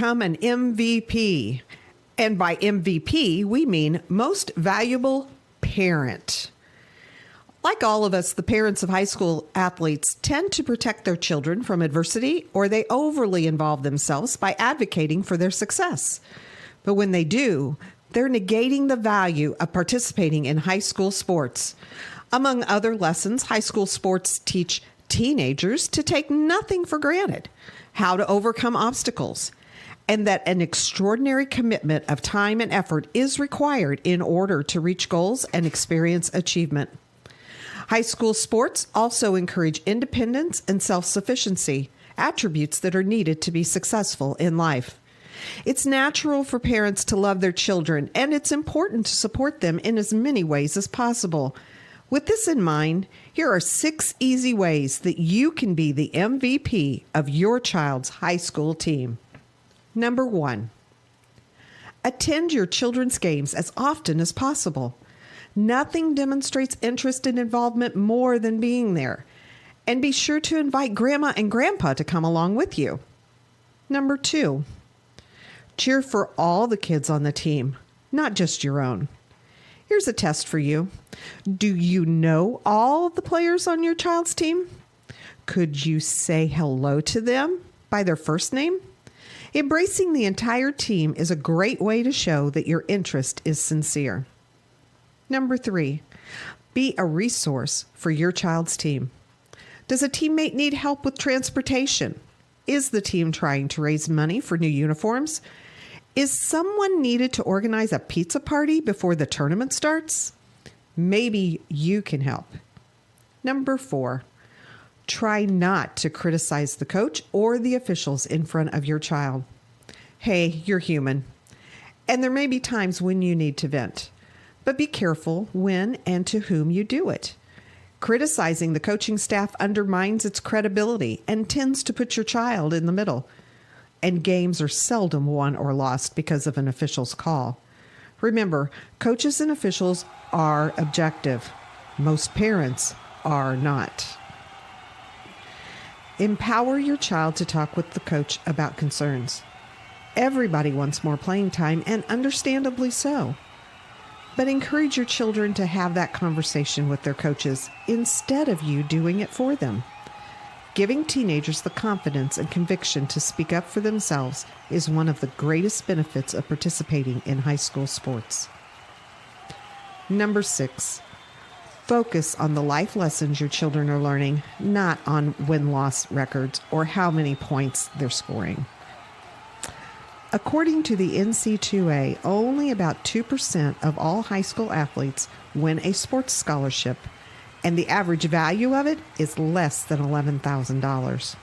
become an MVP. And by MVP, we mean most valuable parent. Like all of us, the parents of high school athletes tend to protect their children from adversity, or they overly involve themselves by advocating for their success. But when they do, they're negating the value of participating in high school sports. Among other lessons, high school sports teach teenagers to take nothing for granted, how to overcome obstacles, and that an extraordinary commitment of time and effort is required in order to reach goals and experience achievement. High school sports also encourage independence and self-sufficiency, attributes that are needed to be successful in life. It's natural for parents to love their children, and it's important to support them in as many ways as possible. With this in mind, here are 6 easy ways that you can be the MVP of your child's high school team. Number 1, attend your children's games as often as possible. Nothing demonstrates interest and involvement more than being there. And be sure to invite Grandma and Grandpa to come along with you. Number 2, cheer for all the kids on the team, not just your own. Here's a test for you. Do you know all the players on your child's team? Could you say hello to them by their first name? Embracing the entire team is a great way to show that your interest is sincere. Number 3, be a resource for your child's team. Does a teammate need help with transportation? Is the team trying to raise money for new uniforms? Is someone needed to organize a pizza party before the tournament starts? Maybe you can help. Number 4, try not to criticize the coach or the officials in front of your child. Hey, you're human, and there may be times when you need to vent. But be careful when and to whom you do it. Criticizing the coaching staff undermines its credibility and tends to put your child in the middle. And games are seldom won or lost because of an official's call. Remember, coaches and officials are objective. Most parents are not. Empower your child to talk with the coach about concerns. Everybody wants more playing time, and understandably so. But encourage your children to have that conversation with their coaches instead of you doing it for them. Giving teenagers the confidence and conviction to speak up for themselves is one of the greatest benefits of participating in high school sports. Number 6, focus on the life lessons your children are learning, not on win-loss records or how many points they're scoring. According to the NC2A, only about 2% of all high school athletes win a sports scholarship, and the average value of it is less than $11,000.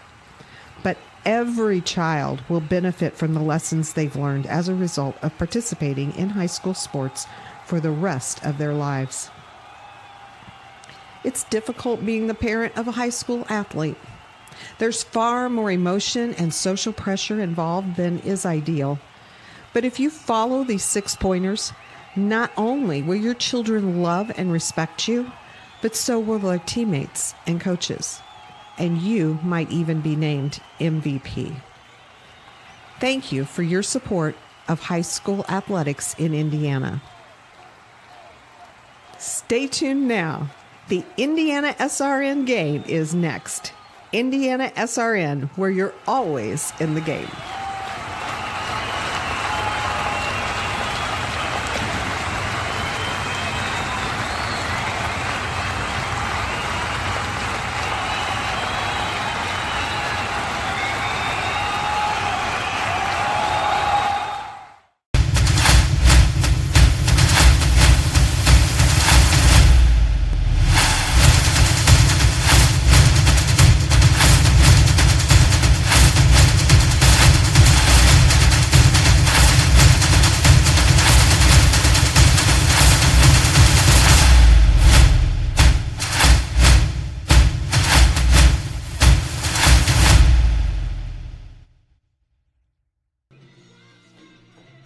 But every child will benefit from the lessons they've learned as a result of participating in high school sports for the rest of their lives. It's difficult being the parent of a high school athlete. There's far more emotion and social pressure involved than is ideal. But if you follow these 6 pointers, not only will your children love and respect you, but so will their teammates and coaches. And you might even be named MVP. Thank you for your support of high school athletics in Indiana. Stay tuned now. The Indiana SRN game is next. Indiana SRN, where you're always in the game.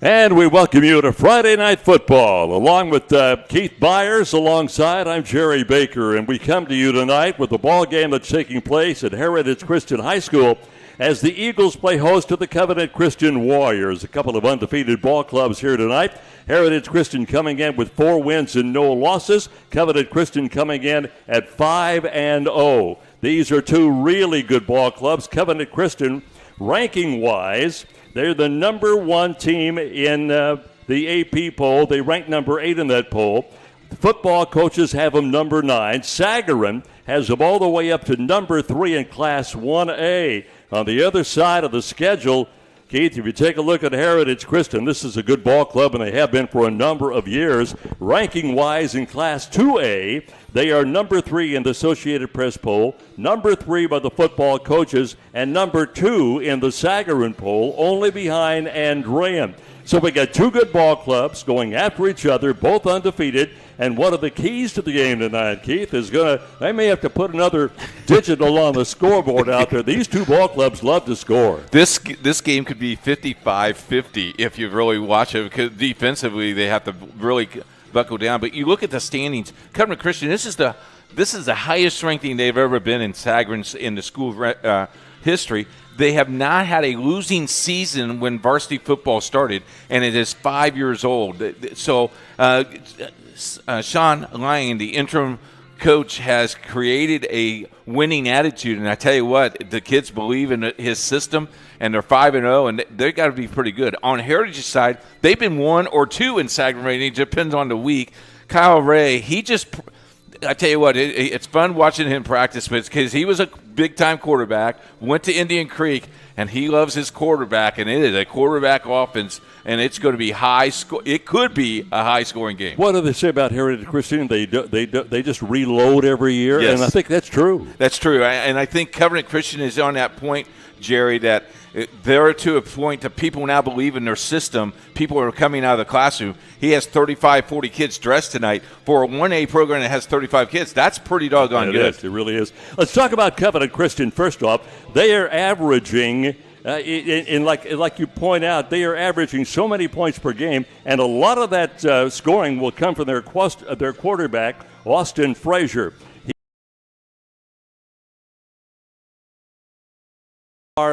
And we welcome you to Friday Night Football. Along with Keith Byers, alongside, I'm Jerry Baker. And we come to you tonight with the ball game that's taking place at Heritage Christian High School as the Eagles play host to the Covenant Christian Warriors. A couple of undefeated ball clubs here tonight. Heritage Christian coming in with 4 wins and no losses. Covenant Christian coming in at 5-0. These are 2 really good ball clubs. Covenant Christian, ranking-wise, they're the number 1 team in the AP poll. They rank number 8 in that poll. Football coaches have them number 9. Sagarin has them all the way up to number 3 in Class 1A. On the other side of the schedule, Keith, if you take a look at Heritage Christian, this is a good ball club, and they have been for a number of years. Ranking-wise in Class 2A, they are number 3 in the Associated Press poll, number 3 by the football coaches, and number 2 in the Sagarin poll, only behind Andrean. So we got 2 good ball clubs going after each other, both undefeated. And one of the keys to the game tonight, Keith, is they may have to put another digital on the scoreboard out there. These 2 ball clubs love to score. This game could be 55-50 if you really watch it, because defensively they have to really buckle down. But you look at the standings, Covenant Christian, this is the highest ranking they've ever been in Sagarin's in the school history. They have not had a losing season when varsity football started, and it is 5 years old. So Sean Lyon, the interim coach, has created a winning attitude, and I tell you what, the kids believe in his system, and they're 5-0, and they've got to be pretty good. On Heritage's side, they've been 1 or 2 in Sagarin rating. It depends on the week. Kyle Ray, I tell you what, it's fun watching him practice because he was a big-time quarterback, went to Indian Creek, and he loves his quarterback, and it is a quarterback offense, and it's going to be it could be a high-scoring game. What do they say about Heritage Christian? They just reload every year, yes. And I think that's true. That's true, and I think Covenant Christian is on that point, Jerry, that they're to a point that people now believe in their system. People are coming out of the classroom. He has 35, 40 kids dressed tonight. For a 1A program that has 35 kids, that's pretty doggone good. It really is. Let's talk about Covenant Christian first off. They are averaging, like you point out, they are averaging so many points per game, and a lot of that scoring will come from their quarterback, Austin Frazier.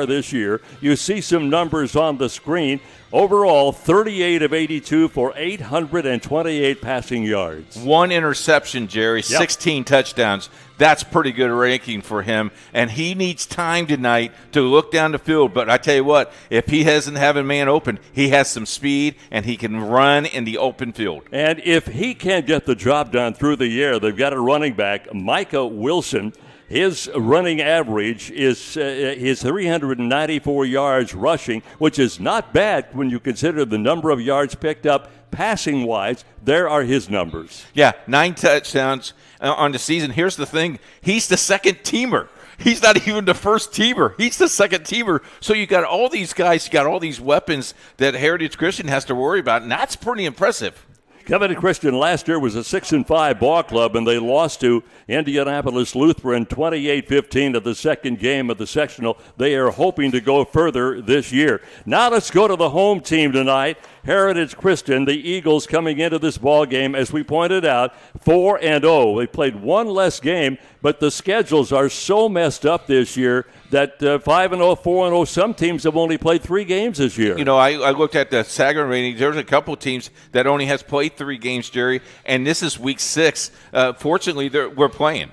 This year. You see some numbers on the screen. Overall, 38 of 82 for 828 passing yards. 1 interception, Jerry, 16 touchdowns. That's pretty good ranking for him, and he needs time tonight to look down the field. But I tell you what, if he doesn't have a man open, he has some speed, and he can run in the open field. And if he can't get the job done through the air, they've got a running back, Micah Wilson. His running average is 394 yards rushing, which is not bad when you consider the number of yards picked up passing-wise. There are his numbers. Yeah, 9 touchdowns on the season. Here's the thing. He's the second teamer. He's not even the first teamer. He's the second teamer. So you got all these guys, you got all these weapons that Heritage Christian has to worry about, and that's pretty impressive. Covenant Christian last year was a 6-5 ball club, and they lost to Indianapolis Lutheran 28-15 at the second game of the sectional. They are hoping to go further this year. Now let's go to the home team tonight. Heritage Christian, the Eagles, coming into this ball game, as we pointed out, 4-0. They played 1 less game, but the schedules are so messed up this year that 5-0, 4-0, some teams have only played 3 games this year. You know, I looked at the Sagarin ratings. There's a couple teams that only has played 3 games, Jerry, and this is week 6. Fortunately, we're playing.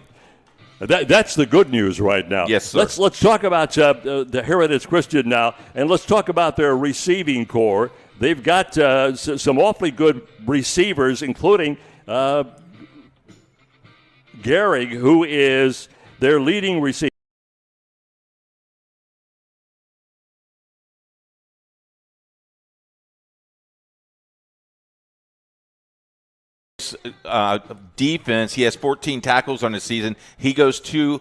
That's the good news right now. Yes, sir. Let's talk about the Heritage Christian now, and let's talk about their receiving core. They've got some awfully good receivers, including Gehrig, who is their leading receiver. Defense, he has 14 tackles on the season. He goes to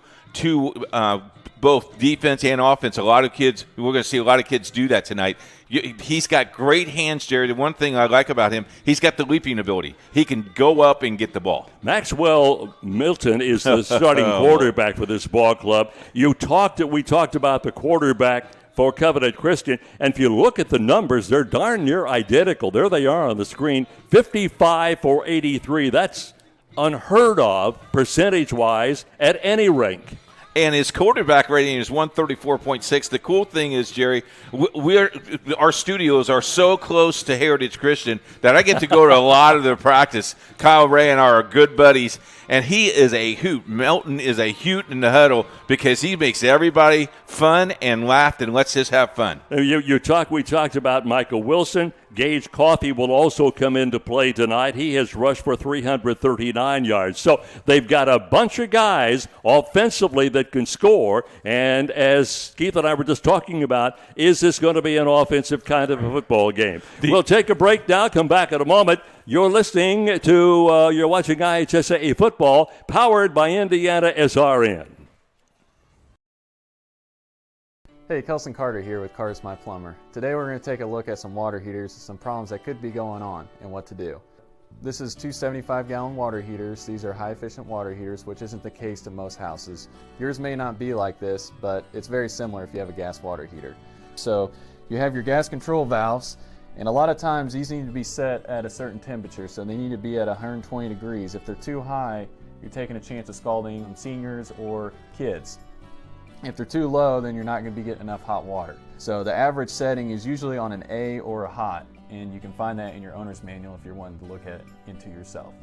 both defense and offense. A lot of kids, we're going to see a lot of kids do that tonight. He's got great hands, Jerry. The one thing I like about him, he's got the leaping ability. He can go up and get the ball. Maxwell Milton is the starting quarterback for this ball club. We talked about the quarterback for Covenant Christian, and if you look at the numbers, they're darn near identical. There they are on the screen, 55 for 83. That's unheard of percentage-wise at any rank. and his quarterback rating is 134.6. The cool thing is, Jerry, our studios are so close to Heritage Christian that I get to go to a lot of their practice. Kyle Ray and I are good buddies, and he is a hoot. Melton is a hoot in the huddle because he makes everybody fun and laugh and lets us have fun. We talked about Michael Wilson. Gage Coffey will also come into play tonight. He has rushed for 339 yards. So they've got a bunch of guys offensively that can score. And as Keith and I were just talking about, is this going to be an offensive kind of a football game? We'll take a break now, come back in a moment. You're watching IHSAA Football, powered by Indiana SRN. Hey, Kelson Carter here with Cars My Plumber. Today we're going to take a look at some water heaters and some problems that could be going on and what to do. This is two 75-gallon water heaters. These are high-efficient water heaters, which isn't the case in most houses. Yours may not be like this, but it's very similar if you have a gas water heater. So you have your gas control valves, and a lot of times these need to be set at a certain temperature, so they need to be at 120 degrees. If they're too high, you're taking a chance of scalding seniors or kids. If they're too low, then you're not going to be getting enough hot water. So the average setting is usually on an A or a hot, and you can find that in your owner's manual if you're wanting to look into yourself.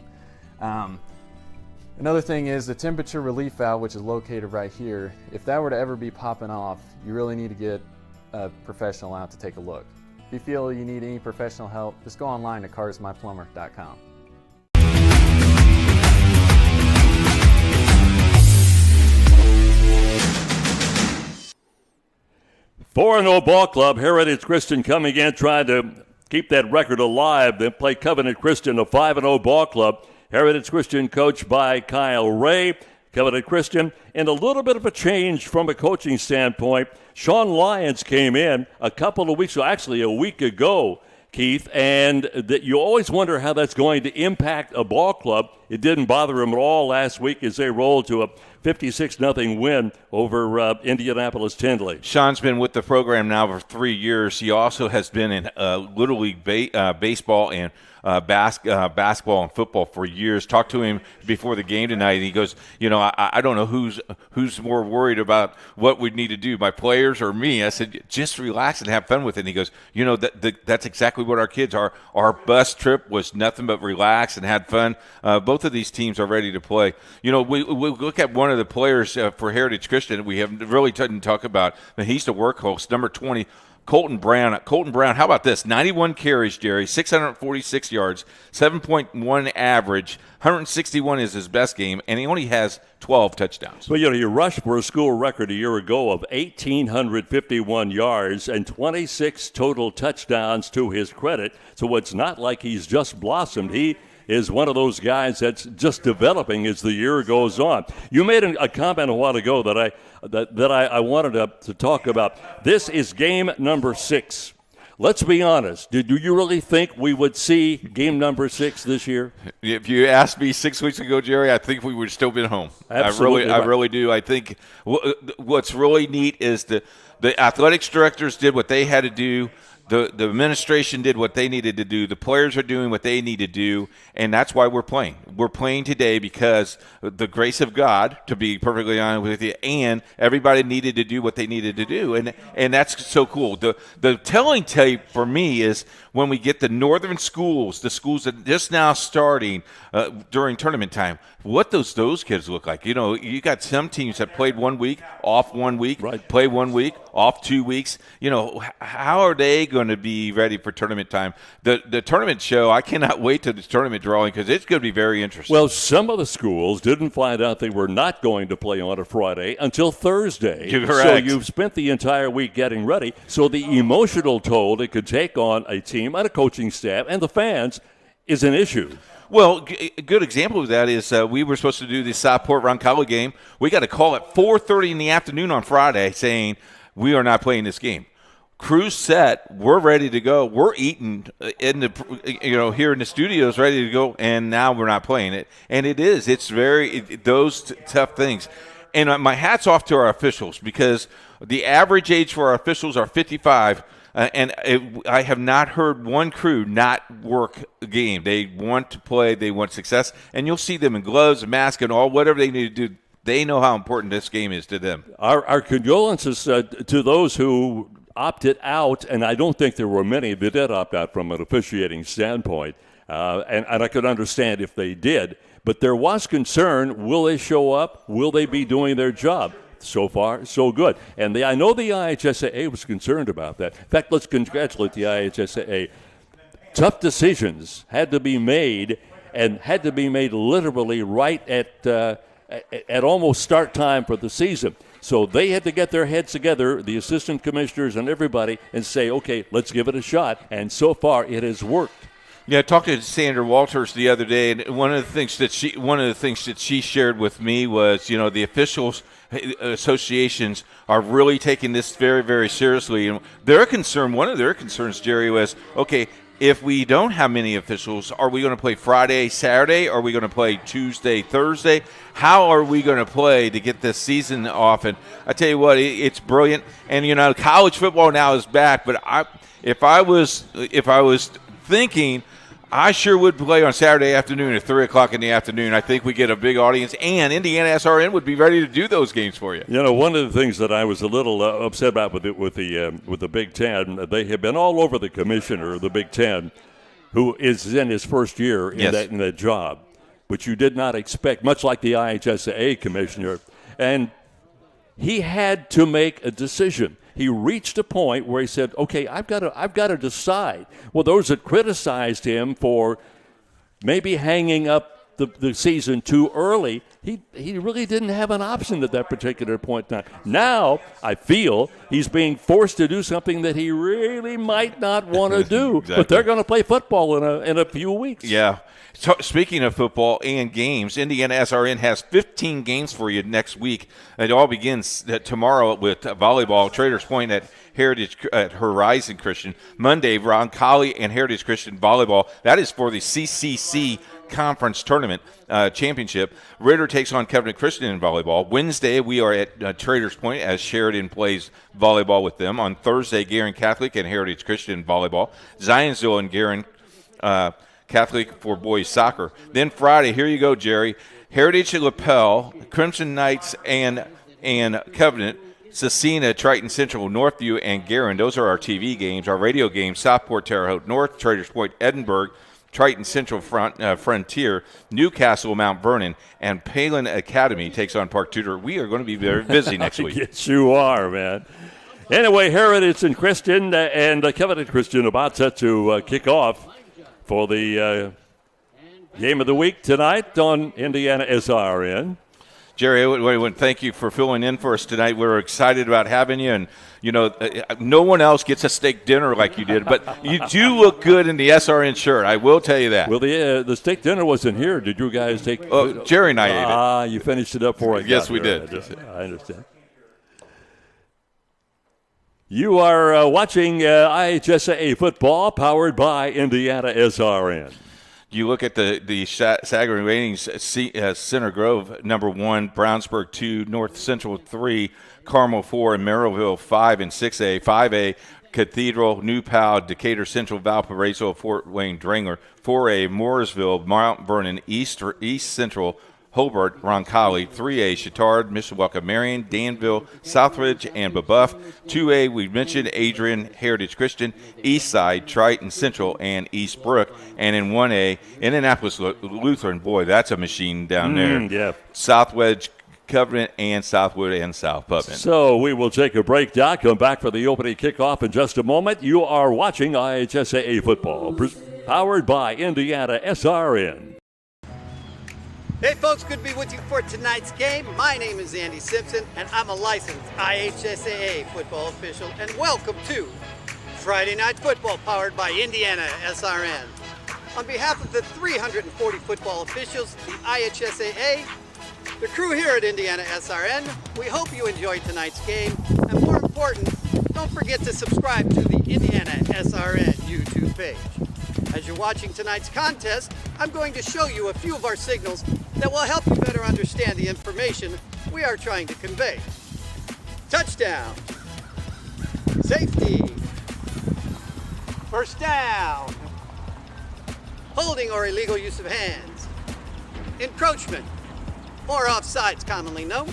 Another thing is the temperature relief valve, which is located right here. If that were to ever be popping off, you really need to get a professional out to take a look. If you feel you need any professional help, just go online to carsmyplumber.com. 4-0 ball club, Heritage Christian coming in, trying to keep that record alive. They play Covenant Christian, a 5-0 ball club. Heritage Christian coached by Kyle Ray. Covenant Christian, and a little bit of a change from a coaching standpoint. Sean Lyons came in a couple of weeks ago, actually a week ago, Keith, and that you always wonder how that's going to impact a ball club. It didn't bother him at all last week as they rolled to a 56-0 win over Indianapolis Tindley. Sean's been with the program now for 3 years. He also has been in Little League baseball and basketball and football for years. Talked to him before the game tonight, and he goes, I don't know who's more worried about what we need to do, my players or me. I said, just relax and have fun with it. And he goes, that's exactly what our kids are. Our bus trip was nothing but relax and had fun. Both of these teams are ready to play. We look at one of the players for Heritage Christian we haven't really didn't talk about, but he's the workhorse, number 20, Colton Brown. Colton Brown, how about this? 91 carries, Jerry, 646 yards, 7.1 average, 161 is his best game, and he only has 12 touchdowns. Well, he rushed for a school record a year ago of 1,851 yards and 26 total touchdowns to his credit. So it's not like he's just blossomed. He is one of those guys that's just developing as the year goes on. You made a comment a while ago that I wanted to talk about. This is game number 6. Let's be honest. Did you really think we would see game number 6 this year? If you asked me 6 weeks ago, Jerry, I think we would have still been home. Absolutely, I really do. I think what's really neat is the athletics directors did what they had to do. The administration did what they needed to do. The players are doing what they need to do, and that's why we're playing. We're playing today because the grace of God, to be perfectly honest with you, and everybody needed to do what they needed to do, and that's so cool. The telling tape for me is when we get the northern schools, the schools that are just now starting during tournament time, what those kids look like. You got some teams that played 1 week, off 1 week, right. Play 1 week, off 2 weeks. How are they going to be ready for tournament time? The tournament show, I cannot wait to the tournament drawing because it's going to be very interesting. Well, some of the schools didn't find out they were not going to play on a Friday until Thursday. You're correct. So you've spent the entire week getting ready. So the emotional toll it could take on a team and a coaching staff and the fans is an issue. Well, a good example of that is we were supposed to do the Southport Roncalli game. We got a call at 4:30 in the afternoon on Friday saying we are not playing this game. Crew's set. We're ready to go. We're eating in the here in the studios, ready to go, and now we're not playing it. And it's those tough things. And my hat's off to our officials because the average age for our officials are 55. I have not heard one crew not work a game. They want to play. They want success. And you'll see them in gloves and masks and whatever they need to do. They know how important this game is to them. Our condolences to those who opted out, and I don't think there were many that did opt out from an officiating standpoint, and I could understand if they did. But there was concern, will they show up? Will they be doing their job? So far, so good. And I know the IHSAA was concerned about that. In fact, let's congratulate the IHSAA. Tough decisions had to be made, and had to be made literally right at almost start time for the season. So they had to get their heads together, the assistant commissioners and everybody, and say, okay, let's give it a shot. And so far, it has worked. Yeah, I talked to Sandra Walters the other day, and one of the things that she shared with me was, the officials associations are really taking this very, very seriously. And one of their concerns, Jerry, was, okay, if we don't have many officials, are we going to play Friday, Saturday? Are we going to play Tuesday, Thursday? How are we going to play to get this season off? And I tell you what, it's brilliant. And college football now is back. But if I was thinking, I sure would play on Saturday afternoon at 3 o'clock in the afternoon. I think we get a big audience, and Indiana SRN would be ready to do those games for you. One of the things that I was a little upset about with the Big Ten, they have been all over the commissioner of the Big Ten, who is in his first year in that job, which you did not expect, much like the IHSAA commissioner. And he had to make a decision. He reached a point where he said, okay, I've got to decide. Well, those that criticized him for maybe hanging up the season too early, he really didn't have an option at that particular point in time. Now, I feel he's being forced to do something that he really might not want to do, exactly. But they're going to play football in a few weeks. Yeah. So, speaking of football and games, Indiana SRN has 15 games for you next week. It all begins tomorrow with volleyball, Traders Point at Horizon Christian. Monday, Roncalli and Heritage Christian volleyball. That is for the CCC Conference Tournament Championship. Ritter takes on Covenant Christian in volleyball. Wednesday, we are at Traders Point as Sheridan plays volleyball with them. On Thursday, Guerin Catholic and Heritage Christian volleyball. Zionsville and Guerin Catholic for boys soccer. Then Friday, here you go, Jerry. Heritage at LaPel, Crimson Knights and Covenant, Cecina, Triton Central, Northview, and Guerin. Those are our TV games. Our radio games, Southport, Terre Haute North, Traders Point, Edinburgh, Triton Central Frontier, Newcastle, Mount Vernon, and Palin Academy takes on Park Tudor. We are going to be very busy next week. Yes, you are, man. Anyway, Heritage and Christian and Covenant Christian about set to kick off for the game of the week tonight on Indiana SRN. Jerry, I want to thank you for filling in for us tonight. We're excited about having you, and no one else gets a steak dinner like you did, but you do look good in the SRN shirt. I will tell you that. Well, the steak dinner wasn't here. Did you guys take? Jerry and I ate it. You finished it up for us. Yes, we did. I understand. You are watching IHSAA Football, powered by Indiana SRN. You look at the Sagarin ratings, Center Grove, number 1, Brownsburg 2, North Central 3, Carmel 4, and Merrillville 5 and 6A. 5A, Cathedral, New Powell, Decatur Central, Valparaiso, Fort Wayne, Drangler. 4A, Mooresville, Mount Vernon, East Central, Hobart, Roncalli. 3A, Chittard, Mishawaka, Marion, Danville, Southridge, and Babuff. 2A, we mentioned Adrian, Heritage Christian, Eastside, Triton Central, and East Brook. And in 1A, Indianapolis Lutheran. Boy, that's a machine down there. Yeah. Southwedge, Covenant, and Southwood, and South Putnam. So we will take a break now. Come back for the opening kickoff in just a moment. You are watching IHSAA Football, powered by Indiana SRN. Hey folks, good to be with you for tonight's game. My name is Andy Simpson, and I'm a licensed IHSAA football official, and welcome to Friday Night Football, powered by Indiana SRN. On behalf of the 340 football officials, the IHSAA, the crew here at Indiana SRN, we hope you enjoyed tonight's game, and more important, don't forget to subscribe to the Indiana SRN YouTube page. As you're watching tonight's contest, I'm going to show you a few of our signals that will help you better understand the information we are trying to convey. Touchdown. Safety. First down. Holding or illegal use of hands. Encroachment. or offsides commonly known,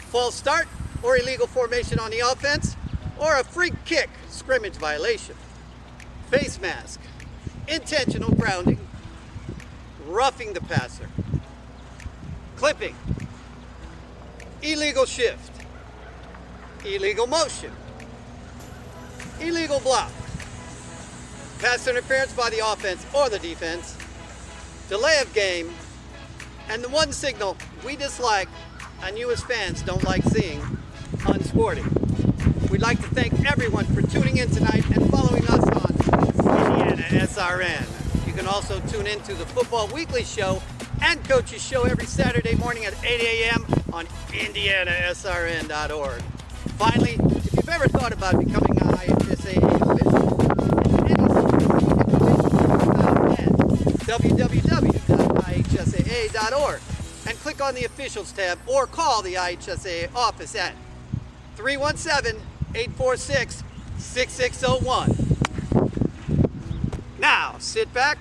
false start or illegal formation on the offense, or a free kick scrimmage violation, face mask, intentional grounding, roughing the passer, clipping, illegal shift, illegal motion, illegal block, pass interference by the offense or the defense, delay of game, and the one signal we dislike and you as fans don't like seeing, unsporting. We'd like to thank everyone for tuning in tonight and following us on Indiana SRN. You can also tune in to the Football Weekly Show and Coach's Show every Saturday morning at 8 a.m. on IndianaSRN.org. Finally, if you've ever thought about becoming an IHSAA official, www.ihsaa.org and click on the Officials tab or call the IHSAA office at 317-846-6601. Now, sit back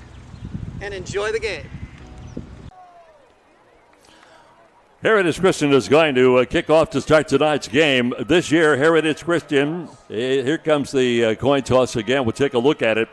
and enjoy the game. Heritage Christian is going to kick off to start tonight's game. This year, Heritage Christian, here comes the coin toss again. We'll take a look at it.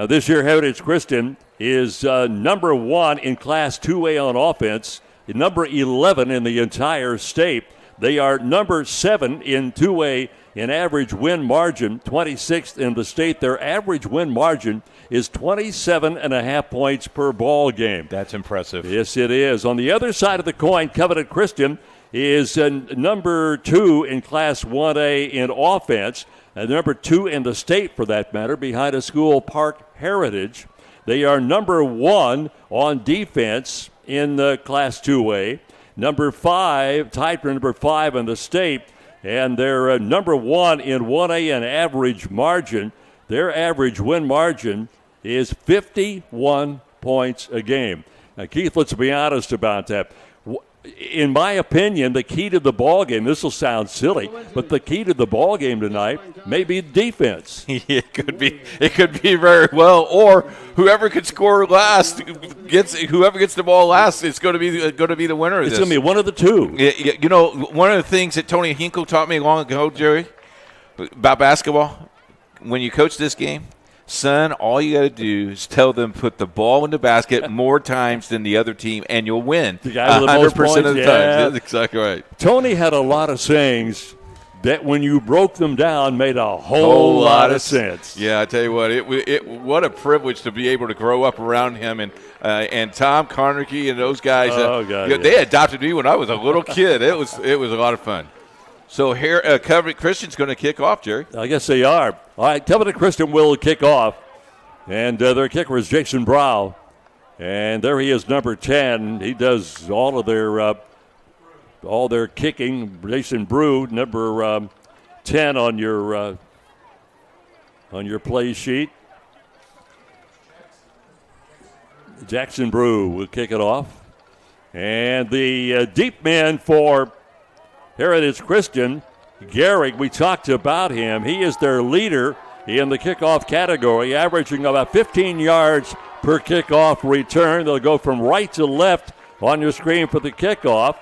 This year, Heritage Christian is number 1 in Class 2A on offense, number 11 in the entire state. They are number 7 in 2A in average win margin, 26th in the state. Their average win margin is 27.5 points per ball game. That's impressive. Yes, it is. On the other side of the coin, Covenant Christian is number 2 in Class 1A in offense, and number 2 in the state, for that matter, behind a school, Park Heritage. They are number 1 on defense in Class 2A. Number 5, tied for number 5 in the state, and they're number 1 in 1A in average margin. Their average win margin is 51 points a game. Now, Keith, let's be honest about that. In my opinion, the key to the ball game, this will sound silly, but the key to the ball game tonight may be defense. It could be very well, or whoever could score last whoever gets the ball last is going to be the winner of this. It's going to be one of the two. You know, one of the things that Tony Hinkle taught me long ago, Jerry, about basketball, when you coach this game, son, all you got to do is tell them put the ball in the basket more times than the other team, and you'll win. The guy with the most 100% of the points, time. yeah. That's exactly right. Tony had a lot of sayings that when you broke them down made a whole lot of sense. Yeah, I tell you what, what a privilege to be able to grow up around him and Tom Carnegie and those guys. They adopted me when I was a little kid. It was a lot of fun. So here, Covenant Christian's going to kick off, Jerry. I guess they are. All right, Covenant Christian will kick off, and their kicker is Jason Brow, and there he is, number 10. He does all their kicking. Jason Brew, number 10 on your play sheet. Jackson Brew will kick it off, and the deep man for Heritage Christian, Garrick, we talked about him. He is their leader in the kickoff category, averaging about 15 yards per kickoff return. They'll go from right to left on your screen for the kickoff.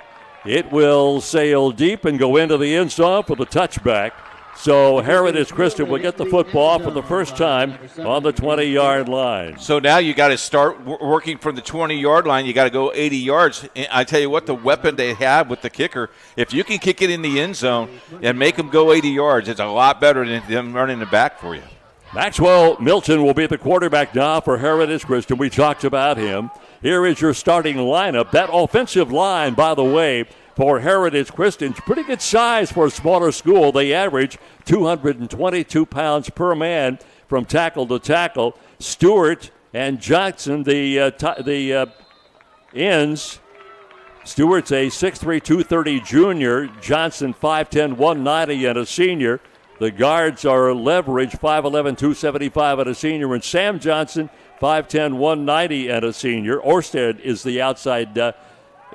It will sail deep and go into the end zone for the touchback. So Heritage Christian will get the football for the first time on the 20-yard line. So now you got to start working from the 20-yard line. You got to go 80 yards. I tell you what, the weapon they have with the kicker, if you can kick it in the end zone and make them go 80 yards, it's a lot better than them running it back for you. Maxwell Milton will be the quarterback now for Heritage Christian. We talked about him. Here is your starting lineup. That offensive line, by the way, for Heritage Christian, pretty good size for a smaller school. They average 222 pounds per man from tackle to tackle. Stewart and Johnson, the ends. Stewart's a 6'3", 230 junior. Johnson, 5'10", 190 and a senior. The guards are Leverage, 5'11", 275 and a senior. And Sam Johnson, 5'10", 190 and a senior. Orsted is the outside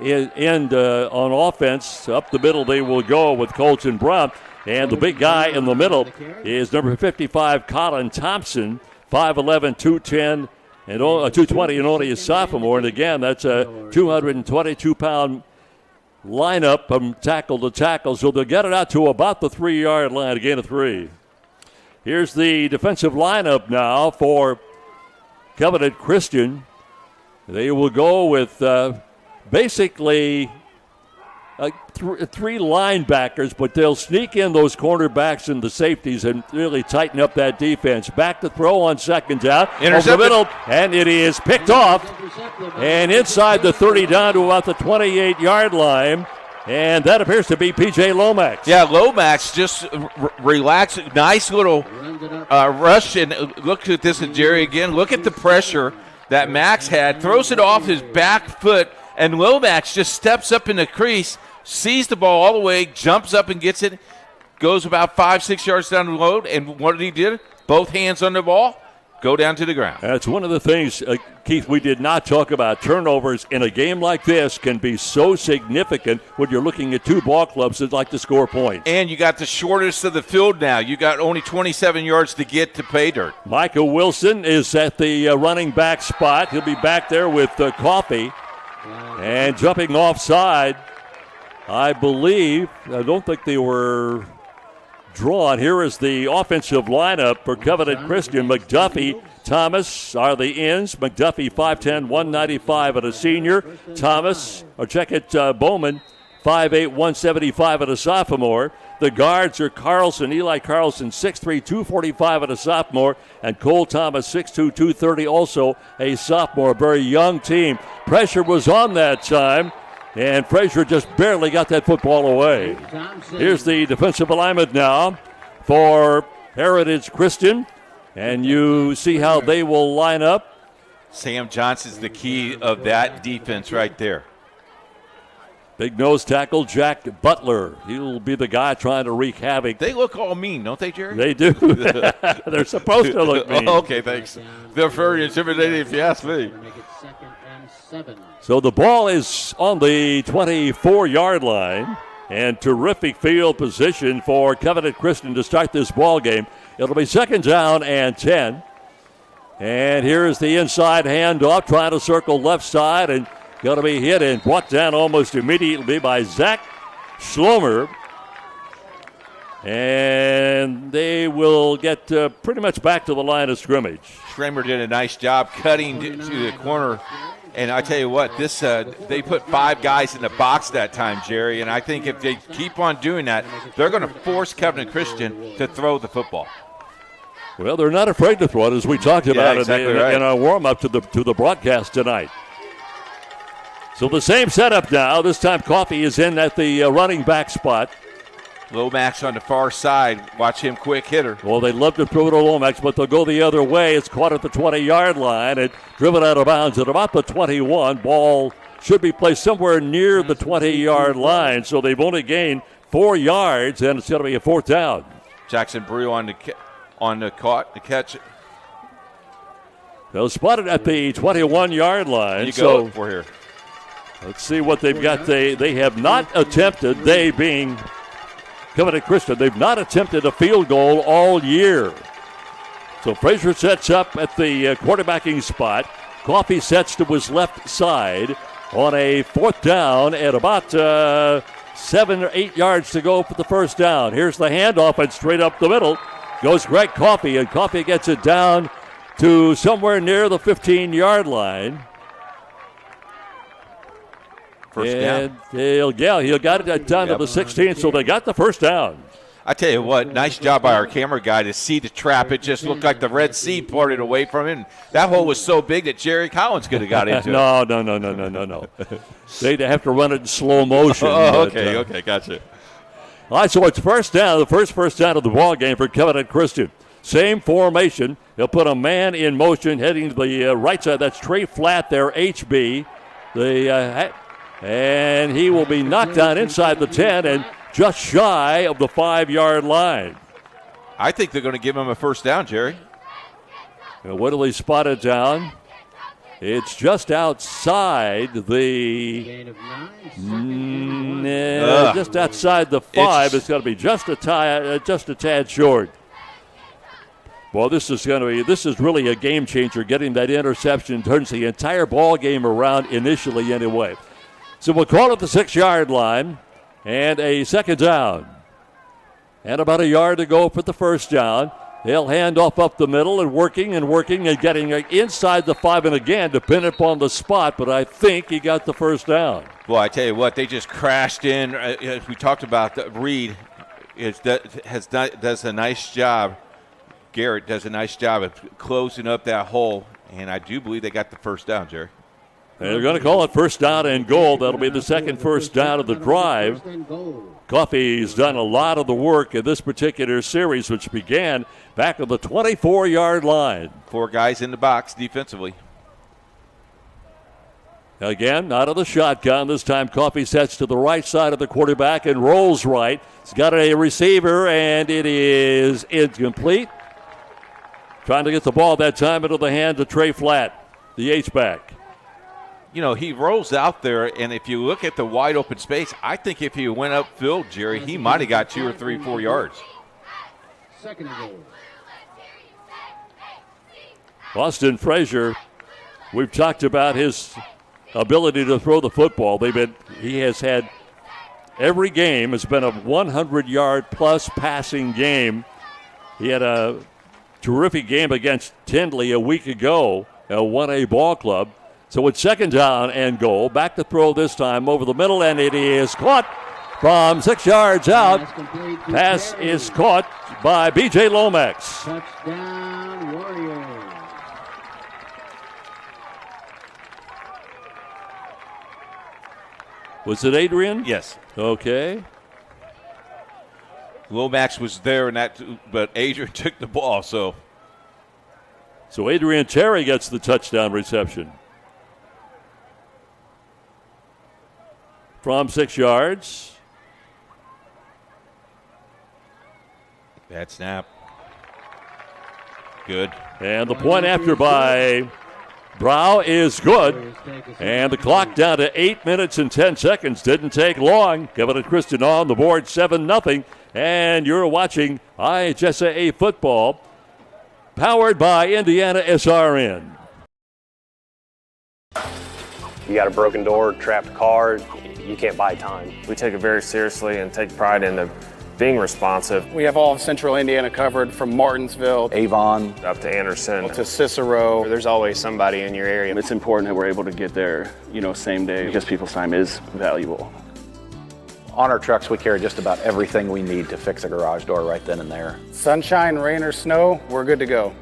end on offense. Up the middle they will go with Colton Brunt. And the big guy in the middle is number 55, Colin Thompson, 5'11", 210 and 220 and only a sophomore. And again, that's a 222-pound lineup from tackle to tackle. So they'll get it out to about the 3-yard line, a gain of 3. Here's the defensive lineup now for Covenant Christian. They will go with basically three linebackers, but they'll sneak in those cornerbacks and the safeties and really tighten up that defense. Back to throw on second down. Over the middle, and it is picked off. And inside the 30 down to about the 28-yard line. And that appears to be P.J. Lomax. Yeah, Lomax just relaxed. Nice little rush. And look at this, Jerry, again. Look at the pressure that Max had. Throws it off his back foot, and Lomax just steps up in the crease, sees the ball all the way, jumps up and gets it, goes about 5-6 yards down the road, and what did he do? Both hands on the ball, go down to the ground. That's one of the things, Keith, we did not talk about. Turnovers in a game like this can be so significant when you're looking at two ball clubs that like to score points. And you got the shortest of the field now. You got only 27 yards to get to pay dirt. Michael Wilson is at the running back spot. He'll be back there with Coffey. And jumping offside, I believe. I don't think they were drawn. Here is the offensive lineup for Covenant Christian. McDuffie, Thomas are the ends. McDuffie, 5'10", 195 at a senior. Thomas, or check it, Bowman, 5'8", 175 at a sophomore. The guards are Carlson, Eli Carlson, 6'3", 245 at a sophomore. And Cole Thomas, 6'2", 230, also a sophomore. Very young team. Pressure was on that time. And Frazier just barely got that football away. Here's the defensive alignment now for Heritage Christian. And you see how they will line up. Sam Johnson's the key of that defense right there. Big nose tackle, Jack Butler. He'll be the guy trying to wreak havoc. They look all mean, don't they, Jerry? They do. They're supposed to look mean. Okay, thanks. They're very intimidating if you ask me. So the ball is on the 24-yard line, and terrific field position for Covenant Christian to start this ball game. It'll be second down and 10. And here's the inside handoff, trying to circle left side, and going to be hit and brought down almost immediately by Zach Schlomer. And they will get pretty much back to the line of scrimmage. Schramer did a nice job cutting to the corner. And I tell you what, this they put 5 guys in the box that time, Jerry. And I think if they keep on doing that, they're going to force Covenant Christian to throw the football. Well, they're not afraid to throw it, as we talked about exactly in our warm-up to the broadcast tonight. So the same setup now. This time Coffey is in at the running back spot. Lomax on the far side. Watch him, quick hitter. Well, they'd love to throw it to Lomax, but they'll go the other way. It's caught at the 20-yard line and driven out of bounds at about the 21. Ball should be placed somewhere near the 20-yard line, so they've only gained 4 yards, and it's going to be a fourth down. Jackson Brew on the catch. They'll spot it at the 21-yard line. You go for here. Let's see what they've got. They have not attempted, they being Covenant Christian, they've not attempted a field goal all year. So Frazier sets up at the quarterbacking spot. Coffey sets to his left side on a fourth down at about 7 or 8 yards to go for the first down. Here's the handoff, and straight up the middle goes Greg Coffey, and Coffey gets it down to somewhere near the 15-yard line. First down. He'll got it down to the 16, so they got the first down. I tell you what, nice job by our camera guy to see the trap. It just looked like the Red Sea parted away from him. That hole was so big that Jerry Collins could have got into it. No. They'd have to run it in slow motion. Okay, gotcha. All right, so it's first down, the first down of the ball game for Covenant Christian. Same formation. They'll put a man in motion heading to the right side. That's Trey Flatt there, HB. And he will be knocked down inside the 10 and just shy of the 5-yard line. I think they're going to give him a first down, Jerry. Whittley spotted down. It's just outside the just outside the 5. It's going to be just a tad short. Well, this is really a game changer. Getting that interception turns the entire ball game around initially anyway. So we'll call it the 6-yard line and a second down. And about a yard to go for the first down. They'll hand off up the middle and working and getting inside the 5 and again, depending upon the spot, but I think he got the first down. Well, I tell you what, they just crashed in. As we talked about, Reed does a nice job. Garrett does a nice job of closing up that hole, and I do believe they got the first down, Jerry. They're going to call it first down and goal. That'll be the second first down of the drive. Coffey's done a lot of the work in this particular series, which began back at the 24-yard line. 4 guys in the box defensively. Again, out of the shotgun. This time Coffey sets to the right side of the quarterback and rolls right. He's got a receiver, and it is incomplete. Trying to get the ball that time into the hands of Trey Flatt, the H-back. You know, he rolls out there, and if you look at the wide open space, I think if he went upfield, Jerry, he might have got 2 or 3, 4 yards. Second and goal. Austin Frazier, we've talked about his ability to throw the football. He has had every game has been a 100-yard plus passing game. He had a terrific game against Tindley a week ago at 1A ball club. So it's second down and goal. Back to throw this time over the middle, and it is caught from 6 yards out. Pass is caught by B.J. Lomax. Touchdown, Warriors. Was it Adrian? Yes. Okay. Lomax was there, but Adrian took the ball. So Adrian Terry gets the touchdown reception. From 6 yards. Bad snap. Good. And the point after by Brow is good. And the clock down to 8 minutes and 10 seconds. Didn't take long. Kevin Christian on the board 7-0. And you're watching IHSAA Football, powered by Indiana SRN. You got a broken door, trapped car, you can't buy time. We take it very seriously and take pride in being responsive. We have all of Central Indiana covered from Martinsville, Avon, up to Anderson, to Cicero. There's always somebody in your area. It's important that we're able to get there, same day, because people's time is valuable. On our trucks, we carry just about everything we need to fix a garage door right then and there. Sunshine, rain, or snow, we're good to go.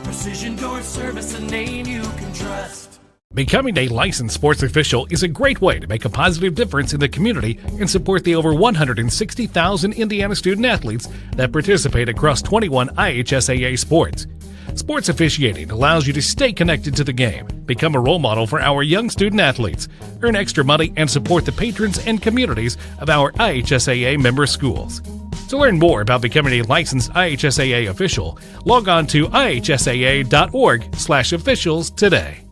Precision Door Service, a name you can trust. Becoming a licensed sports official is a great way to make a positive difference in the community and support the over 160,000 Indiana student athletes that participate across 21 IHSAA sports. Sports officiating allows you to stay connected to the game, become a role model for our young student athletes, earn extra money, and support the patrons and communities of our IHSAA member schools. To learn more about becoming a licensed IHSAA official, log on to ihsaa.org/officials today.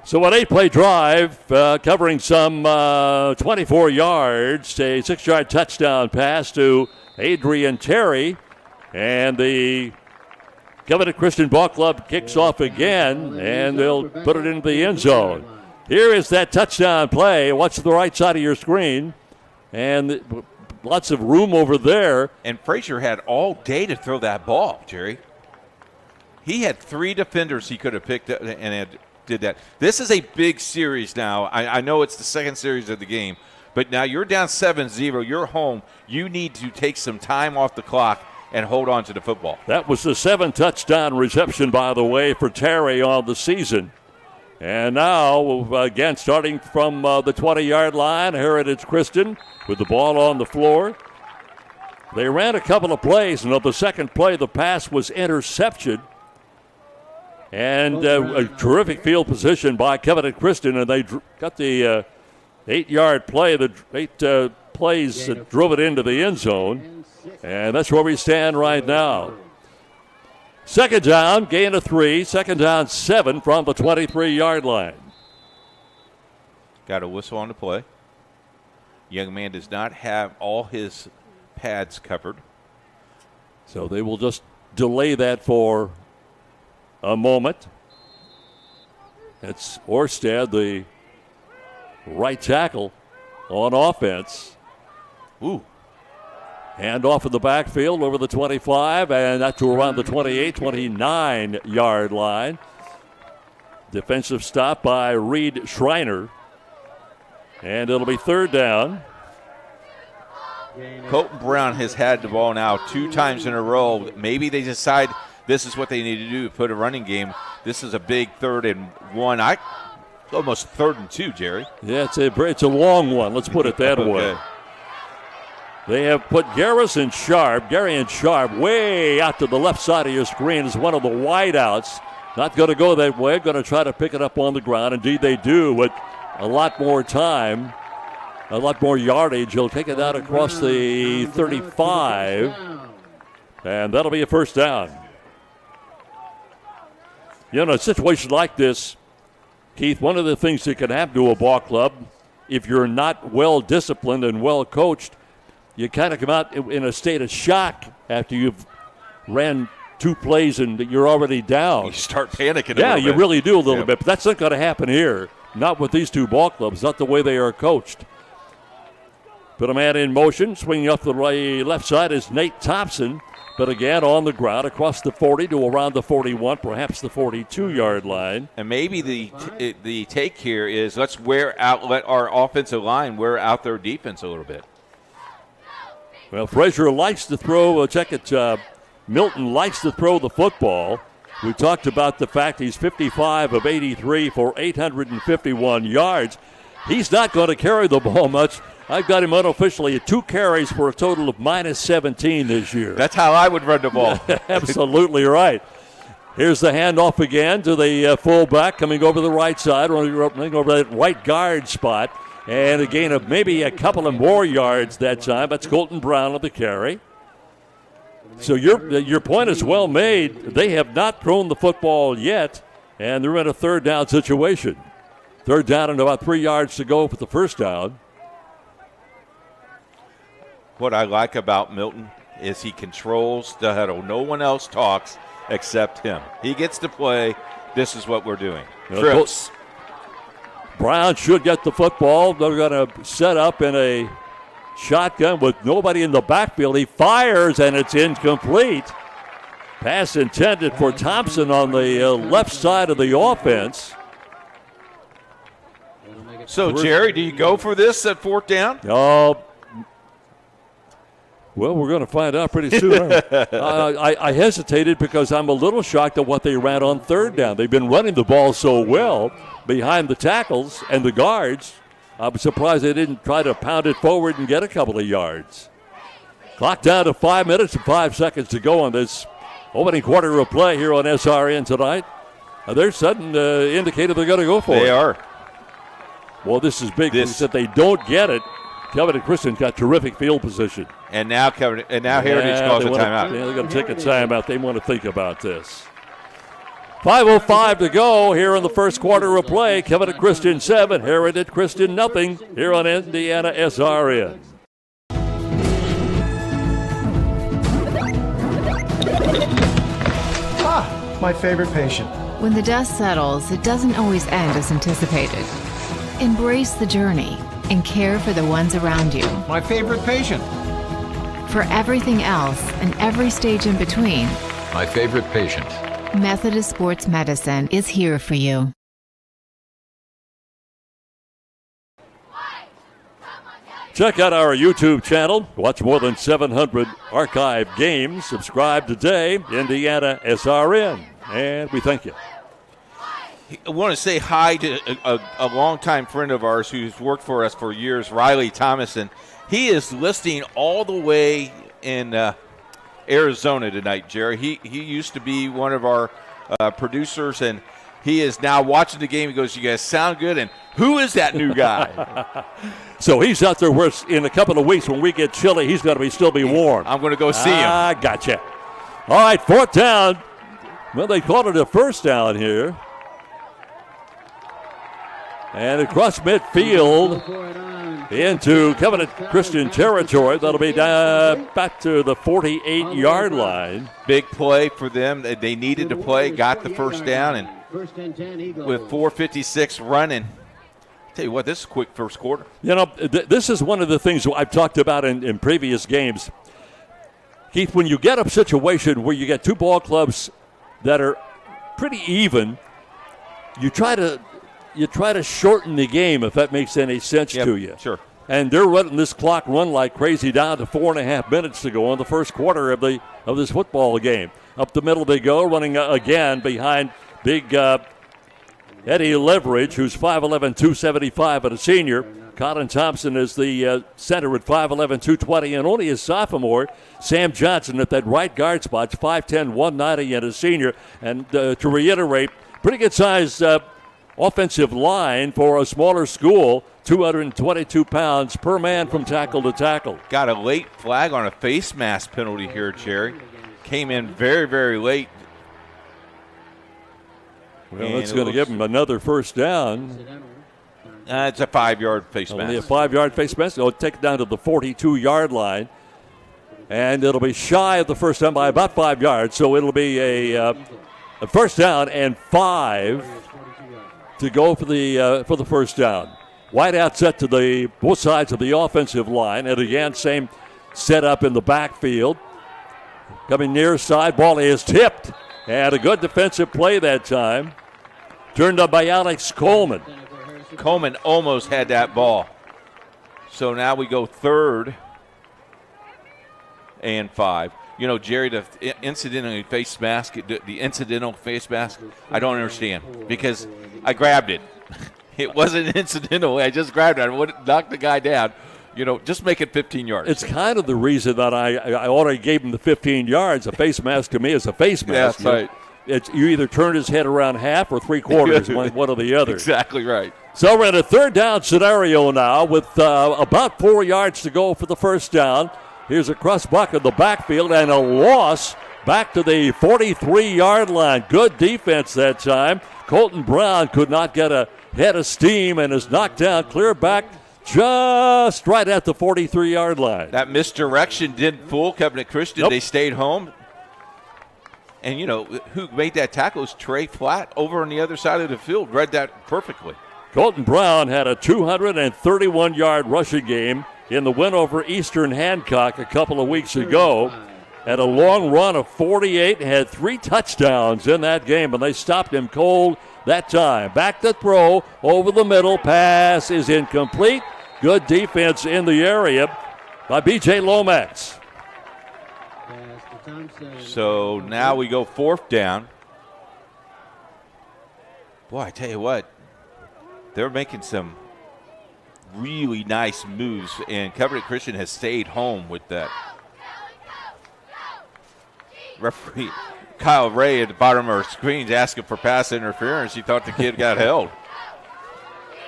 So an 8-play drive covering some 24 yards, a 6-yard touchdown pass to Adrian Terry, and the Covenant Christian Ball Club kicks off again, and they'll put it into the end zone. Here is that touchdown play. Watch the right side of your screen, and lots of room over there. And Frazier had all day to throw that ball, Jerry. He had 3 defenders he could have picked up and did that. This is a big series now. I know it's the second series of the game, but now you're down 7-0. You're home. You need to take some time off the clock and hold on to the football. That was the 7-touchdown reception, by the way, for Terry on the season. And now, again, starting from the 20-yard line, Heritage Christian with the ball on the floor. They ran a couple of plays, and on the second play, the pass was intercepted. And a terrific field position by Covenant Christian, and they got the 8-yard play, the 8 plays that drove it into the end zone. And that's where we stand right now. Second down, gain of 3. Second down, 7 from the 23-yard line. Got a whistle on the play. Young man does not have all his pads covered. So they will just delay that for a moment. It's Orsted, the right tackle on offense. Ooh. Hand off in the backfield over the 25, and that's to around the 28, 29-yard line. Defensive stop by Reed Schreiner. And it'll be third down. Colton Brown has had the ball now 2 times in a row. Maybe they decide this is what they need to do to put a running game. This is a big 3rd and 1. Almost 3rd and 2, Jerry. Yeah, it's a long one. Let's put it that way. They have put Gary and Sharp way out to the left side of your screen as one of the wideouts. Not going to go that way. Going to try to pick it up on the ground. Indeed, they do, but a lot more time, a lot more yardage. He'll take it out across the 35, and that'll be a first down. In a situation like this, Keith, one of the things that can happen to a ball club, if you're not well disciplined and well coached, you kind of come out in a state of shock after you've ran 2 plays and you're already down. You start panicking. Yeah, you really do a little bit, but that's not going to happen here. Not with these 2 ball clubs, not the way they are coached. Put a man in motion, swinging up the left side is Nate Thompson, but again on the ground across the 40 to around the 41, perhaps the 42-yard line. And maybe the take here is let our offensive line wear out their defense a little bit. Well, Frazier likes to throw. Milton likes to throw the football. We talked about the fact he's 55 of 83 for 851 yards. He's not going to carry the ball much. I've got him unofficially at 2 carries for a total of minus 17 this year. That's how I would run the ball. Absolutely right. Here's the handoff again to the fullback coming over the right side, running over that right guard spot. And a gain of maybe a couple of more yards that time. That's Colton Brown on the carry. So your point is well made. They have not thrown the football yet, and they're in a 3rd down situation. 3rd down and about 3 yards to go for the first down. What I like about Milton is he controls the huddle. No one else talks except him. He gets to play. This is what we're doing. Trips. Brown should get the football. They're going to set up in a shotgun with nobody in the backfield. He fires, and it's incomplete. Pass intended for Thompson on the left side of the offense. So, Jerry, do you go for this at 4th down? Well, we're going to find out pretty soon. I hesitated because I'm a little shocked at what they ran on 3rd down. They've been running the ball so well behind the tackles and the guards. I'm surprised they didn't try to pound it forward and get a couple of yards. Clock down to 5 minutes and 5 seconds to go on this opening quarter of play here on SRN tonight. They're sudden indicated they're going to go for it. They are. Well, this is big. That they don't get it. Kevin and Kristen got terrific field position. And now Heritage calls a timeout. They're going to take a timeout. They want to think about this. 5:05 to go here in the first quarter of play. Kevin and Christian 7, Heritage Christian nothing here on Indiana SRN. My favorite patient. When the dust settles, it doesn't always end as anticipated. Embrace the journey and care for the ones around you. My favorite patient. For everything else and every stage in between, my favorite patient. Methodist Sports Medicine is here for you. Check out our YouTube channel. Watch more than 700 archive games. Subscribe today, Indiana SRN. And we thank you. I want to say hi to a longtime friend of ours who's worked for us for years, Riley Thomason. He is listening all the way in Arizona tonight, Jerry. He used to be one of our producers, and he is now watching the game. He goes, "You guys sound good." And who is that new guy? So he's out there where in a couple of weeks when we get chilly, he's going to still be warm. I'm going to go see him. Ah, gotcha. All right, 4th down. Well, they called it a first down here. And across midfield into Covenant Christian territory. That'll be back to the 48-yard line. Big play for them. They needed to play, got the first down, and with 4:56 running, tell you what, this is a quick first quarter. You know, this is one of the things I've talked about in previous games. Keith, when you get a situation where you get two ball clubs that are pretty even, you try to shorten the game, if that makes any sense to you. Sure. And they're letting this clock run like crazy down to 4.5 minutes to go in the first quarter of this football game. Up the middle they go, running again behind big Eddie Leverage, who's 5'11", 275 and a senior. Colin Thompson is the center at 5'11", 220, and only a sophomore. Sam Johnson at that right guard spot, 5'10", 190 and a senior. And to reiterate, pretty good size offensive line for a smaller school, 222 pounds per man from tackle to tackle. Got a late flag on a face mask penalty here, Jerry. Came in very, very late. Well, that's going to give him another first down. It's a 5-yard face mask. Only a 5-yard face mask. It'll take it down to the 42-yard line. And it'll be shy of the first down by about 5 yards. So it'll be a first down and 5 to go for the first down. Wide out set to both sides of the offensive line. And again, same setup in the backfield. Coming near side, ball is tipped. And a good defensive play that time. Turned up by Alex Coleman. Coleman almost had that ball. So now we go 3rd and 5. You know, Jerry, the incidental face mask, I don't understand because I grabbed it. It wasn't incidental. I just grabbed it. I would knock the guy down. You know, just make it 15 yards. It's kind of the reason that I already gave him the 15 yards. A face mask to me is a face mask. That's right. You either turn his head around half or 3/4, one or the other. Exactly right. So we're in a third down scenario now with about 4 yards to go for the first down. Here's a cross buck in the backfield and a loss back to the 43-yard line. Good defense that time. Colton Brown could not get a head of steam and is knocked down clear back just right at the 43-yard line. That misdirection didn't fool Covenant Christian. Nope. They stayed home. And, you know, who made that tackle was Trey Flatt over on the other side of the field. Read that perfectly. Colton Brown had a 231-yard rushing game in the win over Eastern Hancock a couple of weeks ago. Had a long run of 48 and had 3 touchdowns in that game, and they stopped him cold that time. Back to throw over the middle. Pass is incomplete. Good defense in the area by B.J. Lomax. So now we go 4th down. Boy, I tell you what, they're making some really nice moves, and Covenant Christian has stayed home with that. Referee Kyle Ray at the bottom of our screens asking for pass interference. He thought the kid got held.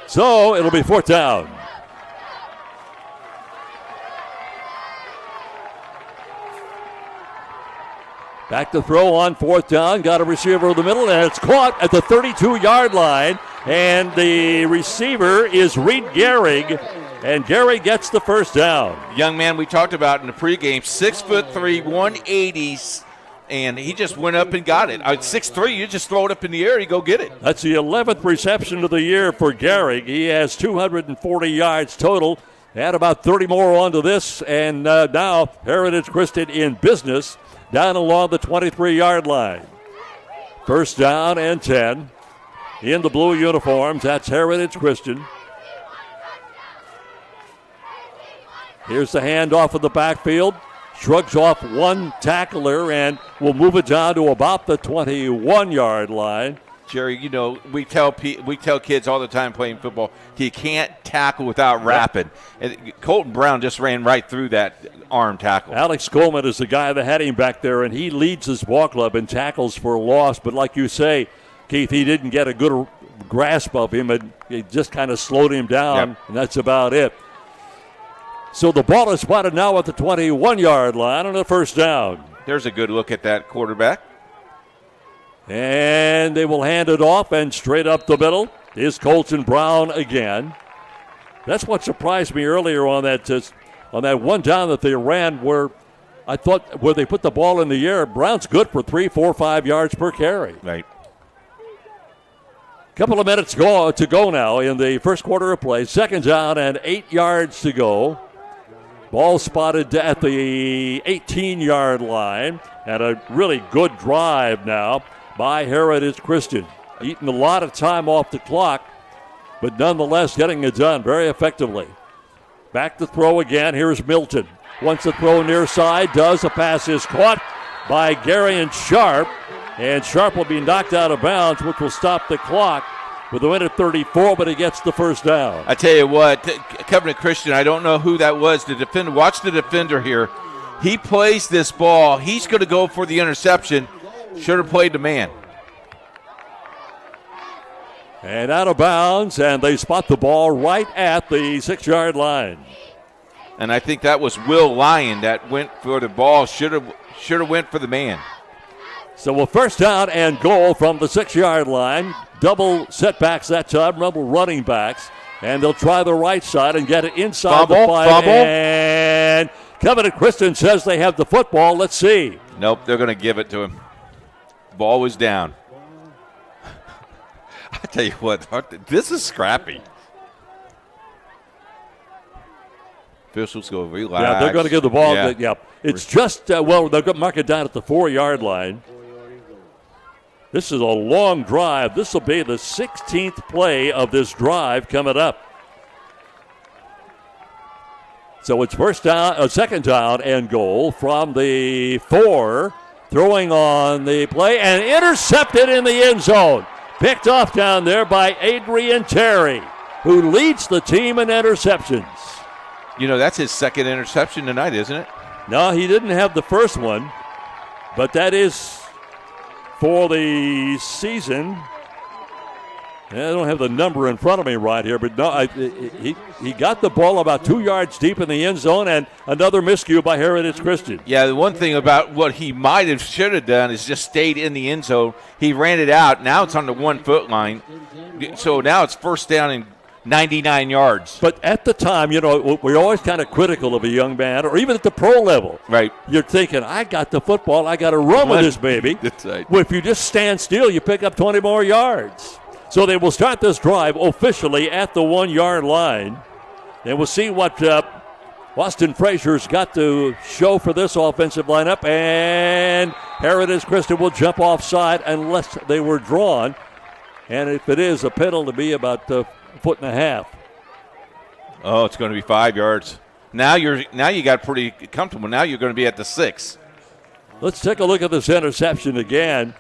So it'll be 4th down. Back to throw on 4th down. Got a receiver over the middle, and it's caught at the 32-yard line. And the receiver is Reed Gehrig, and Gehrig gets the first down. Young man we talked about in the pregame, 6'3", 180, and he just went up and got it. At 6'3", you just throw it up in the air, you go get it. That's the 11th reception of the year for Gehrig. He has 240 yards total. Add about 30 more onto this, and now Heritage Christian in business down along the 23-yard line. First down and 10. In the blue uniforms, that's Heritage Christian. Here's the handoff of the backfield. Shrugs off one tackler and will move it down to about the 21-yard line. Jerry, you know, we tell kids all the time playing football, you can't tackle without wrapping. And Colton Brown just ran right through that arm tackle. Alex Coleman is the guy that had him back there, and he leads his ball club in tackles for a loss. But like you say, Keith, he didn't get a good grasp of him, and it just kind of slowed him down, and that's about it. So the ball is spotted now at the 21-yard line on the first down. There's a good look at that quarterback. And they will hand it off and straight up the middle. is Colton Brown again. That's what surprised me earlier on that one down that they ran where I thought where they put the ball in the air. Brown's good for 3, 4, 5 yards per carry. Right. Couple of minutes to go now in the first quarter of play. Second down and 8 yards to go. Ball spotted at the 18-yard line. And a really good drive now by Heritage Christian. Eating a lot of time off the clock, but nonetheless getting it done very effectively. Back to throw again. Here's Milton. Wants to throw near side. Does. A pass is caught by Gary Sharp. And Sharp will be knocked out of bounds, which will stop the clock with a minute 34, but he gets the first down. I tell you what, Covenant Christian, I don't know who that was. The defender, watch the defender here. He plays this ball. He's going to go for the interception. Should have played the man. And out of bounds, and they spot the ball right at the 6-yard line. And I think that was Will Lyon that went for the ball. Should have went for the man. So a first down and goal from the 6-yard line. Double setbacks that time, double running backs. And they'll try the right side and get it inside the 5. And Covenant Christian says they have the football. Let's see. Nope, they're going to give it to him. Ball was down. I tell you what, this is scrappy. Officials go relax. Yeah, they're going to give the ball. Yeah. It's just, they're going to mark it down at the 4-yard line. This is a long drive. This will be the 16th play of this drive coming up. So it's second down and goal from the 4. Throwing on the play and intercepted in the end zone. Picked off down there by Adrian Terry, who leads the team in interceptions. You know, that's his second interception tonight, isn't it? No, he didn't have the first one, but that is for the season. I don't have the number in front of me right here, but no, he got the ball about 2 yards deep in the end zone, and another miscue by Heritage Christian. Yeah, the one thing about what he should have done is just stayed in the end zone. He ran it out. Now it's on the 1-foot line. So now it's first down and 99 yards. But at the time, you know, we're always kind of critical of a young man, or even at the pro level. Right. You're thinking, I got the football. I got to run with this baby. That's right. Well, if you just stand still, you pick up 20 more yards. So they will start this drive officially at the 1-yard line. And we'll see what Austin Frazier's got to show for this offensive lineup. And Heritage Christian will jump offside unless they were drawn. And if it is, a penalty to be about a foot and a half. Oh, it's going to be 5 yards. Now you got pretty comfortable. Now you're going to be at the 6. Let's take a look at this interception again.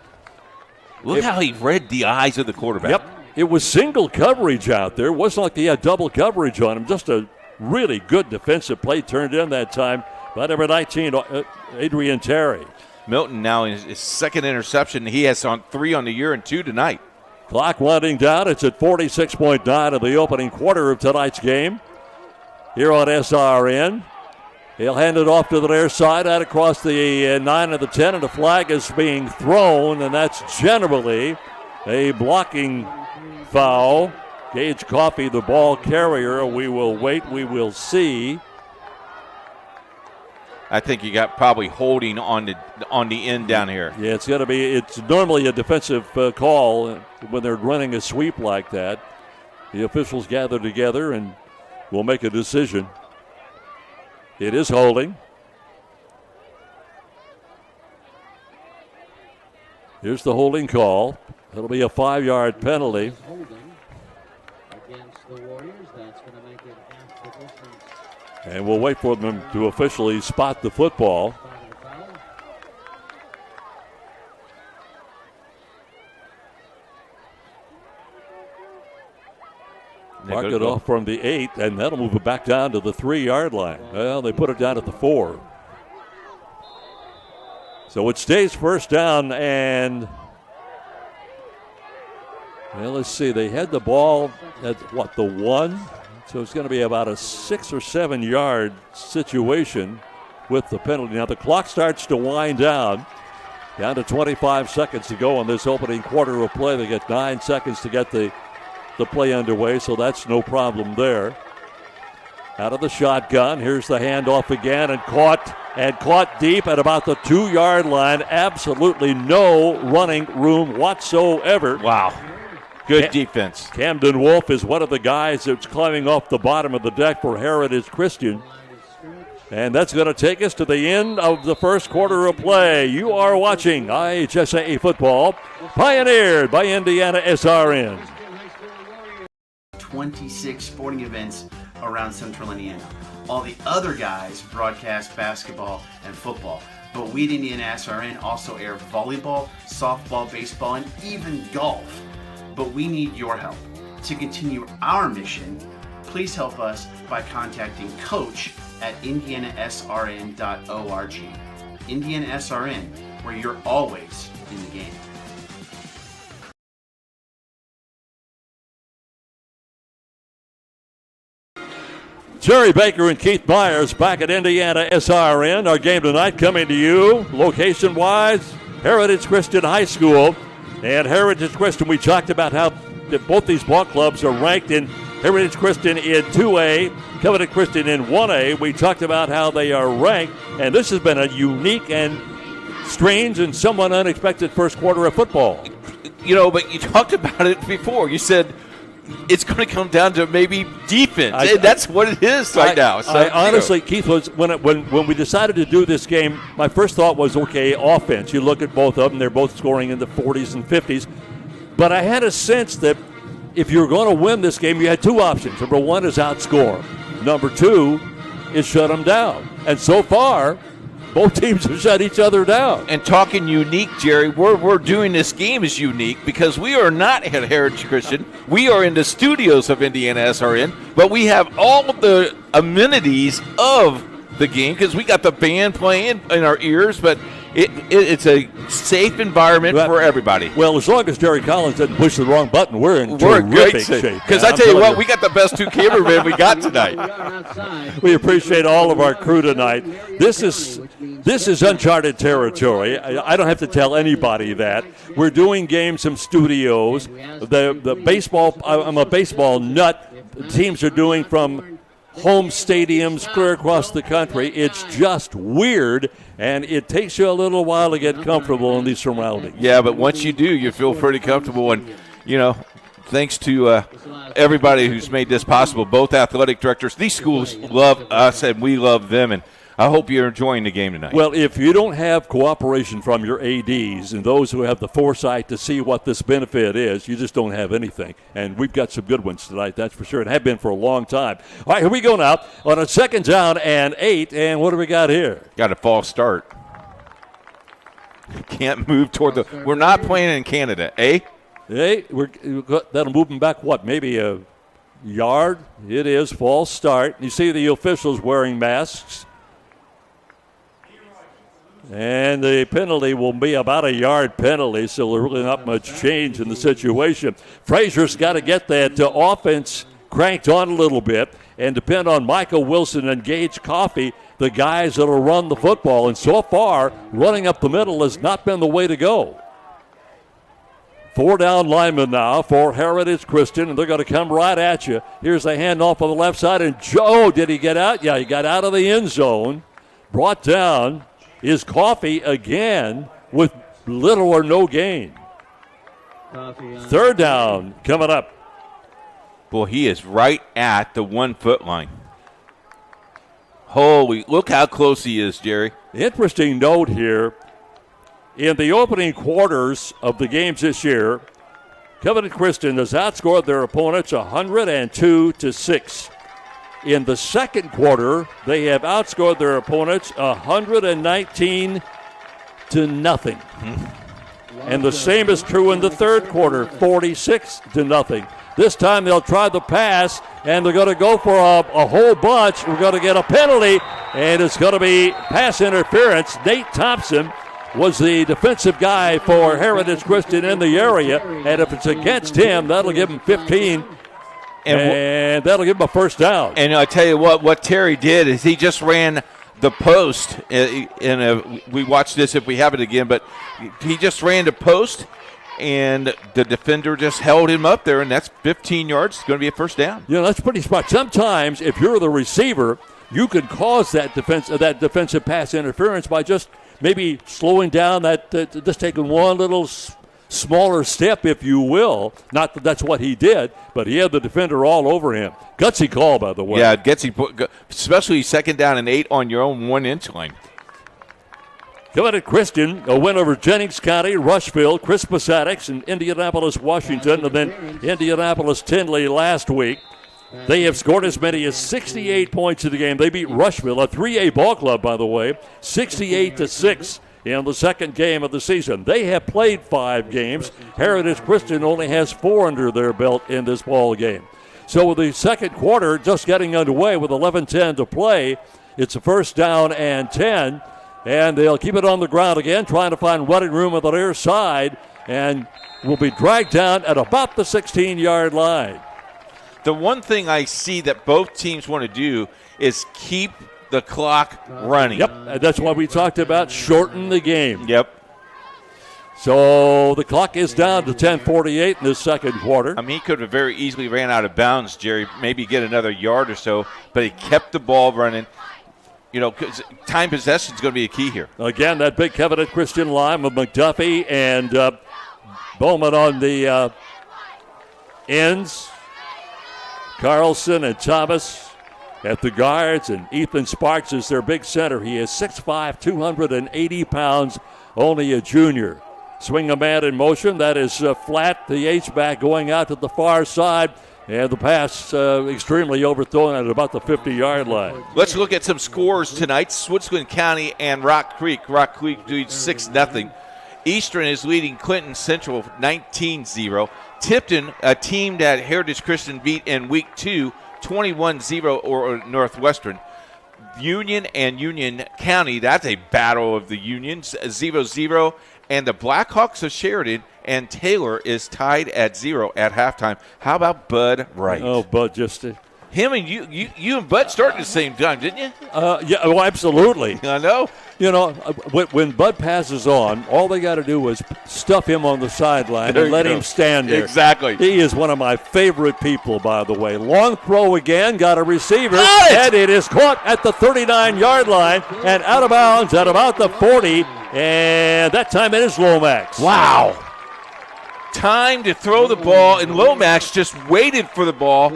Look how he read the eyes of the quarterback. Yep. It was single coverage out there. It wasn't like he had double coverage on him. Just a really good defensive play turned in that time by number 19, Adrian Terry. Milton now in his second interception. He has 3 on the year and 2 tonight. Clock winding down. It's at 46.9 of the opening quarter of tonight's game here on SRN. He'll hand it off to the near side, out across the 9 of the 10, and the flag is being thrown, and that's generally a blocking foul. Gage Coffey, the ball carrier. We will wait. We will see. I think you got probably holding on the end down here. Yeah, it's normally a defensive call when they're running a sweep like that. The officials gather together and will make a decision. It is holding. Here's the holding call. It'll be a 5-yard penalty. And we'll wait for them to officially spot the football. Mark it off from the 8, and that'll move it back down to the 3-yard line. Well, they put it down at the 4. So it stays first down, and well, let's see. They had the ball at, the 1? So it's going to be about a 6 or 7 yard situation with the penalty. Now the clock starts to wind down to 25 seconds to go in this opening quarter of play. They get 9 seconds to get the the play underway, so that's no problem there. Out of the shotgun, here's the handoff again, and caught deep at about the 2-yard line. Absolutely no running room whatsoever. Wow. Good defense. Camden Wolf is one of the guys that's climbing off the bottom of the deck for Heritage Christian. And that's going to take us to the end of the first quarter of play. You are watching IHSAA Football, pioneered by Indiana SRN. 26 sporting events around Central Indiana. All the other guys broadcast basketball and football. But we at Indiana SRN also air volleyball, softball, baseball, and even golf. But we need your help. To continue our mission, please help us by contacting Coach at indianasrn.org. Indiana SRN, where you're always in the game. Jerry Baker and Keith Myers back at Indiana SRN. Our game tonight coming to you, location-wise, Heritage Christian High School. And Heritage Christian, we talked about how both these ball clubs are ranked in Heritage Christian in 2A, Covenant Christian in 1A. We talked about how they are ranked, and this has been a unique and strange and somewhat unexpected first quarter of football. But you talked about it before. You said it's going to come down to maybe defense. That's what it is now. So, I honestly, Keith, was when we decided to do this game, my first thought was, okay, offense. You look at both of them; they're both scoring in the 40s and 50s. But I had a sense that if you're going to win this game, you had two options. Number one is outscore. Number two is shut them down. And so far, both teams have shut each other down. And talking unique, Jerry, we're doing this game is unique because we are not at Heritage Christian. We are in the studios of Indiana SRN, but we have all of the amenities of the game because we got the band playing in our ears, but it's a safe environment for everybody. Well, as long as Jerry Collins doesn't push the wrong button, we're in terrific shape. Because I tell you what, we got the best two cameramen we got tonight. We appreciate all of our crew tonight. This is uncharted territory. I don't have to tell anybody that. We're doing games in studios. The baseball, I'm a baseball nut. Teams are doing from home stadiums clear across the country. It's just weird, and it takes you a little while to get comfortable in these surroundings. Yeah, but once you do, you feel pretty comfortable. And, thanks to everybody who's made this possible, both athletic directors. These schools love us, and we love them. And I hope you're enjoying the game tonight. Well, if you don't have cooperation from your ADs and those who have the foresight to see what this benefit is, you just don't have anything. And we've got some good ones tonight, that's for sure, and have been for a long time. All right, here we go now on a 2nd down and 8. And what do we got here? Got a false start. Can't move toward the – we're not playing in Canada, eh? Hey, that'll move them back, maybe a yard? It is false start. You see the officials wearing masks. And the penalty will be about a yard penalty, so there's really not much change in the situation. Frazier's got to get that offense cranked on a little bit and depend on Michael Wilson and Gage Coffey, the guys that will run the football. And so far, running up the middle has not been the way to go. 4 down linemen now for Heritage Christian, and they're going to come right at you. Here's a handoff on the left side, and Joe, did he get out? Yeah, he got out of the end zone, brought down. Is Coffey again with little or no gain. 3rd down coming up. Boy, he is right at the 1-foot line. Holy, look how close he is, Jerry. Interesting note here. In the opening quarters of the games this year, Covenant Christian has outscored their opponents 102-6. In the second quarter, they have outscored their opponents 119-0. And the same is true in the third quarter, 46-0. This time they'll try the pass, and they're going to go for a whole bunch. We're going to get a penalty, and it's going to be pass interference. Nate Thompson was the defensive guy for Heritage Christian in the area, and if it's against him, that'll give him 15. And that'll give him a 1st down. And I tell you what Terry did is he just ran the post. We watch this if we have it again, but he just ran the post, and the defender just held him up there, and that's 15 yards. It's going to be a first down. Yeah, that's pretty smart. Sometimes, if you're the receiver, you can cause that defensive pass interference by just maybe slowing down just taking one little smaller step, if you will. Not that that's what he did, but he had the defender all over him. Gutsy call, by the way. Yeah, gutsy, especially 2nd down and 8 on your own 1-inch line. Covenant Christian, a win over Jennings County, Rushville, Crispus Attucks, and Indianapolis, Washington, and then Indianapolis Tinley last week. They have scored as many as 68 points in the game. They beat Rushville, a 3A ball club, by the way, 68-6 in the second game of the season. They have played 5 games. Heritage Christian only has 4 under their belt in this ball game. So with the second quarter just getting underway with 11:10 to play, it's a first down and 10. And they'll keep it on the ground again, trying to find running room on the near side, and will be dragged down at about the 16-yard line. The one thing I see that both teams want to do is keep the clock running. Yep, and that's why we talked about shorten the game. Yep. So the clock is down to 10:48 in the second quarter. I mean, he could have very easily ran out of bounds, Jerry, maybe get another yard or so, but he kept the ball running. You know, time possession is going to be a key here. Again, that big Covenant Christian line with McDuffie and Bowman on the ends. Carlson and Thomas at the guards, and Ethan Sparks is their big center. He is 6'5", 280 pounds, only a junior. Swing a man in motion. That is flat, the H-back going out to the far side. And the pass extremely overthrown at about the 50-yard line. Let's look at some scores tonight. Switzerland County and Rock Creek. Rock Creek doing 6-0. Eastern is leading Clinton Central 19-0. Tipton, a team that Heritage Christian beat in Week 2, 21-0 or Northwestern. Union and Union County, that's a battle of the Unions, 0-0. And the Blackhawks of Sheridan and Taylor is tied at 0 at halftime. How about Bud Wright? Oh, Bud just... Him and you and Bud started at the same time, didn't you? Yeah, well, absolutely. I know. You know, when Bud passes on, all they got to do is stuff him on the sideline and let him stand there. Exactly. He is one of my favorite people, by the way. Long throw again, got a receiver, and it is caught at the 39-yard line and out of bounds at about the 40, and that time it is Lomax. Wow. Time to throw the ball, and Lomax just waited for the ball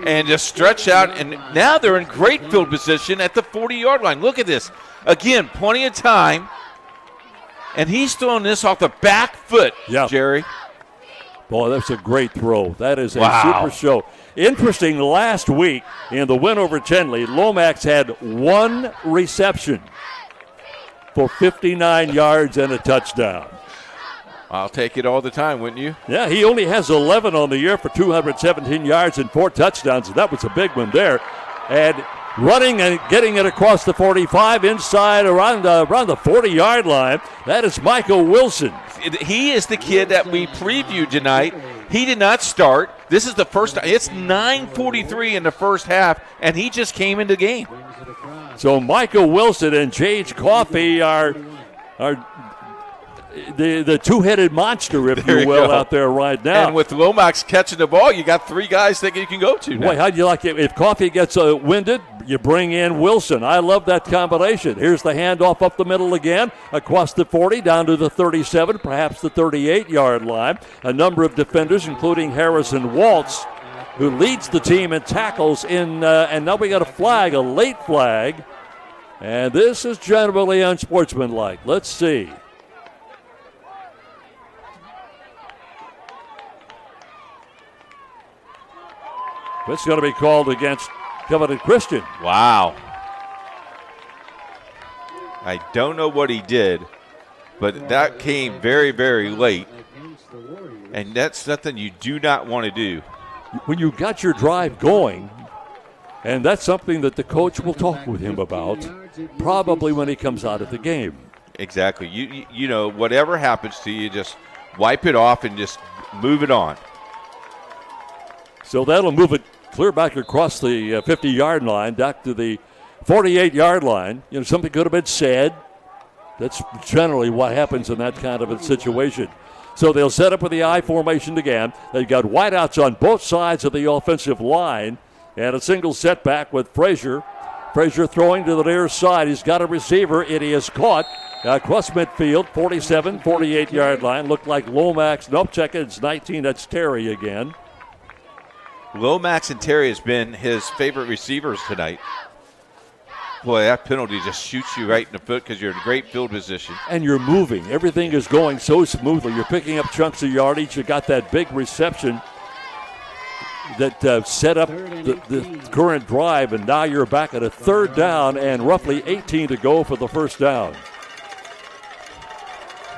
and just stretched out, and now they're in great field position at the 40-yard line. Look at this. Again, plenty of time, and he's throwing this off the back foot, Jerry. Boy, that's a great throw. That is a super show. Interesting, last week in the win over Tinley, Lomax had 1 reception for 59 yards and a touchdown. I'll take it all the time, wouldn't you? Yeah, he only has 11 on the year for 217 yards and 4 touchdowns, and that was a big one there. And running and getting it across the 45 inside around the 40-yard line, that is Michael Wilson. He is the kid that we previewed tonight. He did not start. This is the first time. It's 9:43 in the first half, and he just came into the game. So Michael Wilson and Jage Coffey are the two-headed monster, if you will, out there right now. And with Lomax catching the ball, you got 3 guys that you can go to now. Boy, how'd you like it? If Coffey gets winded, you bring in Wilson. I love that combination. Here's the handoff up the middle again, across the 40, down to the 37, perhaps the 38-yard line. A number of defenders, including Harrison Waltz, who leads the team in tackles and now we got a late flag. And this is generally unsportsmanlike. Let's see. It's going to be called against Covenant Christian. Wow. I don't know what he did, but that came very, very late. And that's something you do not want to do. When you got your drive going, and that's something that the coach will talk with him about, probably when he comes out of the game. Exactly. You know, whatever happens to you, just wipe it off and just move it on. So that'll move it clear back across the 50-yard line, back to the 48-yard line. You know, something could have been said. That's generally what happens in that kind of a situation. So they'll set up with the I formation again. They've got wideouts on both sides of the offensive line and a single setback with Frazier. Frazier throwing to the near side. He's got a receiver. It is caught across midfield, 47, 48-yard line. Looked like Lomax. Nope, check it. It's 19. That's Terry again. Lomax and Terry has been his favorite receivers tonight. Boy, that penalty just shoots you right in the foot because you're in great field position. And you're moving. Everything is going so smoothly. You're picking up chunks of yardage. You got that big reception that set up the current drive, and now you're back at a third down and roughly 18 to go for the first down.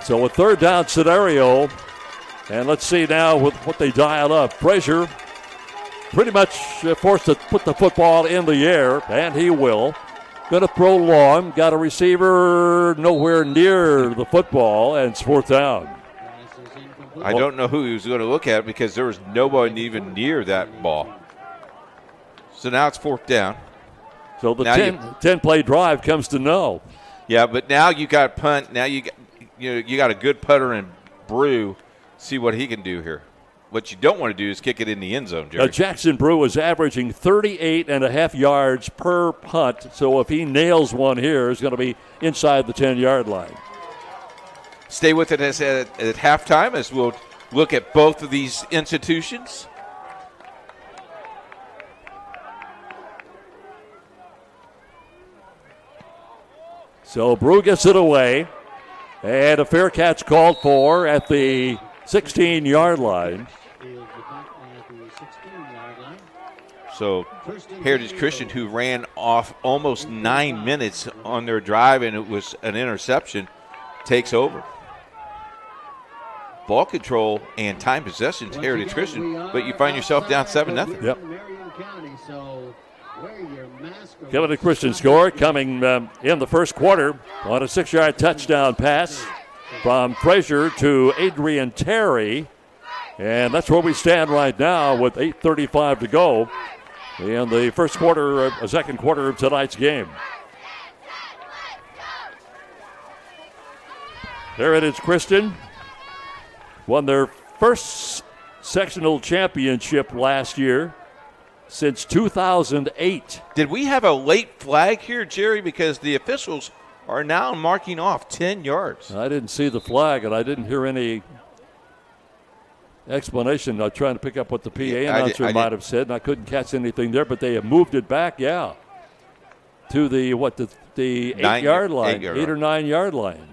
So a third down scenario, and let's see now with what they dial up. Frazier pretty much forced to put the football in the air, and he will. Going to throw long. Got a receiver nowhere near the football, and it's fourth down. I don't know who he was going to look at because there was nobody even near that ball. So now it's fourth down. So the 10-play drive comes to no. Yeah, but now you got punt. Now you got a good putter in Brew. See what he can do here. What you don't want to do is kick it in the end zone, Jerry. Jackson Brew is averaging 38.5 yards per punt. So if he nails one here, it's going to be inside the 10-yard line. Stay with it at halftime as we'll look at both of these institutions. So Brew gets it away, and a fair catch called for at the 16-yard line. So Heritage Christian, who ran off almost 9 minutes on their drive, and it was an interception, takes over. Ball control and time possession to Heritage Christian, but you find yourself down 7-0. Yep. Kevin Christian score coming in the first quarter on a 6-yard touchdown pass from Frazier to Adrian Terry. And that's where we stand right now with 8:35 to go in the second quarter of tonight's game. Heritage Christian won their first sectional championship last year since 2008. Did we have a late flag here, Jerry? Because the officials are now marking off 10 yards. I didn't see the flag, and I didn't hear any explanation. I'm trying to pick up what the PA announcer might have said, and I couldn't catch anything there, but they have moved it back, to the 8-yard line, 8 or 9 yard line.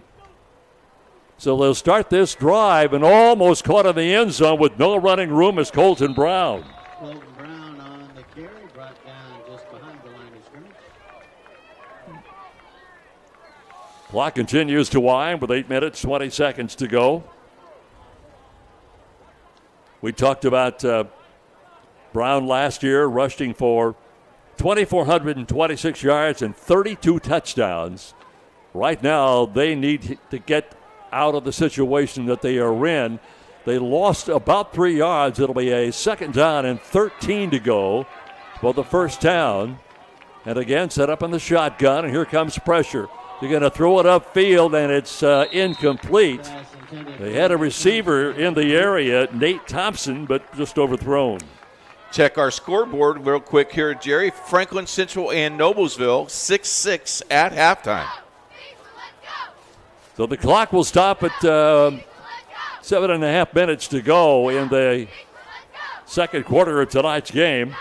So they'll start this drive and almost caught in the end zone with no running room is Colton Brown. Colton Brown on the carry, brought down just behind the line of scrimmage. Clock continues to wind with 8 minutes, 20 seconds to go. We talked about Brown last year rushing for 2,426 yards and 32 touchdowns. Right now, they need to get out of the situation that they are in. They lost about 3 yards. It'll be a second down and 13 to go for the first down. And again, set up in the shotgun, and here comes pressure. They're going to throw it upfield, and it's incomplete. They had a receiver in the area, Nate Thompson, but just overthrown. Check our scoreboard real quick here, Jerry. Franklin Central and Noblesville, 6-6 at halftime. So the clock will stop at 7.5 minutes to go in the second quarter of tonight's game.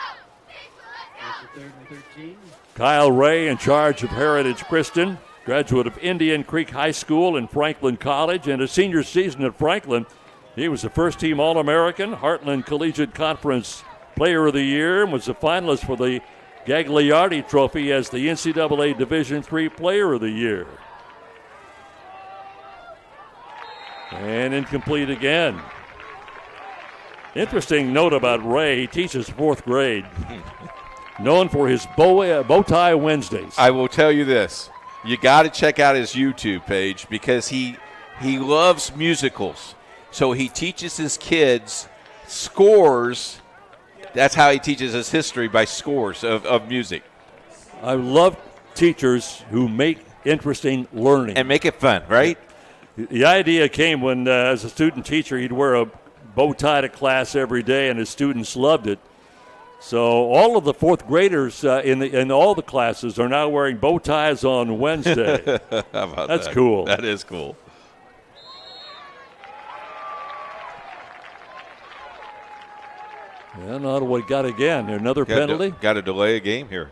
Kyle Ray in charge of Heritage Christian, graduate of Indian Creek High School and Franklin College, and a senior season at Franklin. He was the first-team All-American, Heartland Collegiate Conference Player of the Year, and was a finalist for the Gagliardi Trophy as the NCAA Division III Player of the Year. And incomplete again. Interesting note about Ray, he teaches fourth grade. Known for his bow tie Wednesdays. I will tell you this. You got to check out his YouTube page because he loves musicals. So he teaches his kids scores. That's how he teaches us history, by scores of music. I love teachers who make interesting learning. And make it fun, right? The idea came when, as a student teacher, he'd wear a bow tie to class every day, and his students loved it. So all of the fourth graders in all the classes are now wearing bow ties on Wednesday. How about That's cool. That is cool. And Ottawa got again. Another penalty. Got to delay a game here.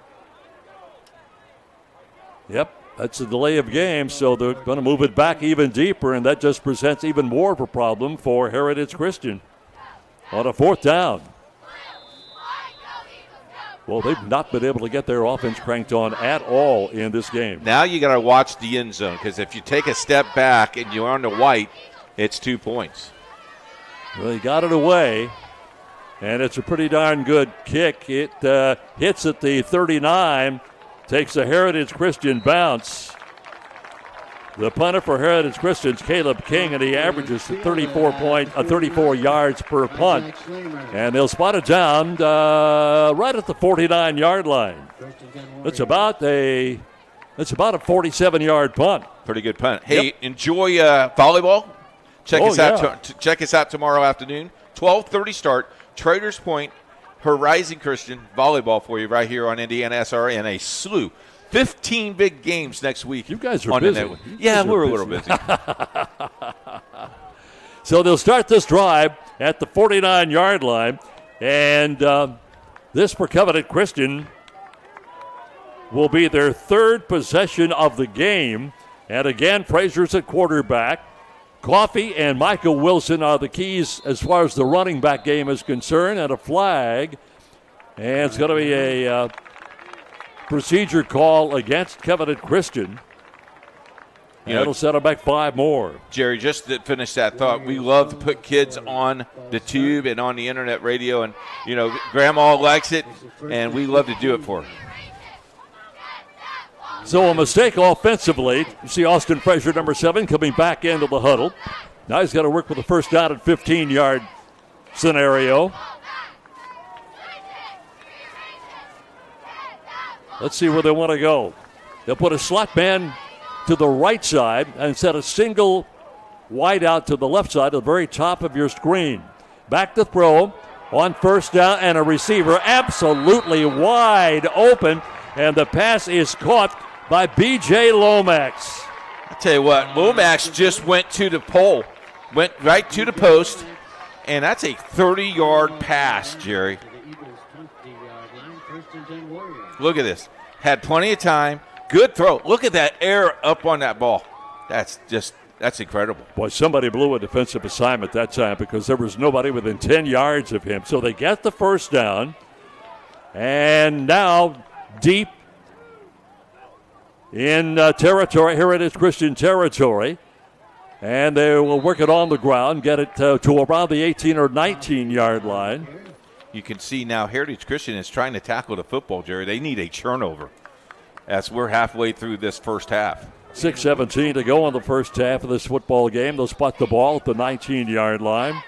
Yep, that's a delay of game, so they're going to move it back even deeper, and that just presents even more of a problem for Heritage Christian on a fourth down. Well, they've not been able to get their offense cranked on at all in this game. Now you got to watch the end zone, because if you take a step back and you're on the white, it's 2 points. Well, he got it away, and it's a pretty darn good kick. It hits at the 39, takes a Heritage Christian bounce. The punter for Heritage Christian's Caleb King, and he averages 34 yards per punt. And they'll spot it down right at the 49-yard line. It's about a 47-yard punt. Pretty good punt. Hey, enjoy volleyball. Check us out tomorrow afternoon. 12:30 start. Traders Point, Horizon Christian volleyball for you right here on Indiana SRA, and a slew. 15 big games next week. You guys are busy. Yeah, we're a little busy. So they'll start this drive at the 49-yard line, and this for Covenant Christian will be their third possession of the game. And again, Fraser's at quarterback. Coffey and Michael Wilson are the keys as far as the running back game is concerned, and a flag. And it's going to be a procedure call against Covenant Christian. It'll set them back 5 more. Jerry, just to finish that thought, we love to put kids on the tube and on the internet radio, and, Grandma likes it, and we love to do it for her. So a mistake offensively. You see Austin Fraser, number 7, coming back into the huddle. Now he's got to work with a first down at 15-yard scenario. Let's see where they want to go. They'll put a slot man to the right side and set a single wide out to the left side at the very top of your screen. Back to throw on first down, and a receiver absolutely wide open, and the pass is caught by B.J. Lomax. I tell you what, Lomax just went to the pole, went right to the post, and that's a 30-yard pass, Jerry. Look at this. Had plenty of time. Good throw. Look at that air up on that ball. That's incredible. Boy, somebody blew a defensive assignment that time because there was nobody within 10 yards of him. So they get the first down. And now deep in territory, Heritage Christian territory. And they will work it on the ground, get it to around the 18 or 19-yard line. You can see now Heritage Christian is trying to tackle the football, Jerry. They need a turnover as we're halfway through this first half. 6:17 to go in the first half of this football game. They'll spot the ball at the 19-yard line.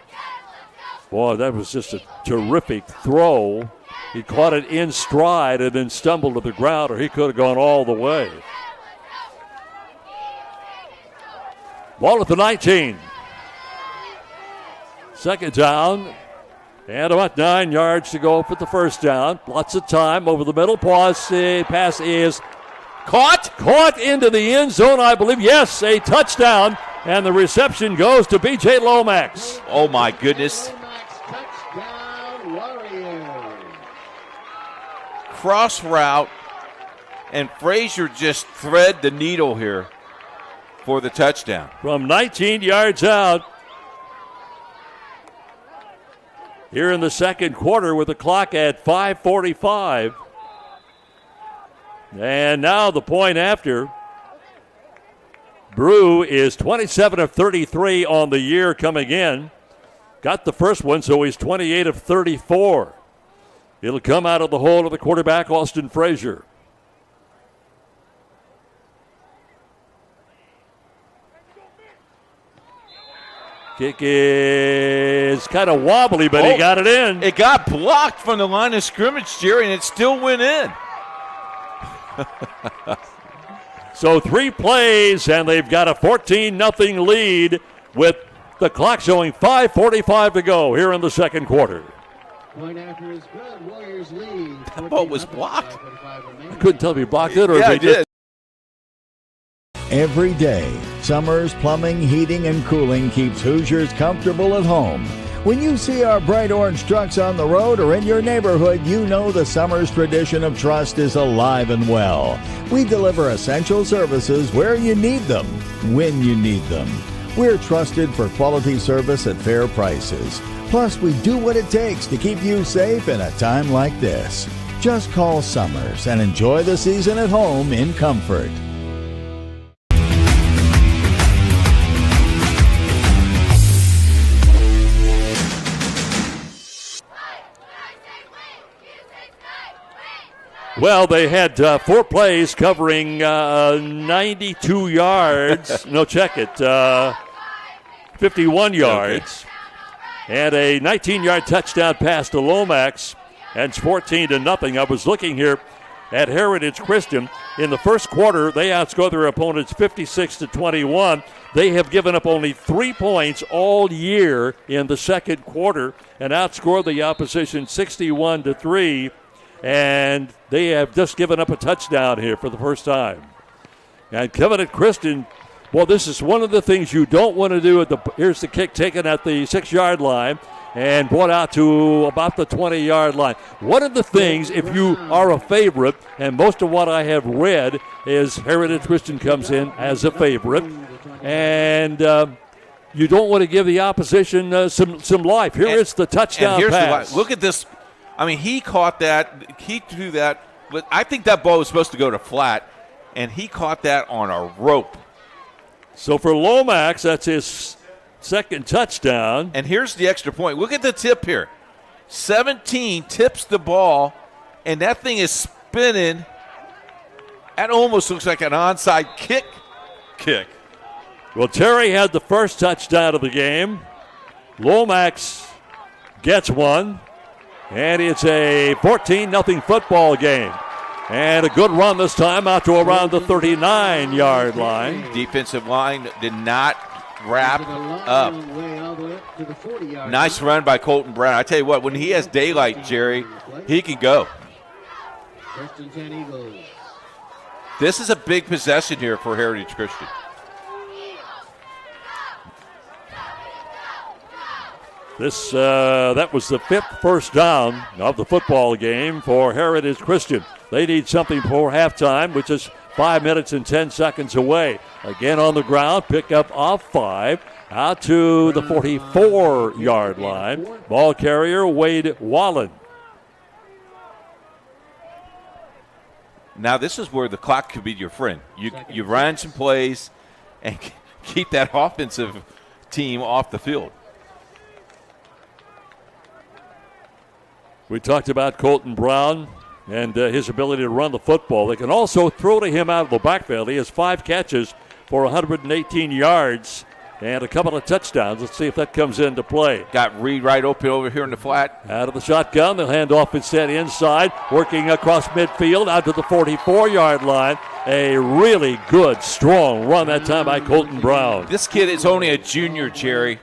Boy, that was just a terrific throw. He caught it in stride and then stumbled to the ground, or he could have gone all the way. Ball at the 19. Second down. And about 9 yards to go for the first down. Lots of time over the middle. Pass is caught into the end zone, I believe. Yes, a touchdown. And the reception goes to B.J. Lomax. Oh, my goodness. Cross route. And Fraser just thread the needle here for the touchdown. From 19 yards out. Here in the second quarter with the clock at 5:45. And now the point after. Brew is 27 of 33 on the year coming in. Got the first one, so he's 28 of 34. It'll come out of the hole of the quarterback, Austin Fraser. Kick is kind of wobbly, but he got it in. It got blocked from the line of scrimmage, Jerry, and it still went in. So 3 plays, and they've got a 14-0 lead with the clock showing 5:45 to go here in the second quarter. Point after is good. Warriors lead. That ball was blocked. I couldn't tell if he blocked it or yeah, if he did. just... Every day, Summers Plumbing, Heating, and Cooling keeps Hoosiers comfortable at home. When you see our bright orange trucks on the road or in your neighborhood, you know the Summers tradition of trust is alive and well. We deliver essential services where you need them, when you need them. We're trusted for quality service at fair prices. Plus, we do what it takes to keep you safe in a time like this. Just call Summers and enjoy the season at home in comfort. Well, they had 4 plays covering 92 yards. No, check it. 51 yards. Okay. And a 19-yard touchdown pass to Lomax. And it's 14-0. I was looking here at Heritage Christian. In the first quarter, they outscored their opponents 56-21. They have given up only 3 points all year in the second quarter and outscored the opposition 61-3. And they have just given up a touchdown here for the first time. And Covenant Christian, well, this is one of the things you don't want to do. Here's the kick taken at the 6-yard line and brought out to about the 20-yard line. One of the things, if you are a favorite, and most of what I have read is Heritage Christian comes in as a favorite, and you don't want to give the opposition some life. Here is the touchdown pass. Look at this. I mean, he caught that. He threw that. But I think that ball was supposed to go to flat, and he caught that on a rope. So for Lomax, that's his second touchdown. And here's the extra point. Look at the tip here. 17 tips the ball, and that thing is spinning. That almost looks like an onside kick. Well, Terry had the first touchdown of the game. Lomax gets one. And it's a 14-0 football game. And a good run this time out to around the 39-yard line. Defensive line did not wrap up. Nice run by Colton Brown. I tell you what, when he has daylight, Jerry, he can go. This is a big possession here for Heritage Christian. That was the 5th first down of the football game for Heritage Christian. They need something for halftime, which is 5 minutes and 10 seconds away. Again on the ground, pick up off 5, out to the 44-yard line. Ball carrier, Wade Wallen. Now this is where the clock could be your friend. You run some plays and keep that offensive team off the field. We talked about Colton Brown and his ability to run the football. They can also throw to him out of the backfield. He has 5 catches for 118 yards and a couple of touchdowns. Let's see if that comes into play. Got Reed right open over here in the flat. Out of the shotgun, they'll hand off instead inside, working across midfield out to the 44-yard line. A really good, strong run that time by Colton Brown. This kid is only a junior, Jerry.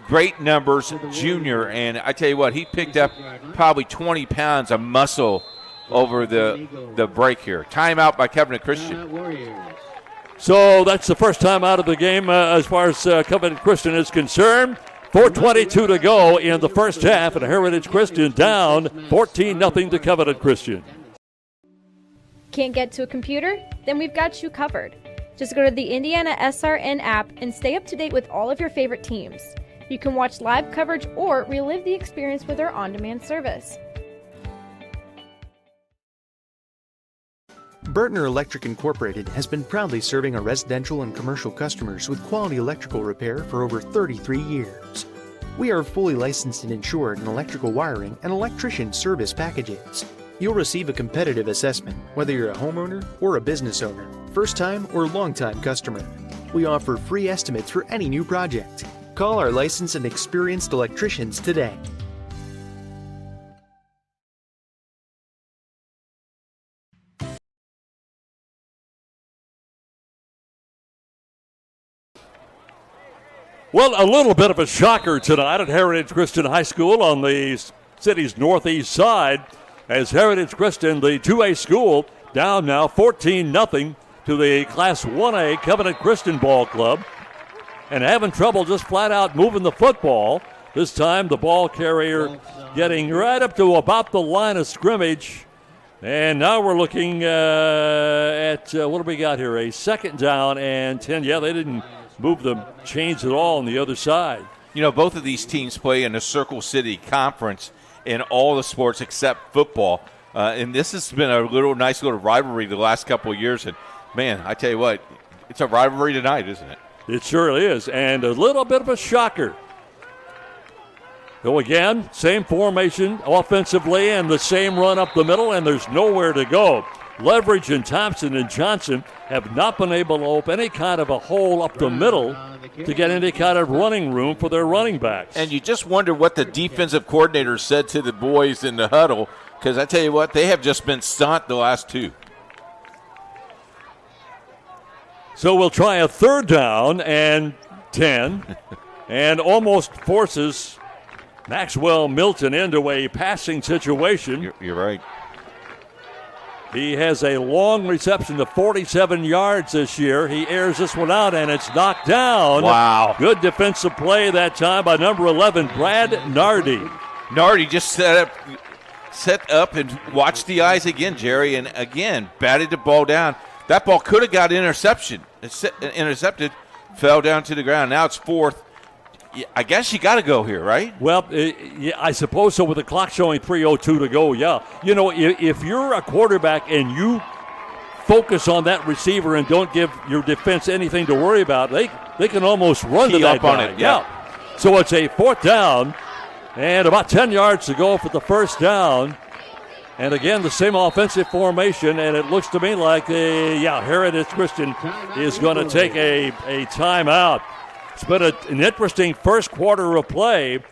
Great numbers, junior, and I tell you what, he picked up probably 20 pounds of muscle over the break here. Timeout by Covenant Christian. So that's the first time out of the game as far as Covenant Christian is concerned. 4:22 to go in the first half, and Heritage Christian down 14-0 to Covenant Christian. Can't get to a computer? Then we've got you covered. Just go to the Indiana SRN app and stay up to date with all of your favorite teams. You can watch live coverage or relive the experience with our on-demand service. Burtner Electric Incorporated has been proudly serving our residential and commercial customers with quality electrical repair for over 33 years. We are fully licensed and insured in electrical wiring and electrician service packages. You'll receive a competitive assessment, whether you're a homeowner or a business owner, first-time or long-time customer. We offer free estimates for any new project. Call our licensed and experienced electricians today. Well, a little bit of a shocker tonight at Heritage Christian High School on the city's northeast side, as Heritage Christian, the 2A school, down now 14-0 to the Class 1A Covenant Christian Ball Club, and having trouble just flat out moving the football. This time the ball carrier getting right up to about the line of scrimmage. And now we're looking at, what do we got here? A 2nd down and 10. Yeah, they didn't move the chains at all on the other side. You know, both of these teams play in the Circle City Conference in all the sports except football. And this has been a nice little rivalry the last couple of years. And, man, I tell you what, it's a rivalry tonight, isn't it? It sure is. And a little bit of a shocker. So again, same formation offensively and the same run up the middle, and there's nowhere to go. Leverage and Thompson and Johnson have not been able to open any kind of a hole up the middle to get any kind of running room for their running backs. And you just wonder what the defensive coordinator said to the boys in the huddle, because I tell you what, they have just been stunned the last two. So we'll try a 3rd down and 10 and almost forces Maxwell Milton into a passing situation. You're right. He has a long reception of 47 yards this year. He airs this one out, and it's knocked down. Wow. Good defensive play that time by number 11, Brad Nardi. Nardi just set up and watched the eyes again, Jerry, and again batted the ball down. That ball could have got intercepted, fell down to the ground. Now it's 4th. I guess you got to go here, right? Well, yeah, I suppose so with the clock showing 3:02 to go, yeah. You know, if you're a quarterback and you focus on that receiver and don't give your defense anything to worry about, they can almost run to that guy. On it, yeah. So it's a 4th down and about 10 yards to go for the 1st down. And again, the same offensive formation, and it looks to me like, Heritage Christian is going to take a timeout. It's been an interesting first quarter of play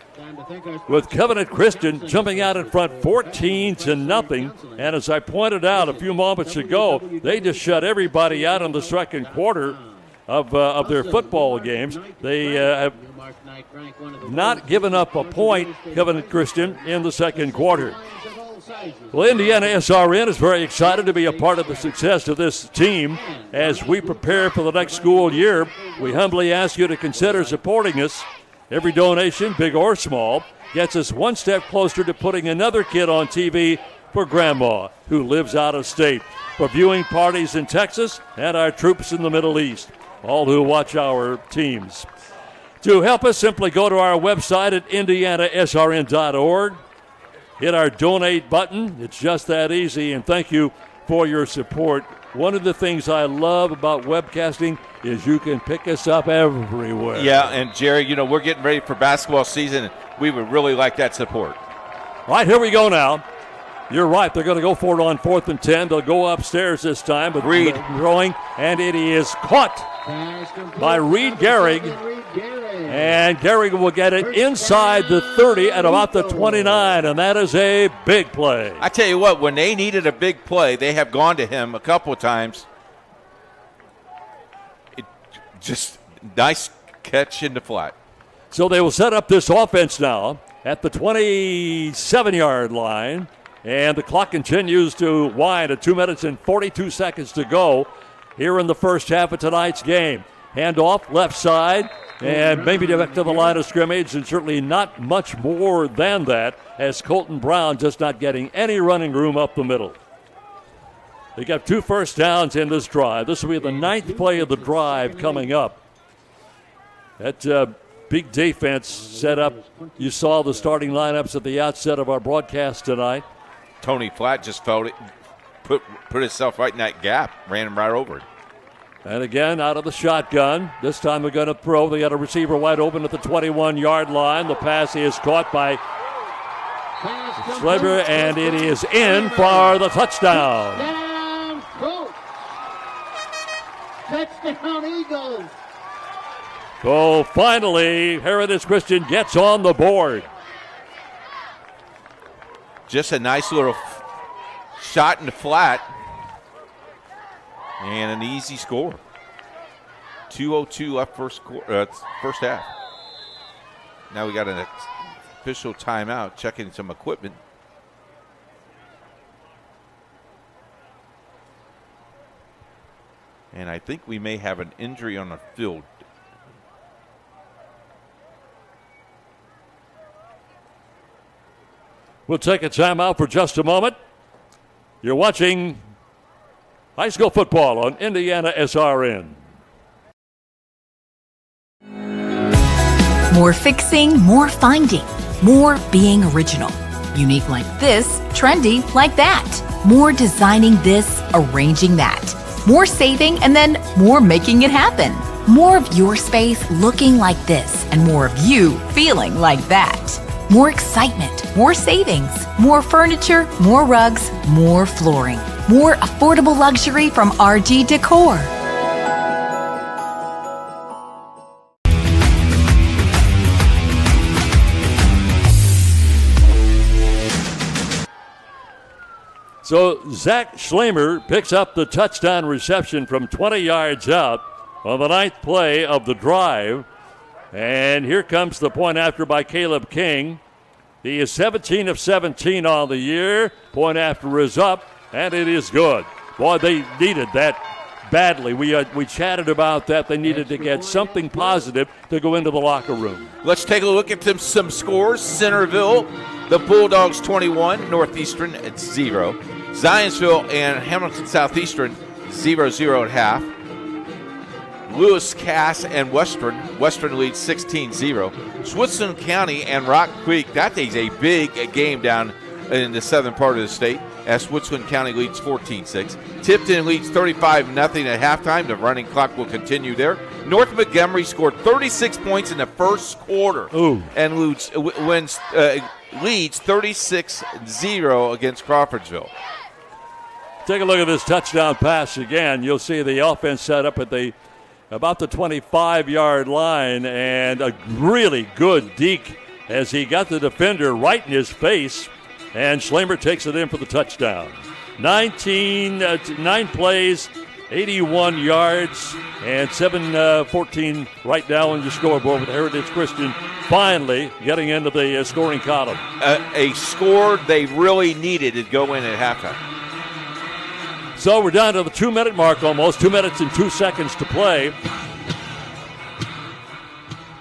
with Covenant Christian jumping out in front 14-0. And as I pointed out a few moments ago, they just shut everybody out in the second quarter of their football games. They have not given up a point, Covenant Christian, in the second quarter. Well, Indiana SRN is very excited to be a part of the success of this team as we prepare for the next school year. We humbly ask you to consider supporting us. Every donation, big or small, gets us one step closer to putting another kid on TV for Grandma, who lives out of state, for viewing parties in Texas, and our troops in the Middle East, all who watch our teams. To help us, simply go to our website at indianasrn.org. Hit our donate button. It's just that easy, and thank you for your support. One of the things I love about webcasting is you can pick us up everywhere. Yeah, and Jerry, you know, we're getting ready for basketball season, and we would really like that support. All right, here we go now. You're right. They're going to go for it on 4th and 10. They'll go upstairs this time, but Reed throwing, and it is caught by Reed Gehrig. And Gehrig will get it inside the 30 at about the 29, and that is a big play. I tell you what, when they needed a big play, they have gone to him a couple of times. Just nice catch in the flat. So they will set up this offense now at the 27-yard line, and the clock continues to wind at 2 minutes and 42 seconds to go here in the first half of tonight's game. Handoff left side, and maybe back to the line of scrimmage, and certainly not much more than that, as Colton Brown just not getting any running room up the middle. They got 2 first downs in this drive. This will be the 9th play of the drive coming up. That big defense set up. You saw the starting lineups at the outset of our broadcast tonight. Tony Flatt just felt it, put himself right in that gap, ran him right over it. And again, out of the shotgun. This time they're going to throw. They got a receiver wide open at the 21-yard line. The pass is caught by Schleber, and it is in for the touchdown. Touchdown, Eagles. So finally, Heritage Christian gets on the board. Just a nice little shot in the flat. And an easy score. 2:02 left first half. Now we got an official timeout, checking some equipment. And I think we may have an injury on the field. We'll take a timeout for just a moment. You're watching high school football on Indiana SRN. More fixing, more finding, more being original. Unique like this, trendy like that. More designing this, arranging that. More saving, and then more making it happen. More of your space looking like this, and more of you feeling like that. More excitement, more savings, more furniture, more rugs, more flooring. More affordable luxury from RG Decor. So Zach Schlamer picks up the touchdown reception from 20 yards out on the 9th play of the drive. And here comes the point after by Caleb King. He is 17 of 17 on the year. Point after is up, and it is good. Boy, they needed that badly. We chatted about that. They needed to get something positive to go into the locker room. Let's take a look at some scores. Centerville, the Bulldogs 21, Northeastern at 0. Zionsville and Hamilton Southeastern 0-0 at half. Lewis, Cass, and Western leads 16-0. Switzerland County and Rock Creek, that is a big game down in the southern part of the state, as Switzerland County leads 14-6. Tipton leads 35-0 at halftime. The running clock will continue there. North Montgomery scored 36 points in the first quarter. Ooh. And leads 36-0 against Crawfordsville. Take a look at this touchdown pass again. You'll see the offense set up at about the 25-yard line, and a really good deke as he got the defender right in his face, and Schlamer takes it in for the touchdown. 9 plays, 81 yards, and 7-14 right now on your scoreboard with Heritage Christian finally getting into the scoring column. A score they really needed to go in at halftime. So we're down to the 2-minute mark almost, 2 minutes and 2 seconds to play.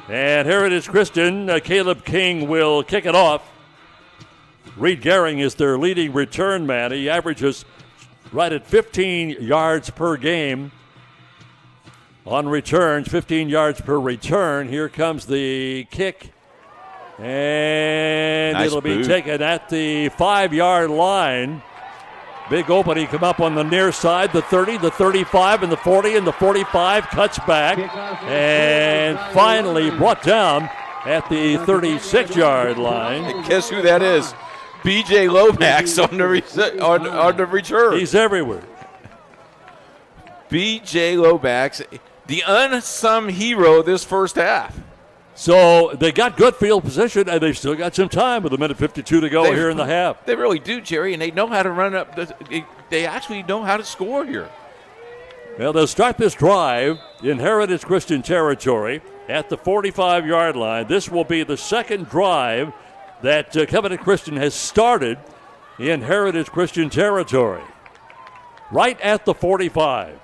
And Heritage Christian, Caleb King will kick it off. Reed Gehring is their leading return man. He averages right at 15 yards per game on returns, 15 yards per return. Here comes the kick. And nice it'll be boot. taken at the 5-yard line. Big opening come up on the near side, the 30, the 35, and the 40, and the 45 cuts back, and finally brought down at the 36-yard line. And guess who that is? B.J. Lomax on the return. He's everywhere. B.J. Lomax, the unsung hero this first half. So they got good field position, and they've still got some time with 1:52 to go here in the half. They really do, Jerry, and they know how to run up. They actually know how to score here. Well, they'll start this drive in Heritage Christian territory at the 45-yard line. This will be the second drive that Covenant Christian has started in Heritage Christian territory. Right at the 45.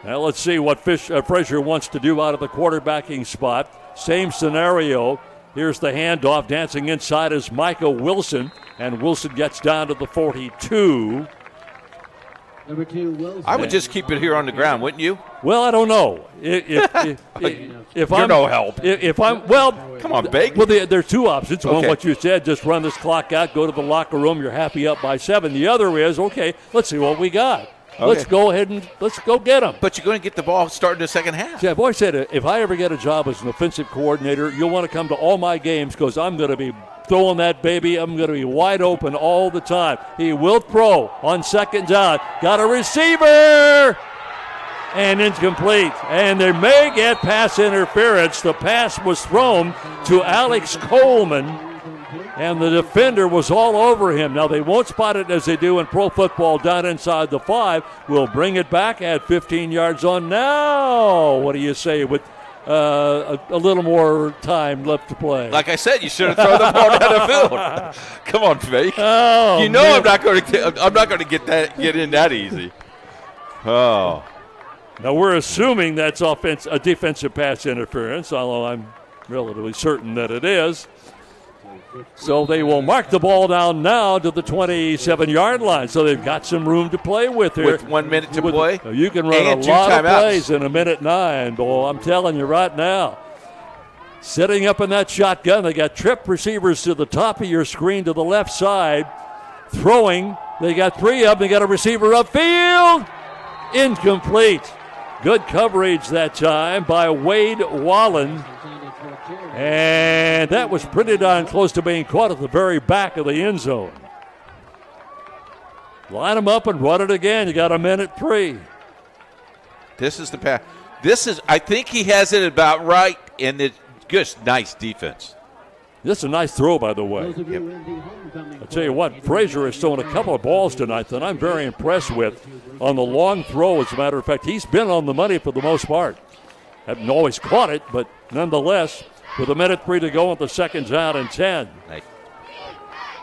Now let's see what Frazier wants to do out of the quarterbacking spot. Same scenario. Here's the handoff. Dancing inside is Micah Wilson, and Wilson gets down to the 42. Number 2, Wilson. I would just keep it here on the ground, wouldn't you? Well, I don't know. If You're I'm no help. If I'm well, come on, Bake. Well, there are two options. One, Okay. what you said, just run this clock out, go to the locker room. You're happy up by 7. The other is, okay, let's see what we got. Okay. Let's go ahead and let's go get them. But you're going to get the ball starting the second half. See, I've always said, if I ever get a job as an offensive coordinator, you'll want to come to all my games because I'm going to be throwing that baby. I'm going to be wide open all the time. He will throw on second down. Got a receiver! And incomplete. And they may get pass interference. The pass was thrown to Alex Coleman, and the defender was all over him. Now, they won't spot it as they do in pro football down inside the 5. We'll bring it back at 15 yards on now. What do you say with a little more time left to play. Like I said, you should have thrown the ball down the field. Come on, Fake. Oh, you know man. I'm not going to get in that easy. Oh. Now we're assuming that's a defensive pass interference, although I'm relatively certain that it is. So they will mark the ball down now to the 27-yard line. So they've got some room to play with here. With 1 minute to play? You can run a lot of plays in a minute 9. Boy, I'm telling you right now. Sitting up in that shotgun, they got trip receivers to the top of your screen to the left side. Throwing, they got 3 of them. They got a receiver upfield. Incomplete. Good coverage that time by Wade Wallen. And that was pretty darn close to being caught at the very back of the end zone. Line them up and run it again. You got a minute 3. This is the pass. I think he has it about right, and it's just nice defense. This is a nice throw, by the way. Yep. I'll tell you what, Frazier has thrown a couple of balls tonight that I'm very impressed with on the long throw. As a matter of fact, he's been on the money for the most part. Haven't always caught it, but nonetheless, with a minute 3 to go at the second down and 10. Nice.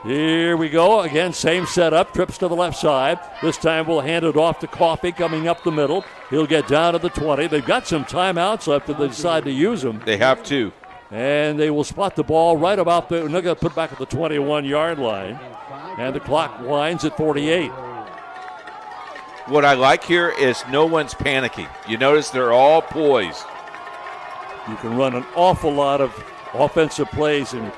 Here we go. Again, same setup. Trips to the left side. This time we'll hand it off to Coffey coming up the middle. He'll get down to the 20. They've got some timeouts left if they decide to use them. They have to. And they will spot the ball right about there. And they're going to put back at the 21-yard line. And the clock winds at 48. What I like here is no one's panicking. You notice they're all poised. You can run an awful lot of offensive plays in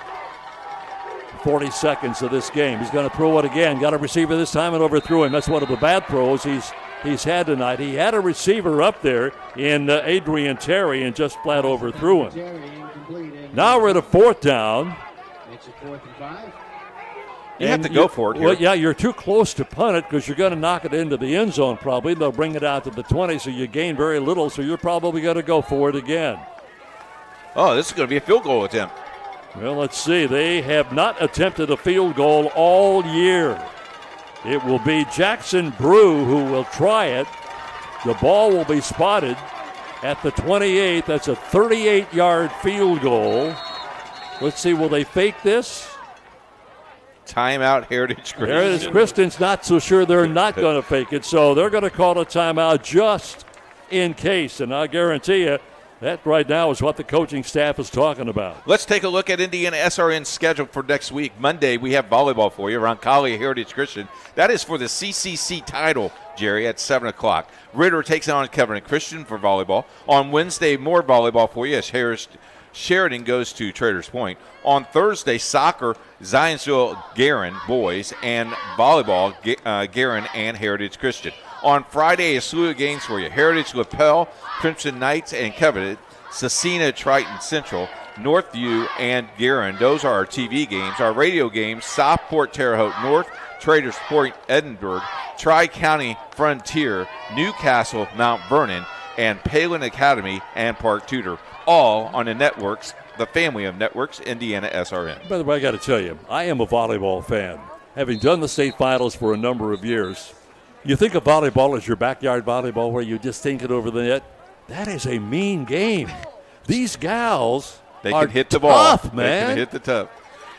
40 seconds of this game. He's going to throw it again. Got a receiver this time and overthrew him. That's one of the bad throws he's had tonight. He had a receiver up there in Adrian Terry and just flat overthrew him. Now we're at a 4th down. Makes it 4th and 5. You have to go for it here. Well, yeah, you're too close to punt it because you're going to knock it into the end zone probably. They'll bring it out to the 20, so you gain very little, so you're probably going to go for it again. Oh, this is going to be a field goal attempt. Well, let's see. They have not attempted a field goal all year. It will be Jackson Brew who will try it. The ball will be spotted at the 28. That's a 38-yard field goal. Let's see, will they fake this? Timeout, Heritage Christian. Heritage Christian's not so sure they're not going to fake it, so they're going to call a timeout just in case. And I guarantee you, that right now is what the coaching staff is talking about. Let's take a look at Indiana SRN's schedule for next week. Monday, we have volleyball for you around Collier Heritage Christian. That is for the CCC title, Jerry, at 7 o'clock. Ritter takes on Covenant Christian for volleyball. On Wednesday, more volleyball for you as Sheridan goes to Traders Point. On Thursday, soccer, Zionsville Guerin boys, and volleyball, Guerin and Heritage Christian. On Friday, a slew of games for you. Heritage LaPel, Crimson Knights, and Covenant, Cecina Triton Central, Northview, and Guerin. Those are our TV games. Our radio games, Southport Terre Haute North, Traders Point Edinburgh, Tri-County Frontier, Newcastle Mount Vernon, and Palin Academy and Park Tudor. All on the networks, the family of networks, Indiana SRN. By the way, I got to tell you, I am a volleyball fan. Having done the state finals for a number of years, you think of volleyball as your backyard volleyball where you just think it over the net. That is a mean game. These gals they are can hit the tough, ball. Man. They can hit the top.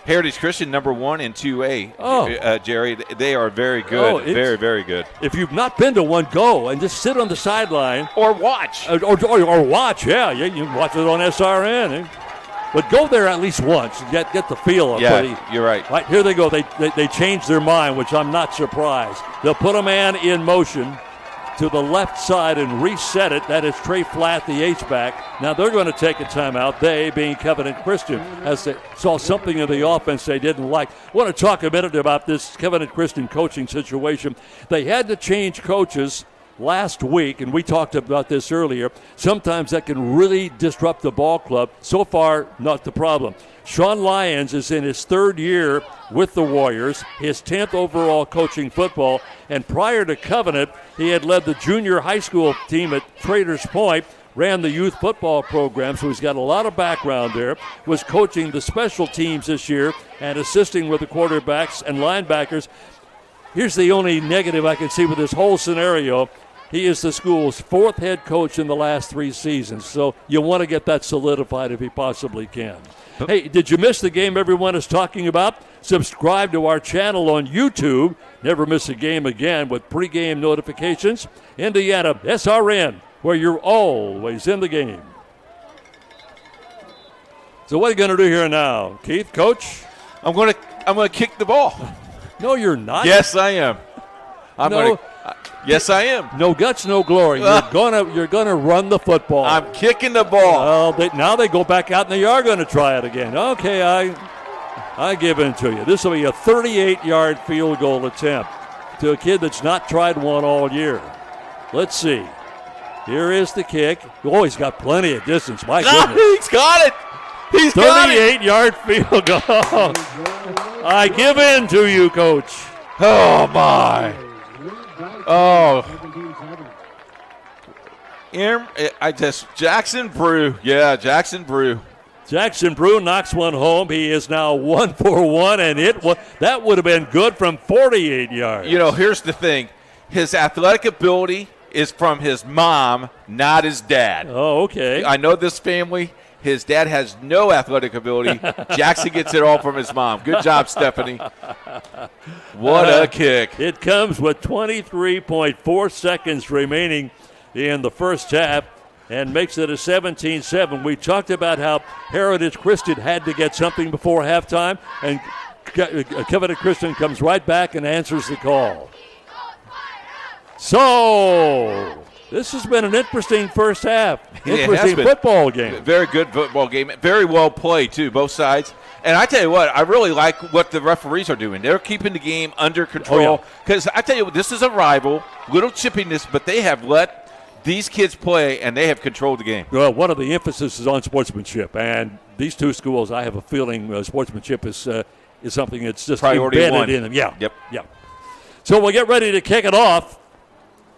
Heritage Christian number 1 in 2A. Jerry, they are very good. Very, very good. If you've not been to one, go and just sit on the sideline. Or watch. Or watch, yeah. You can watch it on SRN. But go there at least once and get the feel of it. Yeah, you're right. Right, here they go. They changed their mind, which I'm not surprised. They'll put a man in motion to the left side and reset it. That is Trey Flatt, the H-back. Now they're going to take a timeout, they being Covenant Christian, as they saw something in the offense they didn't like. I want to talk a minute about this Covenant Christian coaching situation. They had to change coaches last week, and we talked about this earlier. Sometimes that can really disrupt the ball club. So far, not the problem. Sean Lyons is in his 3rd year with the Warriors, his 10th overall coaching football, and prior to Covenant, he had led the junior high school team at Traders Point, ran the youth football program, so he's got a lot of background there, was coaching the special teams this year and assisting with the quarterbacks and linebackers. Here's the only negative I can see with this whole scenario. He is the school's 4th head coach in the last 3 seasons, so you want to get that solidified if he possibly can. Hey, did you miss the game everyone is talking about? Subscribe to our channel on YouTube. Never miss a game again with pregame notifications. Indiana SRN, where you're always in the game. So what are you going to do here now, Keith, Coach? I'm going to kick the ball. No, you're not. Yes, I am. Yes, I am. No guts, no glory. You're gonna run the football. I'm kicking the ball. Well, now they go back out and they are going to try it again. Okay, I give in to you. This will be a 38-yard field goal attempt to a kid that's not tried one all year. Let's see. Here is the kick. Oh, he's got plenty of distance. My goodness. He's got it. He's got it. 38-yard field goal. I give in to you, Coach. Oh, my. Oh. Jackson Brew. Yeah, Jackson Brew. Jackson Brew knocks one home. He is now 1 for 1, and that would have been good from 48 yards. You know, here's the thing. His athletic ability is from his mom, not his dad. Oh, okay. I know this family. His dad has no athletic ability. Jackson gets it all from his mom. Good job, Stephanie. What a kick. It comes with 23.4 seconds remaining in the first half and makes it a 17-7. We talked about how Heritage Christian had to get something before halftime, and Covenant Christian comes right back and answers the call. So this has been an interesting first half. Interesting football game. Very good football game. Very well played, too, both sides. And I tell you what, I really like what the referees are doing. They're keeping the game under control. Because I tell you what, this is a rival, little chippiness, but they have let these kids play, and they have controlled the game. Well, one of the emphasis is on sportsmanship. And these two schools, I have a feeling sportsmanship is something that's just priority embedded one. in them. Yeah. Yep. So we'll get ready to kick it off.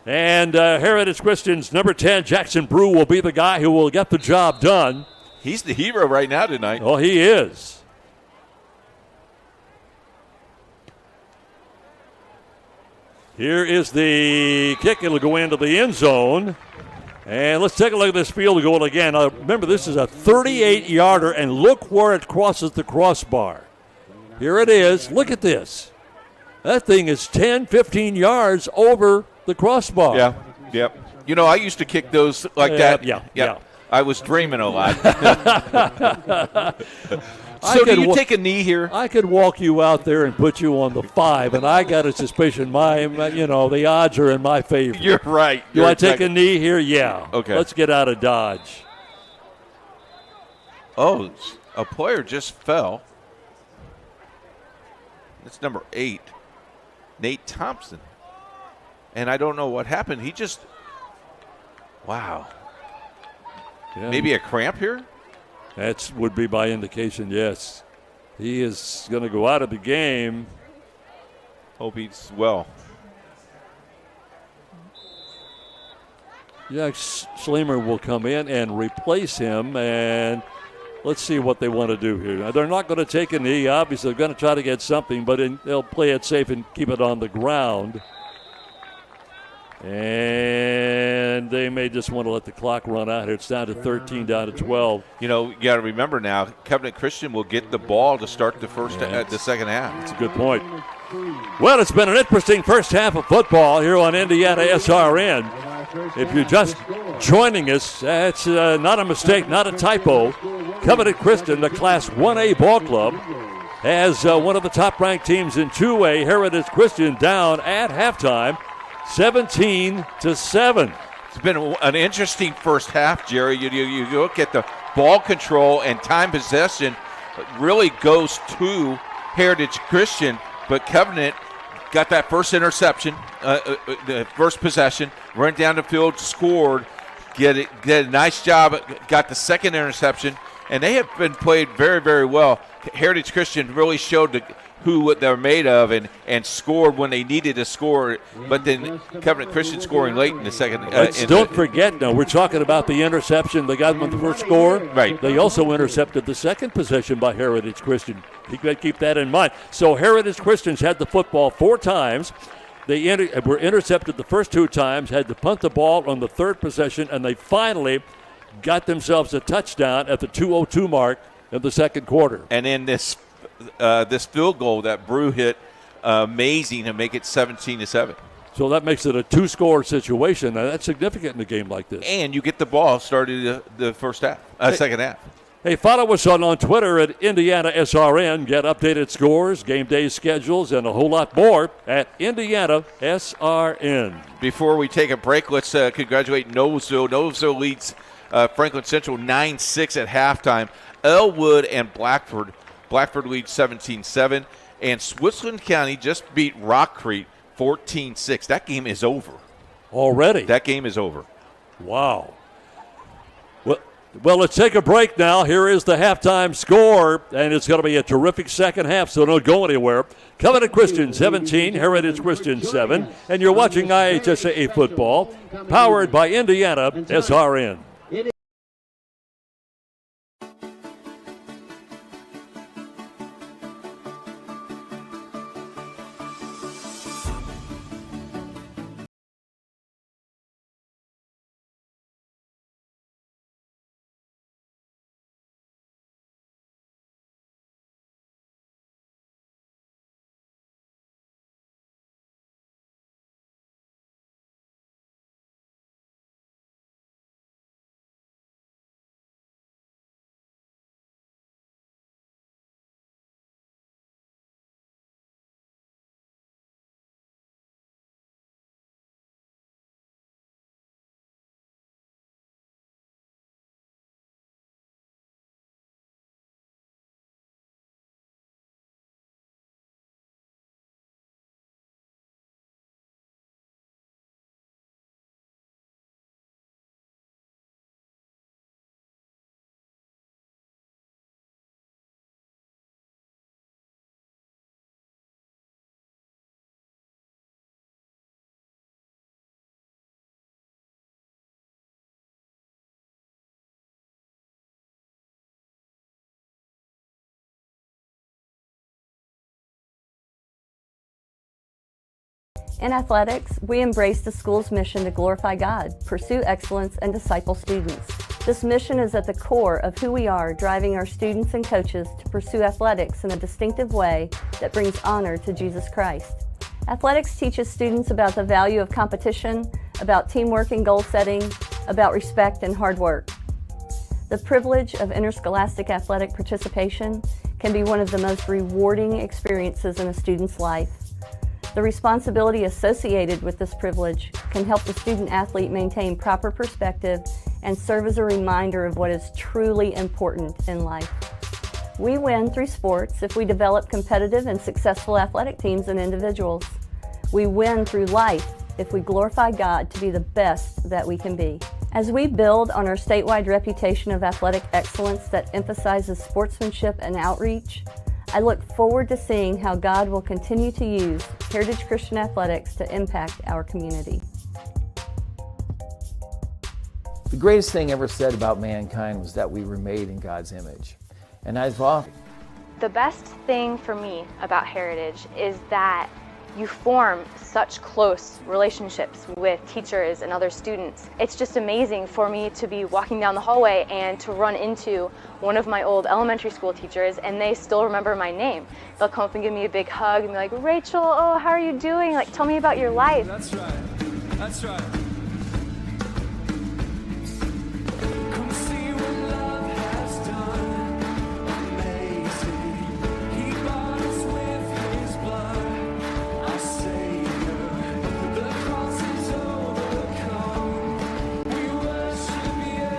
And Heritage Christian's number 10, Jackson Brew, will be the guy who will get the job done. He's the hero right now tonight. Oh, he is. Here is the kick. It'll go into the end zone. And let's take a look at this field goal again. Remember, this is a 38-yarder, and look where it crosses the crossbar. Here it is. Look at this. That thing is 10, 15 yards over the crossbar. Yeah, yep. You know, I used to kick those like that. Yeah. I was dreaming a lot. So do you take a knee here? I could walk you out there and put you on the 5, and I got a suspicion the odds are in my favor. You're right. Do I take a knee here? Yeah. Okay. Let's get out of Dodge. Oh, a player just fell. That's number 8, Nate Thompson. And I don't know what happened. He just, wow. Yeah. Maybe a cramp here? That would be by indication, yes. He is going to go out of the game. Hope he's well. Jack Schlemer will come in and replace him, and let's see what they want to do here. Now, they're not going to take a knee. Obviously, they're going to try to get something, but they'll play it safe and keep it on the ground. And they may just want to let the clock run out here. It's down to 13, down to 12. You know, you got to remember now, Covenant Christian will get the ball to start the second half. That's a good point. Well, it's been an interesting first half of football here on Indiana SRN. If you're just joining us, that's not a mistake, not a typo. Covenant Christian, the Class 1A ball club, has one of the top-ranked teams in 2A, Heritage Christian, down at halftime. 17-7. It's been an interesting first half, Jerry. You look at the ball control and time possession really goes to Heritage Christian, but Covenant got that first interception, the first possession, ran down the field, scored, did a nice job, got the second interception, and they have been played very, very well. Heritage Christian really showed who they're made of and scored when they needed to score, but then Covenant Christian scoring late in the second. Don't forget, we're talking about the interception. They got them on the first score. Right. They also intercepted the second possession by Heritage Christian. Keep that in mind. So Heritage Christian's had the football 4 times. They were intercepted the first 2 times, had to punt the ball on the 3rd possession, and they finally got themselves a touchdown at the 2:02 mark in the 2nd quarter. And then this field goal that Brew hit, amazing to make it 17-7. So that makes it a 2-score situation. Now, that's significant in a game like this. And you get the ball started the first half, second half. Hey, follow us on Twitter at Indiana SRN. Get updated scores, game day schedules, and a whole lot more at Indiana SRN. Before we take a break, let's congratulate Noblesville. Noblesville leads Franklin Central 9-6 at halftime. Elwood and Blackford leads 17-7. And Switzerland County just beat Rock Creek 14-6. That game is over. Already? That game is over. Wow. Well, let's take a break now. Here is the halftime score, and it's going to be a terrific second half, so don't go anywhere. Covenant Christian 17, Heritage Christian 7, and you're watching IHSAA Football, powered by Indiana SRN. In athletics, we embrace the school's mission to glorify God, pursue excellence, and disciple students. This mission is at the core of who we are, driving our students and coaches to pursue athletics in a distinctive way that brings honor to Jesus Christ. Athletics teaches students about the value of competition, about teamwork and goal setting, about respect and hard work. The privilege of interscholastic athletic participation can be one of the most rewarding experiences in a student's life. The responsibility associated with this privilege can help the student athlete maintain proper perspective and serve as a reminder of what is truly important in life. We win through sports if we develop competitive and successful athletic teams and individuals. We win through life if we glorify God to be the best that we can be. As we build on our statewide reputation of athletic excellence that emphasizes sportsmanship and outreach, I look forward to seeing how God will continue to use Heritage Christian Athletics to impact our community. The greatest thing ever said about mankind was that we were made in God's image. And I thought, the best thing for me about Heritage is that you form such close relationships with teachers and other students. It's just amazing for me to be walking down the hallway and to run into one of my old elementary school teachers, and they still remember my name. They'll come up and give me a big hug and be like, Rachel, oh, how are you doing? Like, tell me about your life. That's right. That's right. Come see what love has done. Amazing. He bought us with his blood. Our Savior. The cross is overcome. We worship you.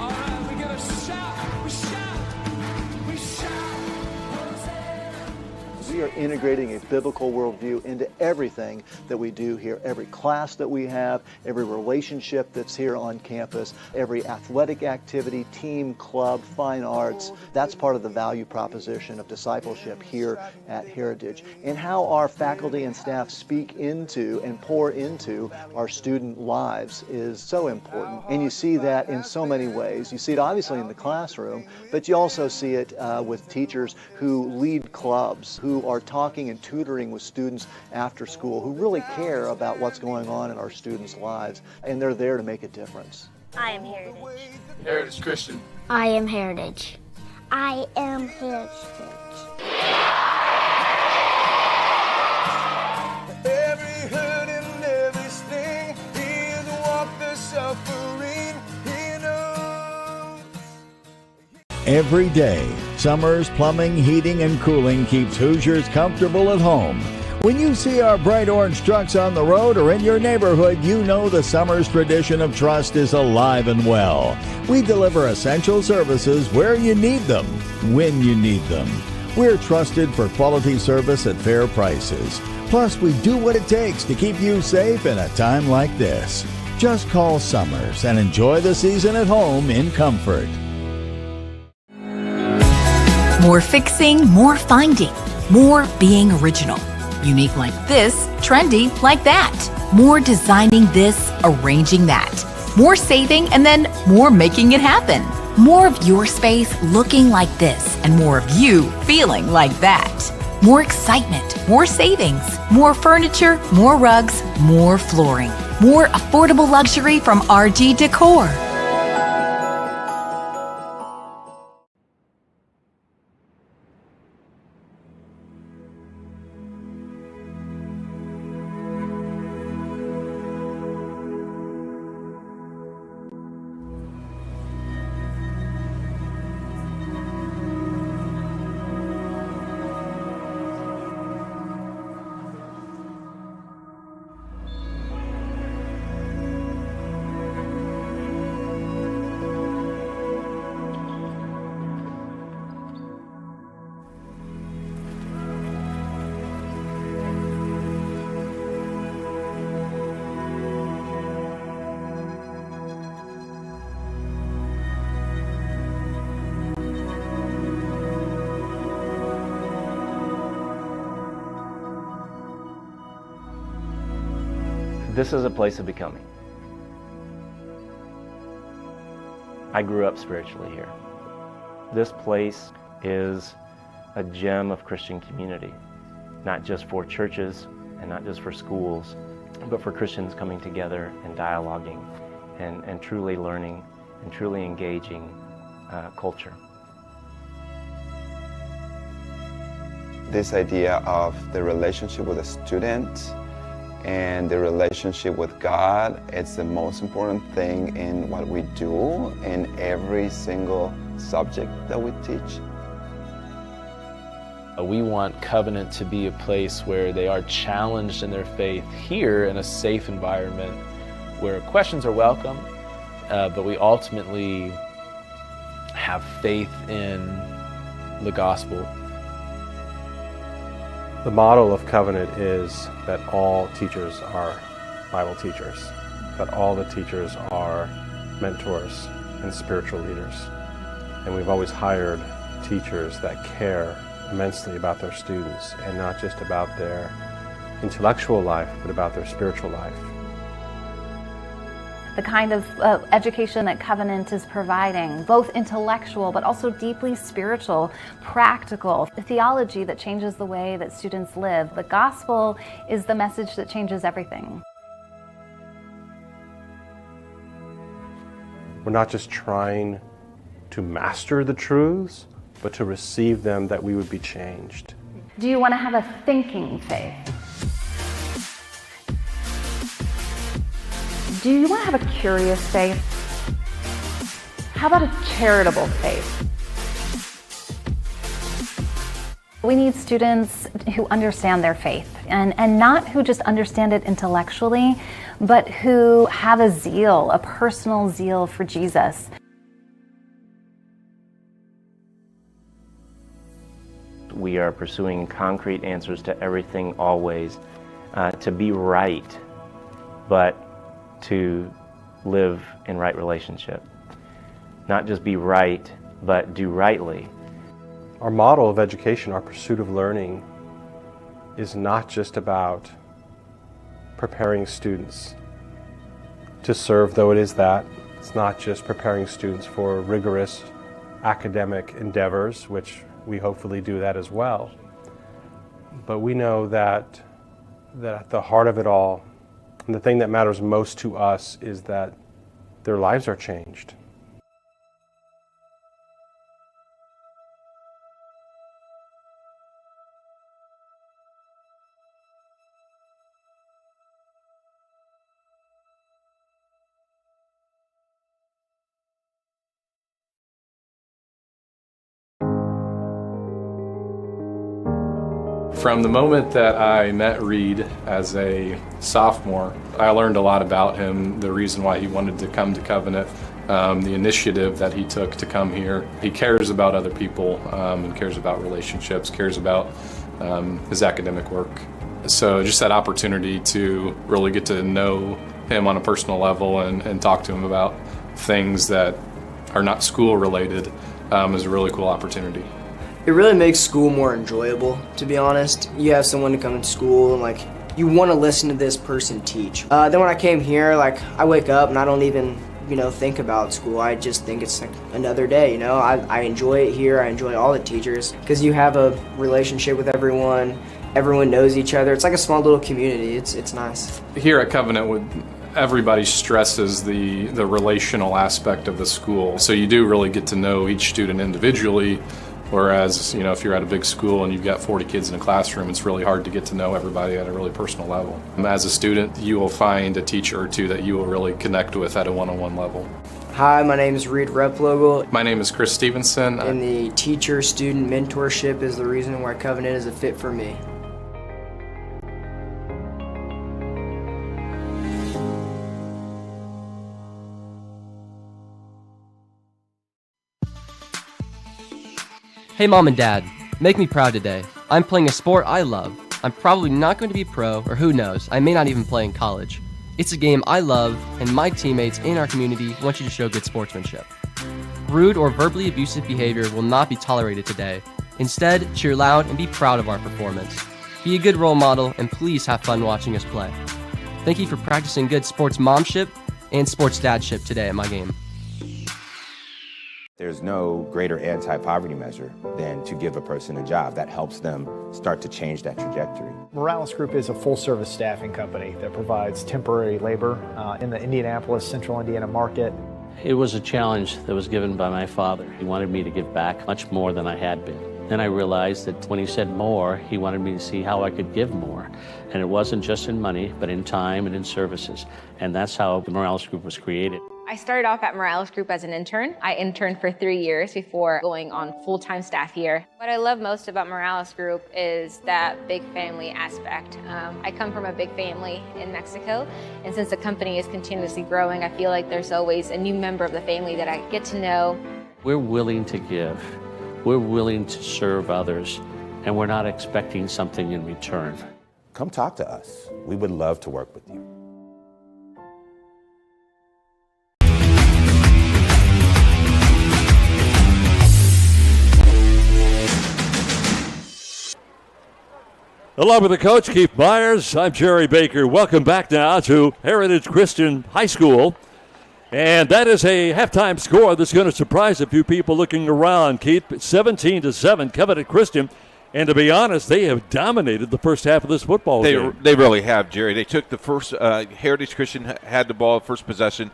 All right, we gotta shout. We shout. We shout. Hosanna. We are integrating a biblical worldview into everything that we do here. Every class that we have, every relationship that's here on campus, every athletic activity, team, club, fine arts, that's part of the value proposition of discipleship here at Heritage. And how our faculty and staff speak into and pour into our student lives is so important. And you see that in so many ways. You see it obviously in the classroom, but you also see it with teachers who lead clubs, who are talking and tutoring with students after school who really care about what's going on in our students' lives, and they're there to make a difference. I am Heritage. Heritage Christian. I am Heritage. I am Heritage. Every hurt and every sting, He has walked the suffering. He knows. Every day, Summers Plumbing, Heating, and Cooling keeps Hoosiers comfortable at home. When you see our bright orange trucks on the road or in your neighborhood, you know the Summers tradition of trust is alive and well. We deliver essential services where you need them, when you need them. We're trusted for quality service at fair prices. Plus, we do what it takes to keep you safe in a time like this. Just call Summers and enjoy the season at home in comfort. More fixing, more finding, more being original. Unique like this, trendy like that. More designing this, arranging that. More saving, and then more making it happen. More of your space looking like this, and more of you feeling like that. More excitement, more savings, more furniture, more rugs, more flooring. More affordable luxury from RG Decor. This is a place of becoming. I grew up spiritually here. This place is a gem of Christian community, not just for churches and not just for schools, but for Christians coming together and dialoguing and truly learning and truly engaging culture. This idea of the relationship with a student and the relationship with God, it's the most important thing in what we do in every single subject that we teach. We want Covenant to be a place where they are challenged in their faith here in a safe environment where questions are welcome, but we ultimately have faith in the gospel. The model of Covenant is that all teachers are Bible teachers, that all the teachers are mentors and spiritual leaders. And we've always hired teachers that care immensely about their students and not just about their intellectual life, but about their spiritual life. The kind of education that Covenant is providing, both intellectual but also deeply spiritual, practical, the theology that changes the way that students live. The gospel is the message that changes everything. We're not just trying to master the truths, but to receive them that we would be changed. Do you want to have a thinking faith? Do you want to have a curious faith? How about a charitable faith? We need students who understand their faith and not who just understand it intellectually, but who have a zeal, a personal zeal for Jesus. We are pursuing concrete answers to everything always, to be right, but to live in right relationship. Not just be right, but do rightly. Our model of education, our pursuit of learning, is not just about preparing students to serve, though it is that. It's not just preparing students for rigorous academic endeavors, which we hopefully do that as well. But we know that at the heart of it all, and the thing that matters most to us is that their lives are changed. From the moment that I met Reed as a sophomore, I learned a lot about him, the reason why he wanted to come to Covenant, the initiative that he took to come here. He cares about other people and cares about relationships, cares about his academic work. So just that opportunity to really get to know him on a personal level and talk to him about things that are not school related is a really cool opportunity. It really makes school more enjoyable, to be honest. You have someone to come to school and you want to listen to this person teach. Then when I came here, I wake up and I don't even, think about school. I just think it's like another day, I enjoy it here. I enjoy all the teachers because you have a relationship with everyone. Everyone knows each other. It's like a small little community. It's nice. Here at Covenant, everybody stresses the relational aspect of the school. So you do really get to know each student individually. Whereas, if you're at a big school and you've got 40 kids in a classroom, it's really hard to get to know everybody at a really personal level. As a student, you will find a teacher or two that you will really connect with at a one-on-one level. Hi, my name is Reed Replogle. My name is Chris Stevenson. And the teacher-student mentorship is the reason why Covenant is a fit for me. Hey Mom and Dad, make me proud today. I'm playing a sport I love. I'm probably not going to be pro, or who knows, I may not even play in college. It's a game I love, and my teammates in our community want you to show good sportsmanship. Rude or verbally abusive behavior will not be tolerated today. Instead, cheer loud and be proud of our performance. Be a good role model, and please have fun watching us play. Thank you for practicing good sports momship and sports dadship today at my game. There's no greater anti-poverty measure than to give a person a job. That helps them start to change that trajectory. Morales Group is a full-service staffing company that provides temporary labor in the Indianapolis, Central Indiana market. It was a challenge that was given by my father. He wanted me to give back much more than I had been. Then I realized that when he said more, he wanted me to see how I could give more. And it wasn't just in money, but in time and in services. And that's how the Morales Group was created. I started off at Morales Group as an intern. I interned for 3 years before going on full-time staff here. What I love most about Morales Group is that big family aspect. I come from a big family in Mexico, and since the company is continuously growing, I feel like there's always a new member of the family that I get to know. We're willing to give. We're willing to serve others, and we're not expecting something in return. Come talk to us. We would love to work with you. Along with the coach, Keith Myers, I'm Jerry Baker. Welcome back now to Heritage Christian High School. And that is a halftime score that's going to surprise a few people looking around. Keith, 17-7, Covenant Christian. And to be honest, they have dominated the first half of this football game. They really have, Jerry. They took the first, Heritage Christian had the ball, first possession.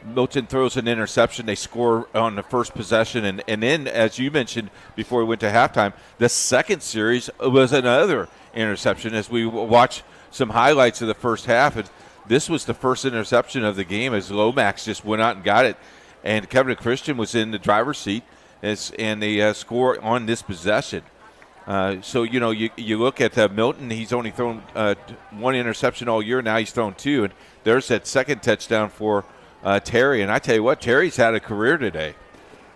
Milton throws an interception. They score on the first possession. And then, as you mentioned before we went to halftime, the second series was another interception as we watch some highlights of the first half. And this was the first interception of the game as Lomax just went out and got it. And Covenant Christian was in the driver's seat and they score on this possession. So, you look at Milton. He's only thrown one interception all year. Now he's thrown two. And there's that second touchdown for Terry, and I tell you what, Terry's had a career today.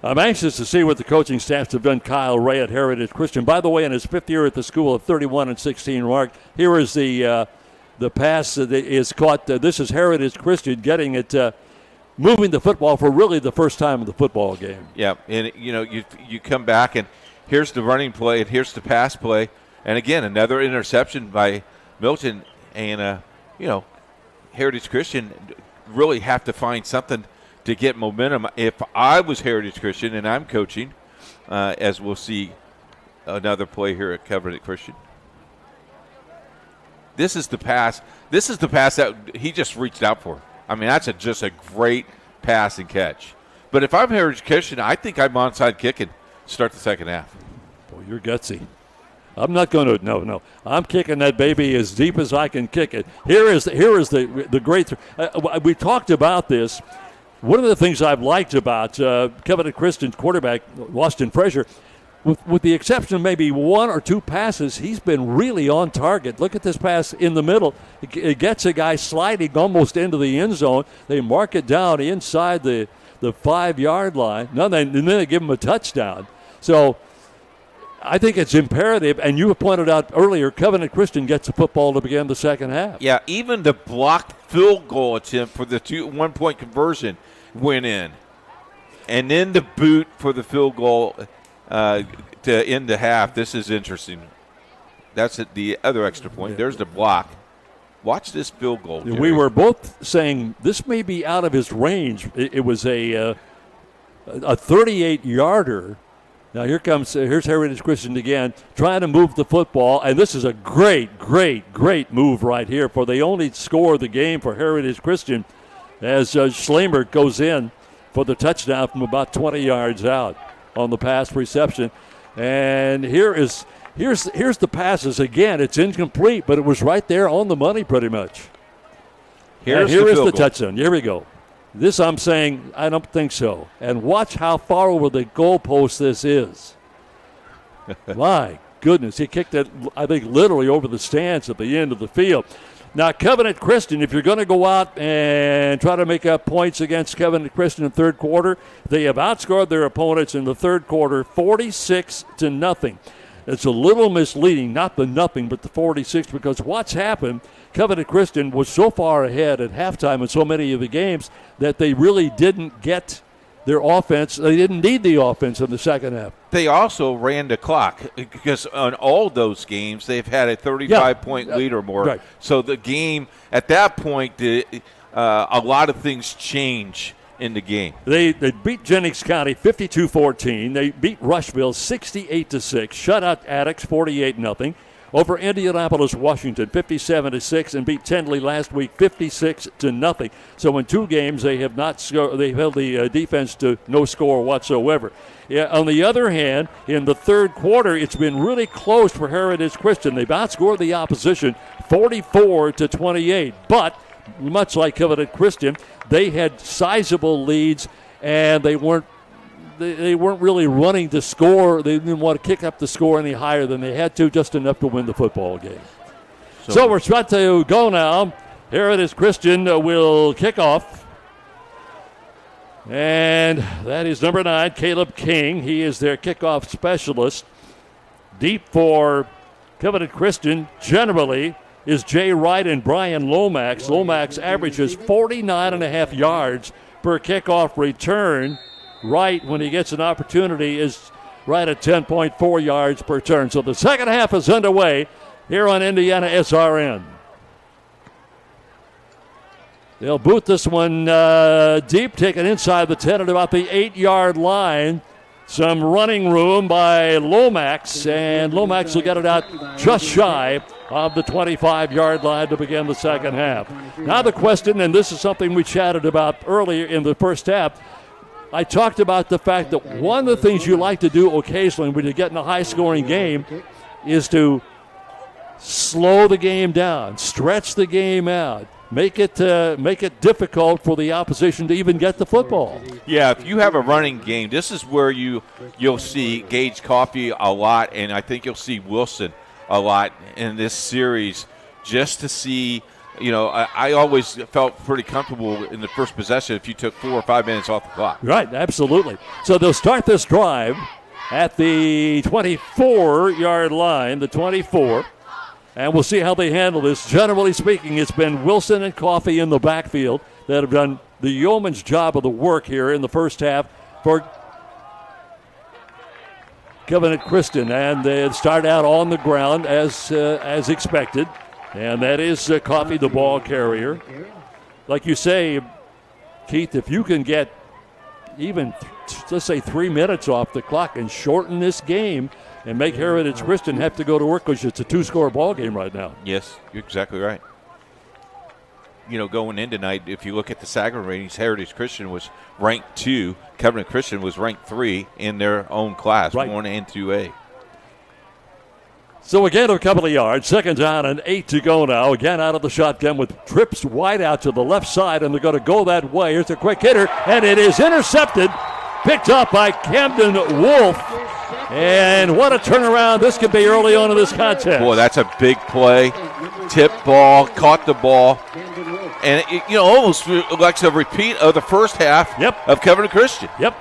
I'm anxious to see what the coaching staffs have done. Kyle Ray at Heritage Christian, by the way, in his fifth year at the school, a 31-16 mark. Here is the pass that is caught. This is Heritage Christian getting it, moving the football for really the first time in the football game. Yeah, and you come back and here's the running play and here's the pass play, and again another interception by Milton, and Heritage Christian really have to find something to get momentum. If I was Heritage Christian and I'm coaching, as we'll see another play here at Covenant Christian. This is the pass. This is the pass that he just reached out for. I mean, that's just a great pass and catch. But if I'm Heritage Christian, I think I'm onside kicking. Start the second half. Boy, you're gutsy. I'm not going to. No. I'm kicking that baby as deep as I can kick it. Here is the great. We talked about this. One of the things I've liked about Covenant Christian's quarterback, Austin Frazier, with the exception of maybe one or two passes, he's been really on target. Look at this pass in the middle. It gets a guy sliding almost into the end zone. They mark it down inside the 5-yard line. And then they give him a touchdown. So I think it's imperative, and you pointed out earlier, Covenant Christian gets the football to begin the second half. Yeah, even the blocked field goal attempt for the 1-point conversion went in. And then the boot for the field goal to end the half. This is interesting. That's the other extra point. There's the block. Watch this field goal, Jerry. We were both saying this may be out of his range. It was a 38-yarder. Now here's Heritage Christian again, trying to move the football, and this is a great move right here. For they only score the game for Heritage Christian as Schlamer goes in for the touchdown from about 20 yards out on the pass reception. And here's the passes again. It's incomplete, but it was right there on the money pretty much. Here is the touchdown. Here we go. This I'm saying, I don't think so. And watch how far over the goalpost this is. My goodness, he kicked it, I think, literally over the stands at the end of the field. Now, Covenant Christian, if you're going to go out and try to make up points against Covenant Christian in the third quarter, they have outscored their opponents in the third quarter 46-0. It's a little misleading, not the nothing, but the 46, because what's happened, Covenant Christian was so far ahead at halftime in so many of the games that they really didn't get their offense. They didn't need the offense in the second half. They also ran the clock because on all those games they've had a 35-point lead or more. Right. So the game at that point, a lot of things change in the game. They beat Jennings County 52-14. They beat Rushville 68-6. Shut out Attucks 48-0. Over Indianapolis, Washington 57-6, and beat Tindley last week 56-0. So in two games they have not scored. They held the defense to no score whatsoever. Yeah, on the other hand, in the third quarter, it's been really close for Heritage Christian. They've outscored the opposition 44-28, but much like Covenant Christian, they had sizable leads, and they weren't really running to score. They didn't want to kick up the score any higher than they had to, just enough to win the football game. So we're about to go now. Heritage Christian will kick off. And that is number 9, Caleb King. He is their kickoff specialist. Deep for Covenant Christian generally is Jay Wright and Brian Lomax. Lomax averages 49.5 yards per kickoff return. Wright, when he gets an opportunity, is right at 10.4 yards per turn. So the second half is underway here on Indiana SRN. They'll boot this one deep, take it inside the 10 at about the 8-yard line. Some running room by Lomax, and Lomax will get it out just shy of the 25-yard line to begin the second half. Now the question, and this is something we chatted about earlier in the first half, I talked about the fact that one of the things you like to do occasionally when you get in a high-scoring game is to slow the game down, stretch the game out, make it difficult for the opposition to even get the football. Yeah, if you have a running game, this is where you'll see Gage Coffey a lot, and I think you'll see Wilson a lot in this series, just to see. You know, I always felt pretty comfortable in the first possession if you took 4 or 5 minutes off the clock. Right, absolutely. So they'll start this drive at the 24-yard line, the 24, and we'll see how they handle this. Generally speaking, it's been Wilson and Coffey in the backfield that have done the yeoman's job of the work here in the first half for Covenant Christian, and they start out on the ground as expected. And that is Coffey, the ball carrier. Like you say, Keith, if you can get even, let's say, 3 minutes off the clock and shorten this game and make Heritage Christian have to go to work because it's a 2-score ball game right now. Yes, you're exactly right. Going in tonight, if you look at the Sacrament ratings, Heritage Christian was ranked 2. Covenant Christian was ranked 3 in their own class, 1 and 2A. So again, a couple of yards. 2nd down and 8 to go now. Again out of the shotgun with trips wide out to the left side, and they're going to go that way. Here's a quick hitter, and it is intercepted. Picked up by Camden Wolf. And what a turnaround this could be early on in this contest. Boy, that's a big play. Tip ball, caught the ball. And, almost like a repeat of the first half of Covenant Christian. Yep.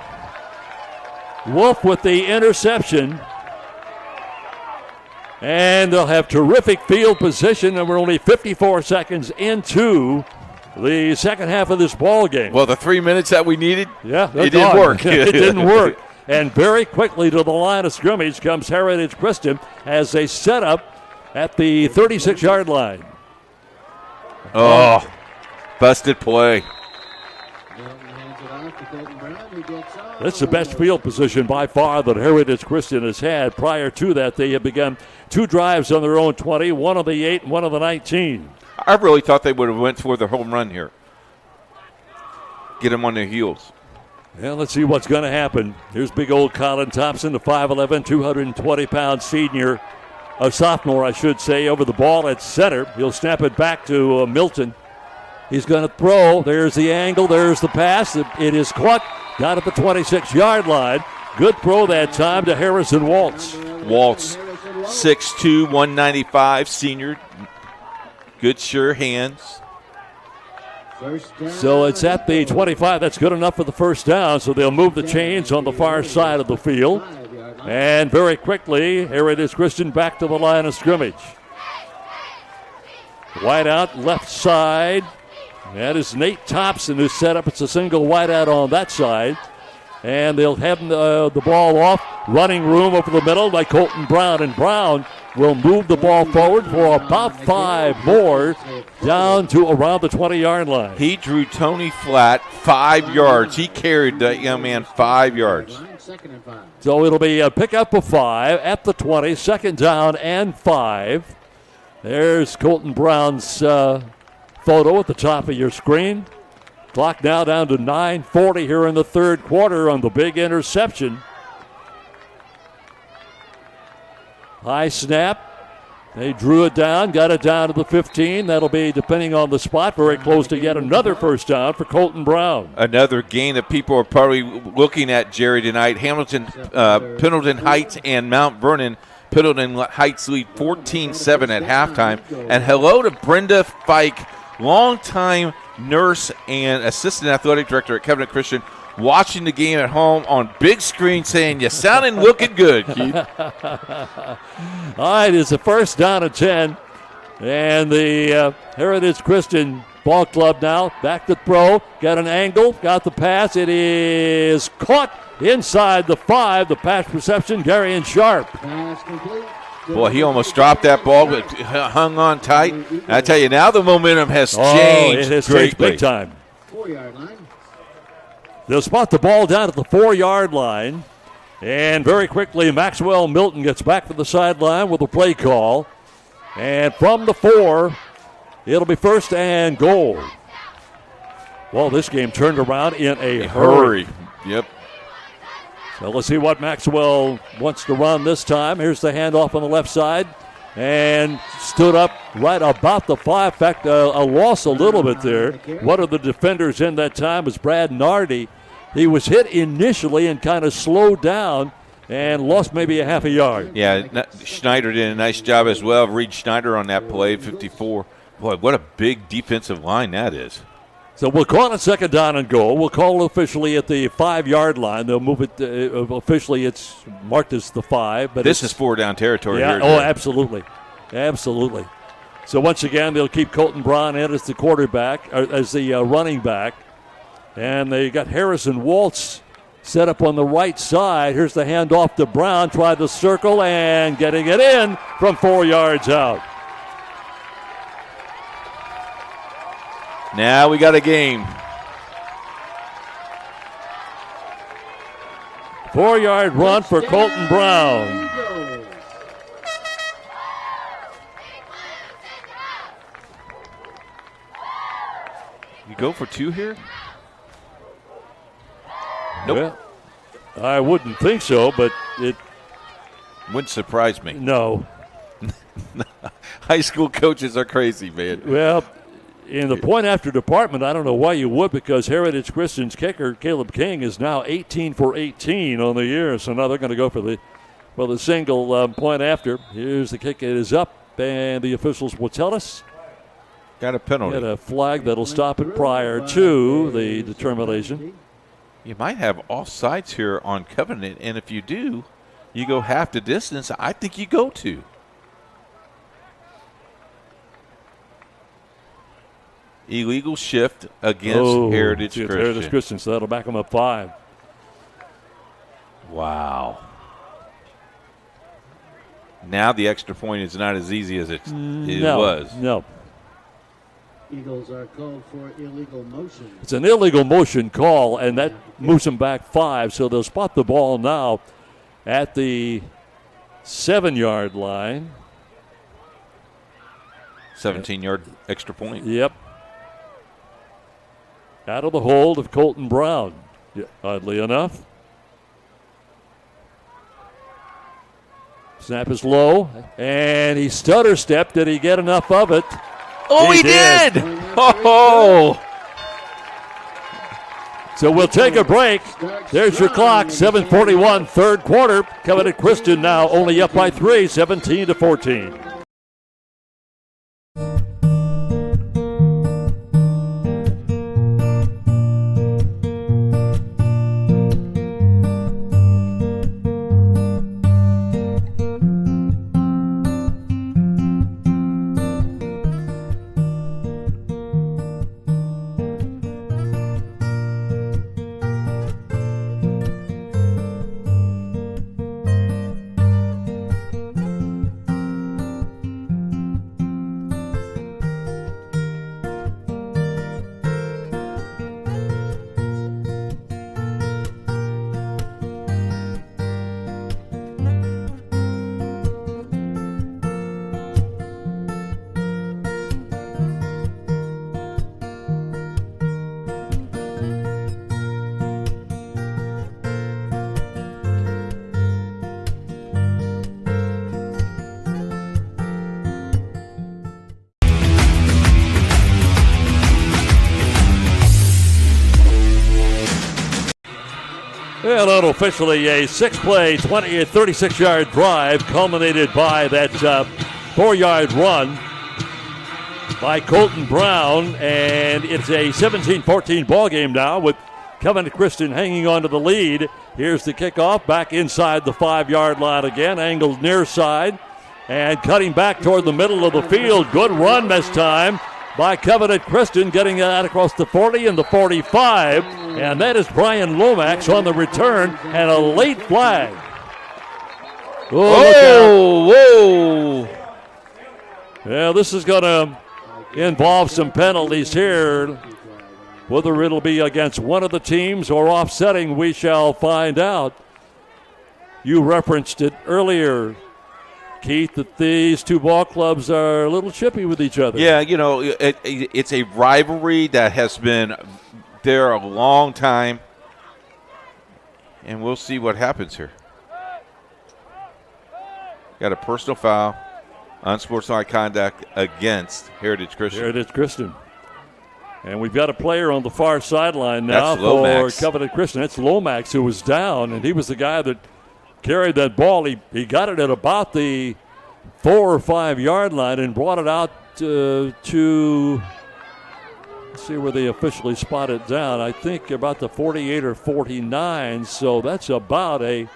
Wolf with the interception. And they'll have terrific field position, and we're only 54 seconds into the second half of this ball game. Well, the 3 minutes that we needed, it didn't work. It didn't work. And very quickly to the line of scrimmage comes Heritage Christian as they set up at the 36-yard line. Oh, busted play. That's the best field position by far that Heritage Christian has had. Prior to that, they have begun 2 drives on their own 20, 1 on the 8 and 1 on the 19. I really thought they would have went for the home run here. Get them on their heels. Well, let's see what's going to happen. Here's big old Colin Thompson, the 5'11", 220-pound sophomore, I should say, over the ball at center. He'll snap it back to Milton. He's going to throw. There's the angle. There's the pass. It is caught down at the 26-yard line. Good throw that time to Harrison Waltz. Waltz, 6'2", 195, senior. Good, sure hands. So it's at the 25. That's good enough for the first down. So they'll move the chains on the far side of the field. And very quickly, Heritage Christian back to the line of scrimmage. Wide out, left side. That is Nate Thompson who's set up. It's a single wide out on that side. And they'll have the ball off. Running room over the middle by Colton Brown. And Brown will move the ball forward for about 5 more down to around the 20-yard line. He drew Tony flat 5 yards. He carried that young man 5 yards. So it'll be a pickup of 5 at the 20, 2nd down and 5. There's Colton Brown's photo at the top of your screen. Clock now down to 9:40 here in the third quarter on the big interception. High snap. They drew it down, got it down to the 15. That'll be, depending on the spot, very close to yet another first down for Colton Brown. Another game that people are probably looking at, Jerry, tonight. Hamilton, Pendleton Heights, and Mount Vernon. Pendleton Heights lead 14-7 at halftime. And hello to Brenda Fike, longtime nurse and assistant athletic director at Covenant Christian, watching the game at home on big screen saying, "You sounding looking good, Keith." All right, it's a first down and 10. And the Heritage Christian Ball Club now back to throw. Got an angle, got the pass. It is caught inside the 5. The pass reception, Gary and Sharp. Boy, he almost dropped that ball, but hung on tight. I tell you, now the momentum has changed it has greatly. changed big time. 4-yard line. They'll spot the ball down at the 4-yard line. And very quickly, Maxwell Milton gets back to the sideline with a play call. And from the 4, it'll be 1st and goal. Well, this game turned around in a hurry. Yep. So let's see what Maxwell wants to run this time. Here's the handoff on the left side. And stood up right about the 5. In fact, a loss a little bit there. One of the defenders in that time was Brad Nardi. He was hit initially and kind of slowed down and lost maybe a half a yard. Yeah, Schneider did a nice job as well. Reed Schneider on that play, 54. Boy, what a big defensive line that is. So we'll call it 2nd down and goal. We'll call it officially at the 5-yard line. They'll move it officially. It's marked as the 5. But this is 4-down territory here. Oh, absolutely. Absolutely. So once again, they'll keep Colton Brown in as the quarterback, or as the running back. And they got Harrison Waltz set up on the right side. Here's the handoff to Brown. Tried to circle and getting it in from 4 yards out. Now we got a game. 4-yard run for Colton Brown. You go for two here? Nope. Well, I wouldn't think so, but it wouldn't surprise me. No. High school coaches are crazy, man. Well, in the point after department, I don't know why you would, because Heritage Christian's kicker, Caleb King, is now 18 for 18 on the year. So now they're going to go for the single point after. Here's the kick. It is up, and the officials will tell us. Got a penalty. Got a flag that'll stop it prior to the determination. You might have offsides here on Covenant, and if you do, you go half the distance. I think you go to. Illegal shift against Heritage Christian. Heritage Christian, so that'll back them up 5. Wow. Now the extra point is not as easy as it was. No. Eagles are called for illegal motion. It's an illegal motion call, and that moves them back 5. So they'll spot the ball now at the 7-yard line. 17-yard extra point. Yep. Out of the hold of Colton Brown, oddly enough. Snap is low, and he stutter stepped. Did he get enough of it? Oh, he did! Oh! So we'll take a break. There's your clock, 7:41, third quarter. Covenant Christian now only up by 3, 17-14. Well, unofficially a 6-play, 36-yard drive culminated by that 4-yard run by Colton Brown, and it's a 17-14 ball game now with Covenant Christian hanging on to the lead. Here's the kickoff back inside the 5-yard line again, angled near side, and cutting back toward the middle of the field. Good run this time by Covenant Christian, getting that across the 40 and the 45. And that is Brian Lomax on the return, and a late flag. Whoa! Yeah, this is going to involve some penalties here. Whether it'll be against one of the teams or offsetting, we shall find out. You referenced it earlier, Keith, that these two ball clubs are a little chippy with each other. Yeah, you know, it's a rivalry that has been there a long time, and we'll see what happens here. Got a personal foul, unsportsmanlike conduct against Heritage Christian. Heritage Christian. And we've got a player on the far sideline now for Covenant Christian. It's Lomax, who was down, and he was the guy that carried that ball. He got it at about the 4 or 5 yard line and brought it out to let's see where they officially spotted down. I think about the 48 or 49. So that's about a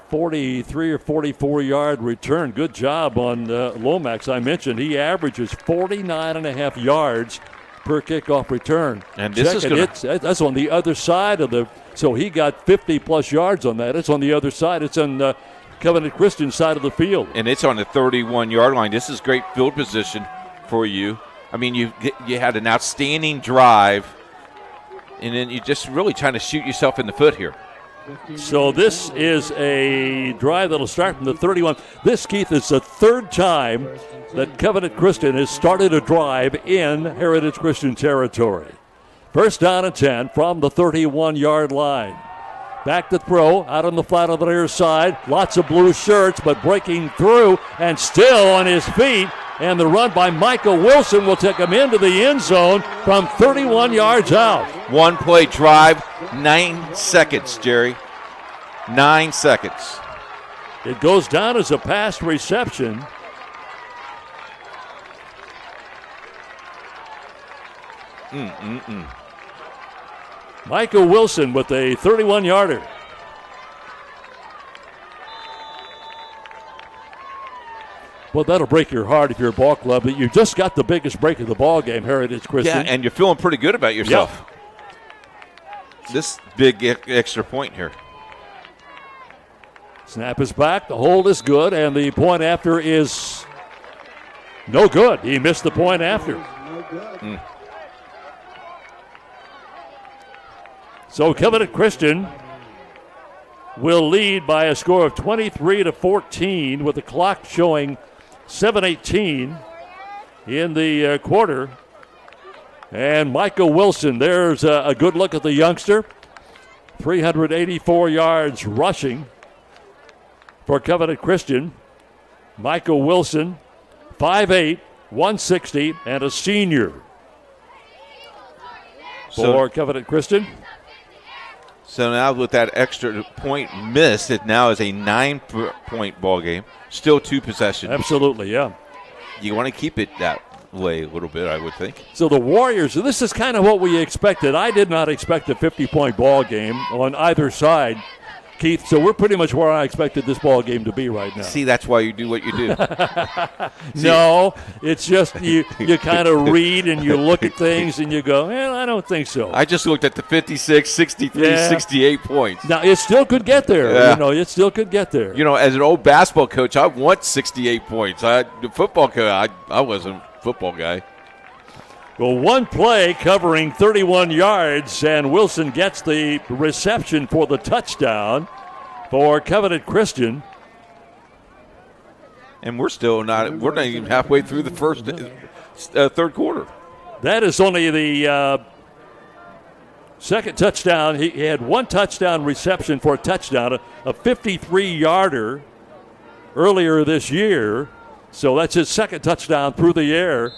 43 or 44 yard return. Good job on Lomax. I mentioned he averages 49.5 yards per kickoff return. And this that's on the other side of the. So he got 50-plus yards on that. It's on the other side. It's on the Covenant Christian side of the field. And it's on the 31-yard line. This is great field position for you. I mean, you had an outstanding drive, and then you're just really trying to shoot yourself in the foot here. So this is a drive that'll start from the 31. This, Keith, is the third time that Covenant Christian has started a drive in Heritage Christian territory. First down and 10 from the 31-yard line. Back to throw, out on the flat of the near side. Lots of blue shirts, but breaking through and still on his feet. And the run by Michael Wilson will take him into the end zone from 31 yards out. One play drive, 9 seconds, Jerry. 9 seconds. It goes down as a pass reception. Michael Wilson with a 31-yarder. Well, that'll break your heart if you're a ball club, but you just got the biggest break of the ball game, Heritage Christian. Yeah, and you're feeling pretty good about yourself. Yep. This big extra point here. Snap is back, the hold is good, and the point after is no good. He missed the point after. So Covenant Christian will lead by a score of 23-14 with the clock showing 7:18 in the quarter. And Michael Wilson, there's a good look at the youngster. 384 yards rushing for Covenant Christian. Michael Wilson, 5'8", 160, and a senior for Covenant Christian. So now with that extra point missed, it now is a 9-point ball game. Still 2 possessions. Absolutely, yeah. You want to keep it that way a little bit, I would think. So the Warriors, this is kind of what we expected. I did not expect a 50-point ball game on either side, Keith. So we're pretty much where I expected this ball game to be right now. See, that's why you do what you do. No, it's just you kind of read and you look at things and you go, I don't think so. I just looked at the 56, 63, 68 points. Now, it still could get there. Yeah. It still could get there. As an old basketball coach, I want 68 points. The football coach, I wasn't a football guy. Well, one play covering 31 yards, and Wilson gets the reception for the touchdown for Covenant Christian. And we're not even halfway through the third quarter. That is only the second touchdown. He had one touchdown reception for a touchdown, a 53-yarder earlier this year. So that's his second touchdown through the air.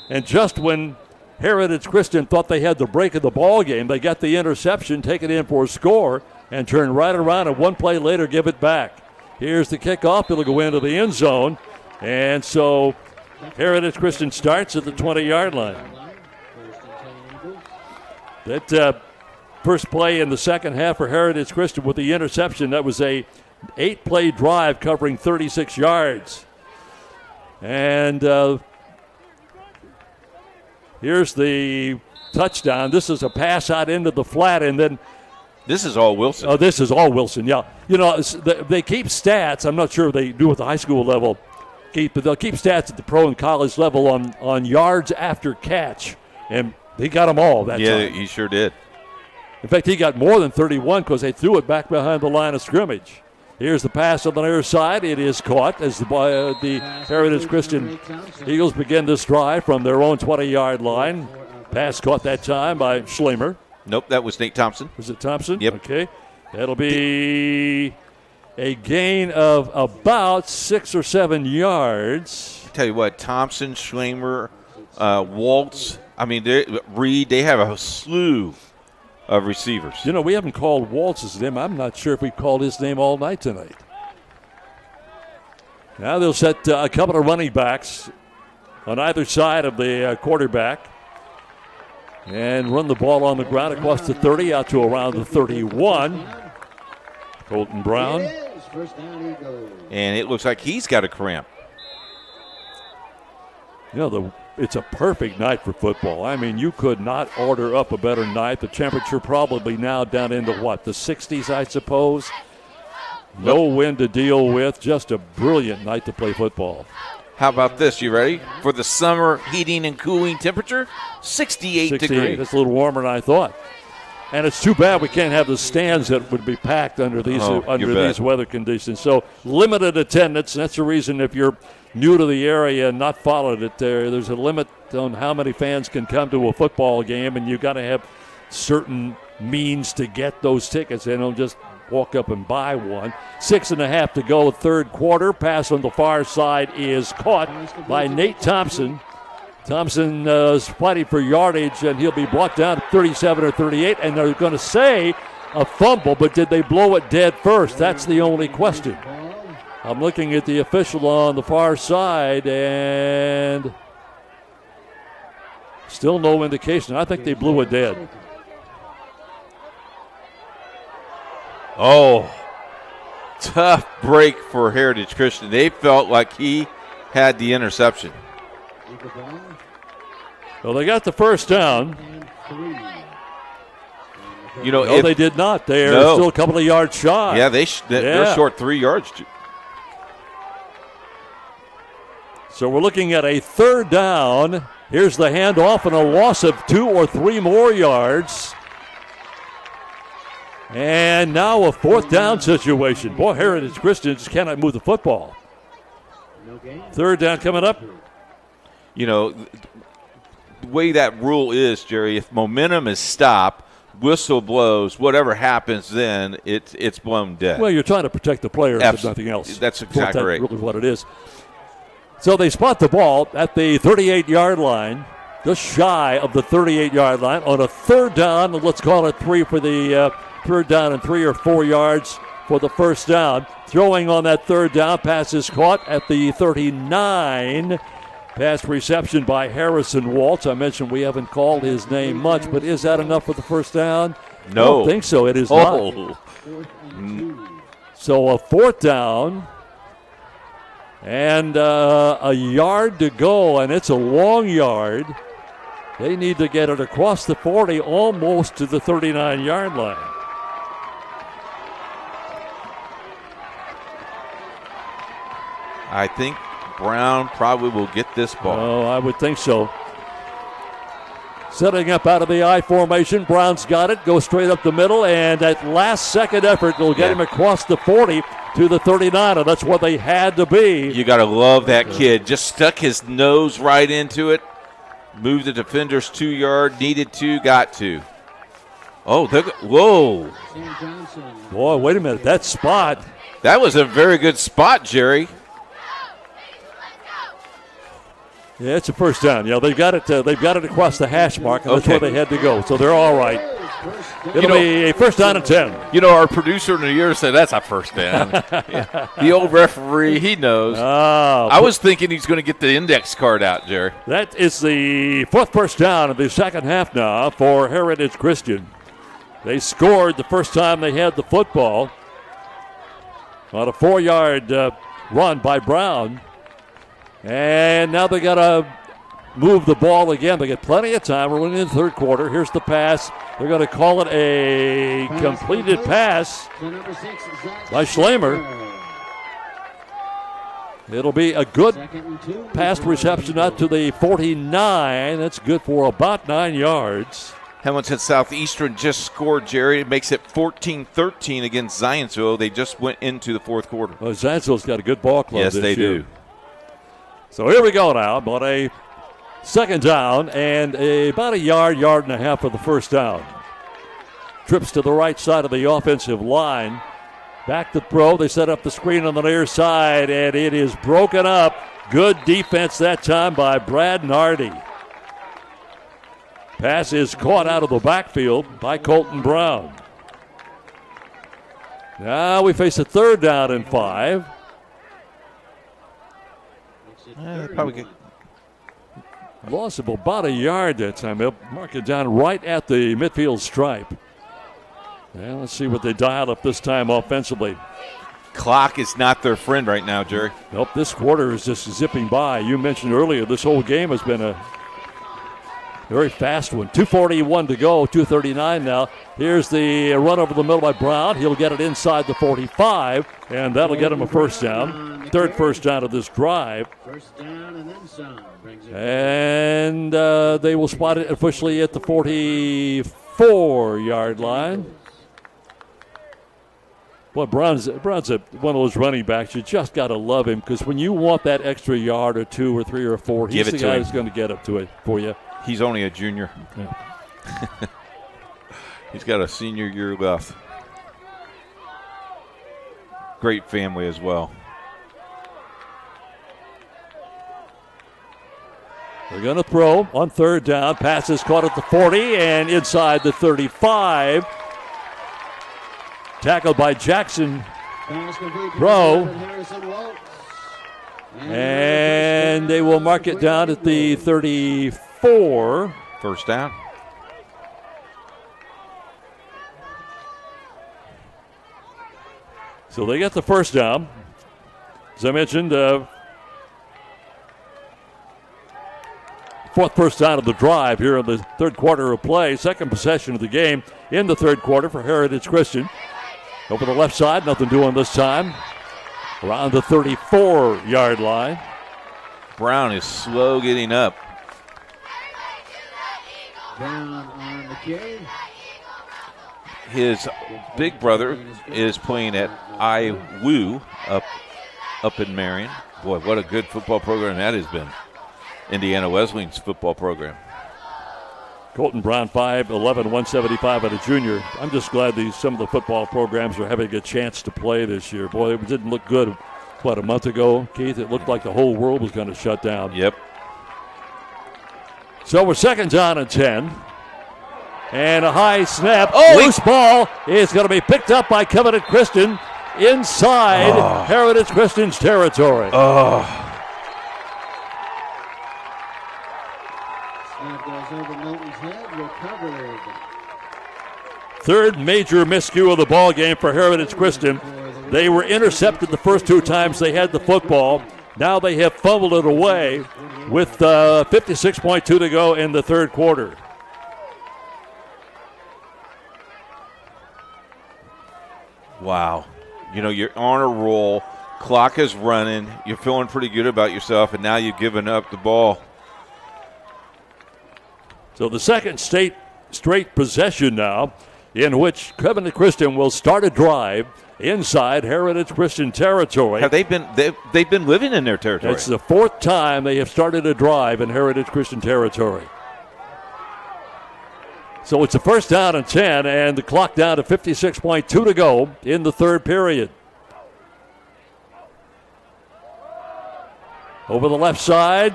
And just when Heritage Christian thought they had the break of the ball game, they got the interception, take it in for a score, and turn right around, and one play later give it back. Here's the kickoff. It'll go into the end zone. And so Heritage Christian starts at the 20-yard line. That first play in the second half for Heritage Christian with the interception, that was a 8-play drive covering 36 yards. And here's the touchdown. This is a pass out into the flat, and then this is all Wilson. Oh, this is all Wilson, yeah. They keep stats. I'm not sure if they do at the high school level, Keith, but they'll keep stats at the pro and college level on yards after catch, and he got them all that time. Yeah, he sure did. In fact, he got more than 31 because they threw it back behind the line of scrimmage. Here's the pass on the near side. It is caught as the Heritage Christian Eagles begin this drive from their own 20-yard line. Pass caught that time by Schlemer. Nope, that was Nate Thompson. Was it Thompson? Yep. Okay. That'll be a gain of about 6 or 7 yards. I tell you what, Thompson, Schlemer, Waltz, Reed, they have a slew of receivers. We haven't called Waltz's name. I'm not sure if we called his name all night tonight. Now they'll set a couple of running backs on either side of the quarterback and run the ball on the ground across the 30 out to around the 31. Colton Brown. And it looks like he's got a cramp. It's a perfect night for football. You could not order up a better night. The temperature probably now down into the 60s, I suppose. No wind to deal with. Just a brilliant night to play football. How about this? You ready for the summer heating and cooling temperature? 68 degrees. That's a little warmer than I thought. And it's too bad we can't have the stands that would be packed under these these weather conditions. So limited attendance. And that's the reason if you're new to the area and not followed it, there's a limit on how many fans can come to a football game, and you've got to have certain means to get those tickets. They don't just walk up and buy one. 6.5 to go, third quarter. Pass on the far side is caught by Nate Thompson. Thompson is fighting for yardage, and he'll be brought down to 37 or 38, and they're going to say a fumble, but did they blow it dead first? That's the only question. I'm looking at the official on the far side, and still no indication. I think they blew it dead. Oh, tough break for Heritage Christian. They felt like he had the interception. Well, they got the first down. You know, no, they did not. They're still a couple of yards shy. Yeah, they're short 3 yards. So we're looking at a third down. Here's the handoff and a loss of 2 or 3 more yards. And now a fourth down situation. Boy, Heritage Christian just cannot move the football. Third down coming up. You know, the way that rule is, Jerry, if momentum is stopped, whistle blows, whatever happens then, it's blown dead. Well, you're trying to protect the players, if nothing else. That's exactly right. That's really what it is. So they spot the ball at the 38-yard line, just shy of the 38-yard line on a third down. Let's call it 3 for the third down and 3 or 4 yards for the first down. Throwing on that third down, pass is caught at the 39. Pass reception by Harrison Waltz. I mentioned we haven't called his name much, but is that enough for the first down? No. I don't think so. It is not. So a fourth down and a yard to go, and it's a long yard. They need to get it across the 40, almost to the 39-yard line. I think Brown probably will get this ball. Oh, I would think so. Setting up out of the I formation. Brown's got it. Goes straight up the middle, and that last-second effort will get him across the 40 to the 39. And that's what they had to be. You got to love that kid. Just stuck his nose right into it. Moved the defenders 2 yard. Needed 2, got 2. Oh, whoa. Boy, wait a minute. That spot. That was a very good spot, Jerry. Yeah, it's a first down. Yeah, they've got it. They've got it across the hash mark, and that's where they had to go. So they're all right. It'll be a first down and 10. You know, our producer in the year said that's a first down. Yeah. The old referee, he knows. I was thinking he's going to get the index card out, Jerry. That is the fourth first down of the second half now for Heritage Christian. They scored the first time they had the football on a 4-yard run by Brown. And now they got to move the ball again. They get plenty of time. We're in the third quarter. Here's the pass. They're going to call it a completed pass by Schlamer. It'll be a good pass reception out to the 49. That's good for about 9 yards. Hamilton Southeastern just scored, Jerry. It makes it 14-13 against Zionsville. They just went into the fourth quarter. Well, Zionsville's got a good ball club this year. Yes, they do. So here we go now, but a second down and about a yard and a half for the first down. Trips to the right side of the offensive line. Back to throw. They set up the screen on the near side, and it is broken up. Good defense that time by Brad Nardi. Pass is caught out of the backfield by Colton Brown. Now we face a third down and 5. Probably good. Loss of about a yard that time. They'll mark it down right at the midfield stripe. And let's see what they dial up this time offensively. Clock is not their friend right now, Jerry. Nope, this quarter is just zipping by. You mentioned earlier this whole game has been a very fast one. 2:41 to go, 2:39 now. Here's the run over the middle by Brown. He'll get it inside the 45, and that'll get him a first down. Third first down of this drive. First down and then some. And they will spot it officially at the 45. 34-yard line. Well, Brown's one of those running backs. You just got to love him, because when you want that extra yard or 2 or 3 or 4, he's the guy who's going to get up to it for you. He's only a junior. Yeah. He's got a senior year left. Great family as well. They're going to throw on third down. Pass is caught at the 40 and inside the 35. Tackled by Jackson Rowe. And they will mark it down at the 34. First down. So they get the first down. As I mentioned, fourth first down of the drive here in the third quarter of play. Second possession of the game in the third quarter for Heritage Christian. Over the left side, nothing doing this time. Around the 34-yard line. Brown is slow getting up. Brown on the carry. His big brother is playing at IHSAA up in Marion. Boy, what a good football program that has been. Indiana Wesleyan's football program. Colton Brown, 5'11", 175 at a junior. I'm just glad some of the football programs are having a chance to play this year. Boy, it didn't look good, a month ago, Keith? It looked like the whole world was going to shut down. Yep. So we're second down and 10. And a high snap. Oh, loose ball is going to be picked up by Covenant Christian inside Heritage Christian's territory. Snap goes over Milton's head, recovered. Third major miscue of the ball game for Heritage Christian. They were intercepted the first 2 times they had the football. Now they have fumbled it away with 56.2 to go in the third quarter. Wow. You know, you're on a roll. Clock is running. You're feeling pretty good about yourself, and now you've given up the ball. So the second straight possession now in which Covenant Christian will start a drive inside Heritage Christian territory. Have they've been living in their territory? It's the 4th time they have started a drive in Heritage Christian territory. So it's a first down and 10, and the clock down to 56.2 to go in the third period. Over the left side,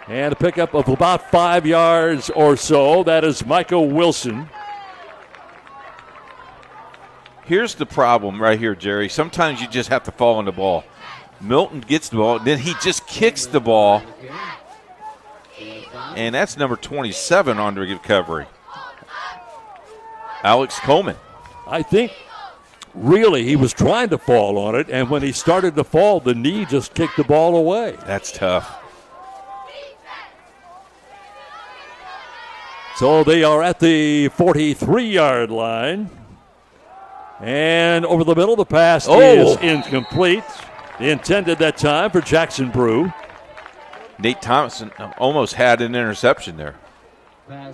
and a pickup of about 5 yards or so. That is Michael Wilson. Here's the problem right here, Jerry. Sometimes you just have to fall on the ball. Milton gets the ball, then he just kicks the ball, and that's number 27 on the recovery. Alex Coleman. I think really he was trying to fall on it, and when he started to fall, the knee just kicked the ball away. That's tough. So they are at the 43-yard line. And over the middle, the pass is incomplete. Intended that time for Jackson Brew. Nate Thompson almost had an interception there.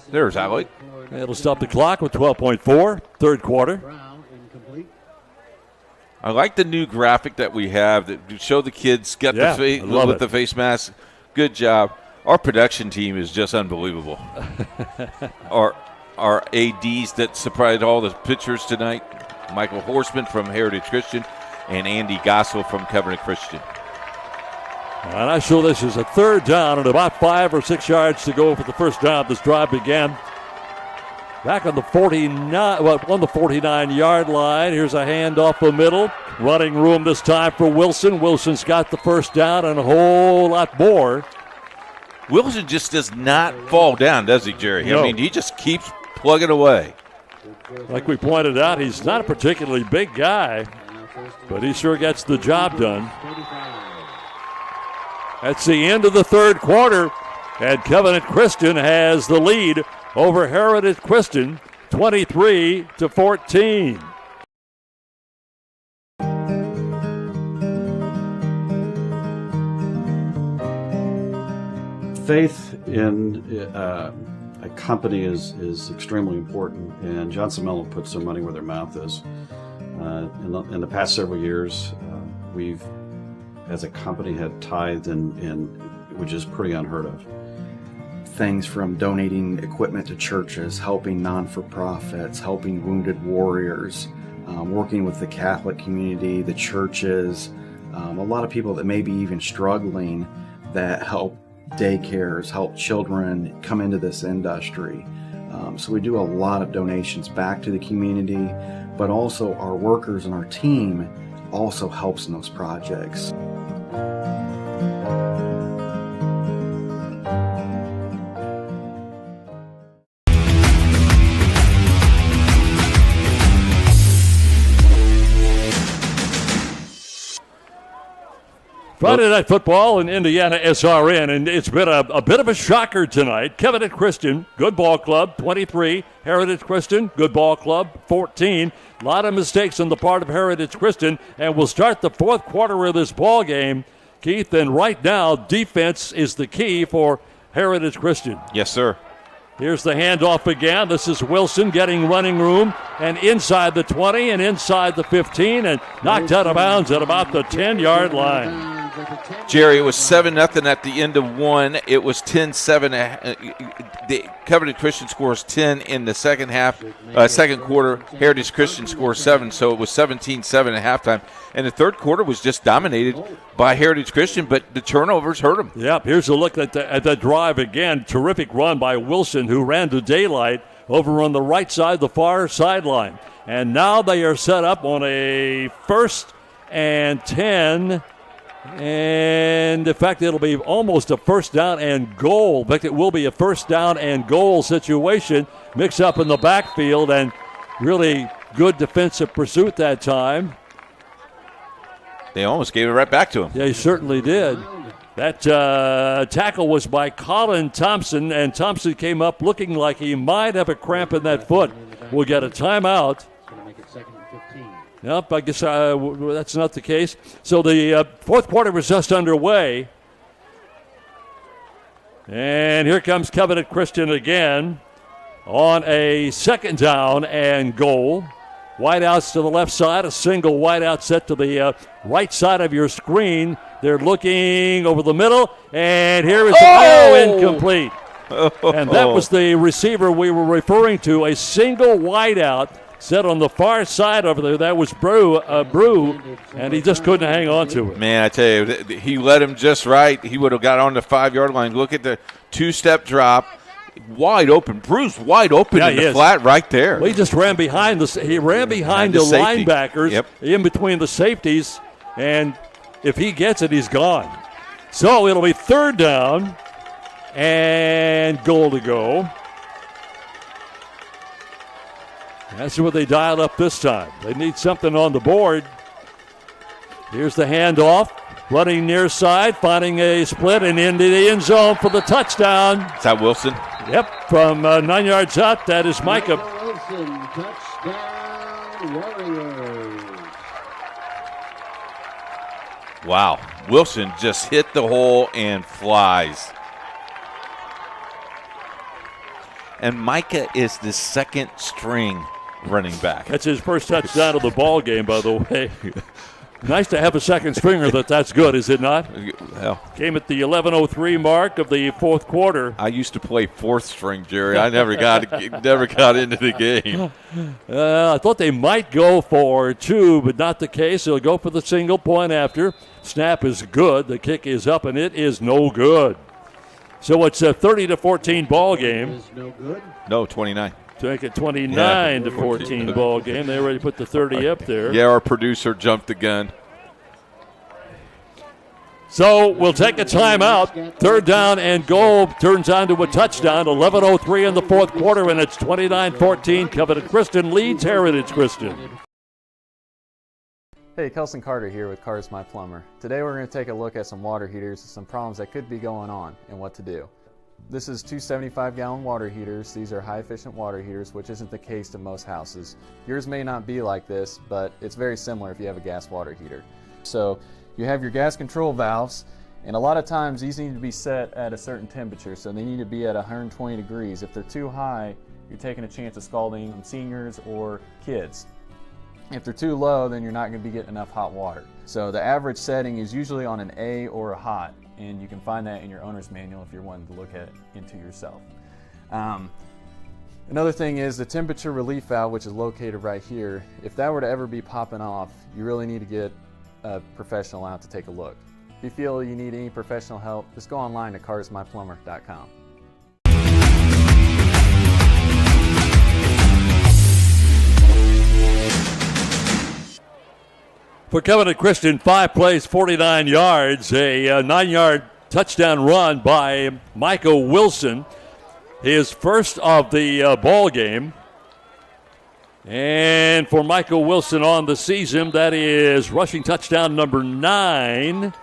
There's Alec. It'll stop the clock with 12.4, third quarter. I like the new graphic that we have that show the kids get the face mask. Good job. Our production team is just unbelievable. our ADs that supplied all the pictures tonight, Michael Horseman from Heritage Christian and Andy Gossel from Covenant Christian. And I show this is a third down and about 5 or 6 yards to go for the first down. This drive began back on the 49-yard line. Here's a handoff the middle. Running room this time for Wilson. Wilson's got the first down and a whole lot more. Wilson just does not fall down, does he, Jerry? No. I mean, he just keeps plugging away. Like we pointed out, he's not a particularly big guy, but he sure gets the job done. That's the end of the third quarter, and Covenant Christian has the lead over Heritage Christian, 23-14. Faith in A company is extremely important, and Johnson Mellon puts their money where their mouth is. In the past several years, we've, as a company, had tithed, which is pretty unheard of. Things from donating equipment to churches, helping non-for-profits, helping wounded warriors, working with the Catholic community, the churches, a lot of people that may be even struggling that help daycares, help children come into this industry. So we do a lot of donations back to the community, but also our workers and our team also helps in those projects. Friday Night Football in Indiana SRN, and it's been a bit of a shocker tonight. Covenant Christian, good ball club, 23. Heritage Christian, good ball club, 14. A lot of mistakes on the part of Heritage Christian, and we'll start the fourth quarter of this ball game, Keith. And right now, defense is the key for Heritage Christian. Yes, sir. Here's the handoff again. This is Wilson getting running room and inside the 20 and inside the 15 and knocked out of bounds at about the 10-yard line. Jerry, it was 7-0 at the end of one. It was 10-7. The Covenant Christian scores 10 in the second quarter. Heritage Christian scores 7, so it was 17-7 at halftime. And the third quarter was just dominated by Heritage Christian, but the turnovers hurt them. Yep, here's a look at the drive again. Terrific run by Wilson, who ran to daylight over on the right side, the far sideline. And now they are set up on a 1st and 10. And in fact, it'll be almost a first down and goal. In fact, it will be a first down and goal situation. Mix up in the backfield and really good defensive pursuit that time. They almost gave it right back to him. Yeah, he certainly did. That tackle was by Colin Thompson, and Thompson came up looking like he might have a cramp in that foot. We'll get a timeout. Nope, I guess that's not the case. So the fourth quarter was just underway. And here comes Covenant Christian again on a second down and goal. Wideouts to the left side, a single wideout set to the right side of your screen. They're looking over the middle, and here is incomplete. And that was the receiver we were referring to, a single wideout set on the far side over there. That was Brew, and he just couldn't hang on to it. Man, I tell you, he led him just right. He would have got on the 5-yard line. Look at the two-step drop. Wide open. Brew's wide open in the flat right there. Well, he just ran behind the linebackers in between the safeties, and if he gets it, he's gone. So it'll be third down and goal to go. That's what they dialed up this time. They need something on the board. Here's the handoff. Running near side, finding a split and into the end zone for the touchdown. Is that Wilson? Yep, from 9 yards out, that is Micah. Wilson, touchdown, Warriors. Wow, Wilson just hit the hole and flies. And Micah is the second string running back. That's his first touchdown of the ball game, by the way. Nice to have a second stringer that's good, is it not? Well, came at the 11:03 mark of the fourth quarter. I used to play fourth string, Jerry. I never got into the game. I thought they might go for two, but not the case. They'll go for the single point after. Snap is good. The kick is up, and it is no good. So it's a 30-14 ball game. Is no good. No, 29. To make it 29-14 ball game. They already put the 30 up there. Yeah, our producer jumped the gun. So we'll take a timeout. Third down and goal turns on to a touchdown. 11:03 in the fourth quarter, and it's 29-14. Covenant Christian leads Heritage Christian. Hey, Kelson Carter here with Cars My Plumber. Today we're going to take a look at some water heaters and some problems that could be going on and what to do. This is two 75-gallon water heaters. These are high-efficient water heaters, which isn't the case in most houses. Yours may not be like this, but it's very similar if you have a gas water heater. So you have your gas control valves, And a lot of times these need to be set at a certain temperature, so they need to be at 120 degrees. If they're too high, you're taking a chance of scalding seniors or kids. If they're too low, then you're not going to be getting enough hot water. So the average setting is usually on an A or a hot, and you can find that in your owner's manual if you're wanting to look at it into yourself. Another thing is the temperature relief valve, which is located right here. If that were to ever be popping off, you really need to get a professional out to take a look. If you feel you need any professional help, just go online to carsmyplumber.com. For Covenant Christian, 5 plays, 49 yards, a 9-yard touchdown run by Michael Wilson, his first of the ball game. And for Michael Wilson on the season, that is rushing touchdown number 9.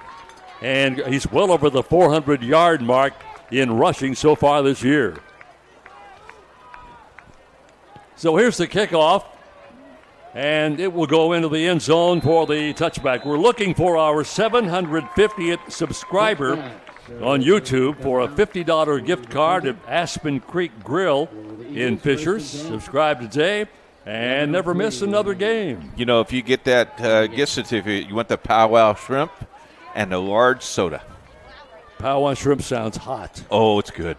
And he's well over the 400-yard mark in rushing so far this year. So here's the kickoff. And it will go into the end zone for the touchback. We're looking for our 750th subscriber on YouTube for a $50 gift card at Aspen Creek Grill in Fishers. Subscribe today and never miss another game. You know, if you get that gift certificate, you want the powwow shrimp and a large soda. Powwow shrimp sounds hot. Oh, it's good.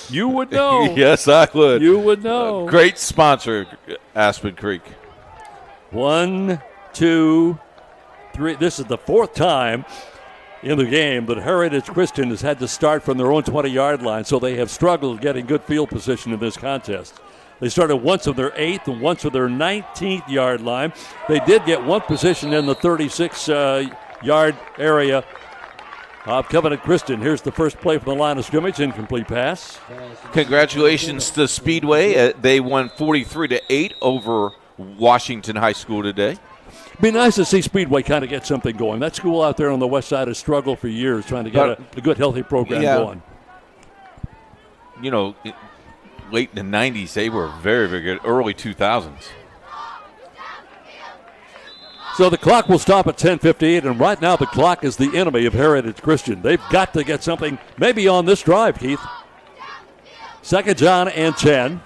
You would know. Yes, I would. You would know. Great sponsor, Aspen Creek. 1, 2, 3. This is the 4th time in the game that Heritage Christian has had to start from their own 20-yard line, so they have struggled getting good field position in this contest. They started once of their 8th and once of their 19th yard line. They did get one position in the 36-yard area of Covenant Christian. Here's the first play from the line of scrimmage, incomplete pass. Congratulations to Speedway. They won 43-8 over Washington High School today. Be nice to see Speedway kind of get something going. That school out there on the west side has struggled for years trying to get a good, healthy program going. You know, late in the 90s, they were very, very good. Early 2000s. So the clock will stop at 10:58, and right now the clock is the enemy of Heritage Christian. They've got to get something maybe on this drive, Keith. 2nd down and 10.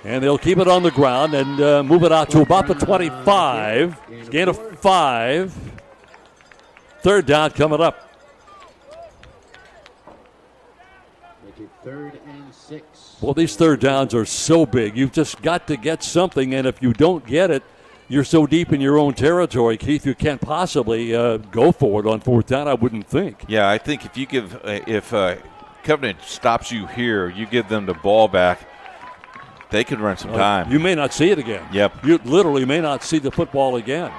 And they'll keep it on the ground and move it out to about the 25. Gain of 5. 3rd down coming up. Make it 3rd and 6. Well, these 3rd downs are so big. You've just got to get something, and if you don't get it, you're so deep in your own territory, Keith, you can't possibly go for it on 4th down, I wouldn't think. Yeah, I think if you give, if Covenant stops you here, you give them the ball back, they could run some time. You may not see it again. Yep. You literally may not see the football again.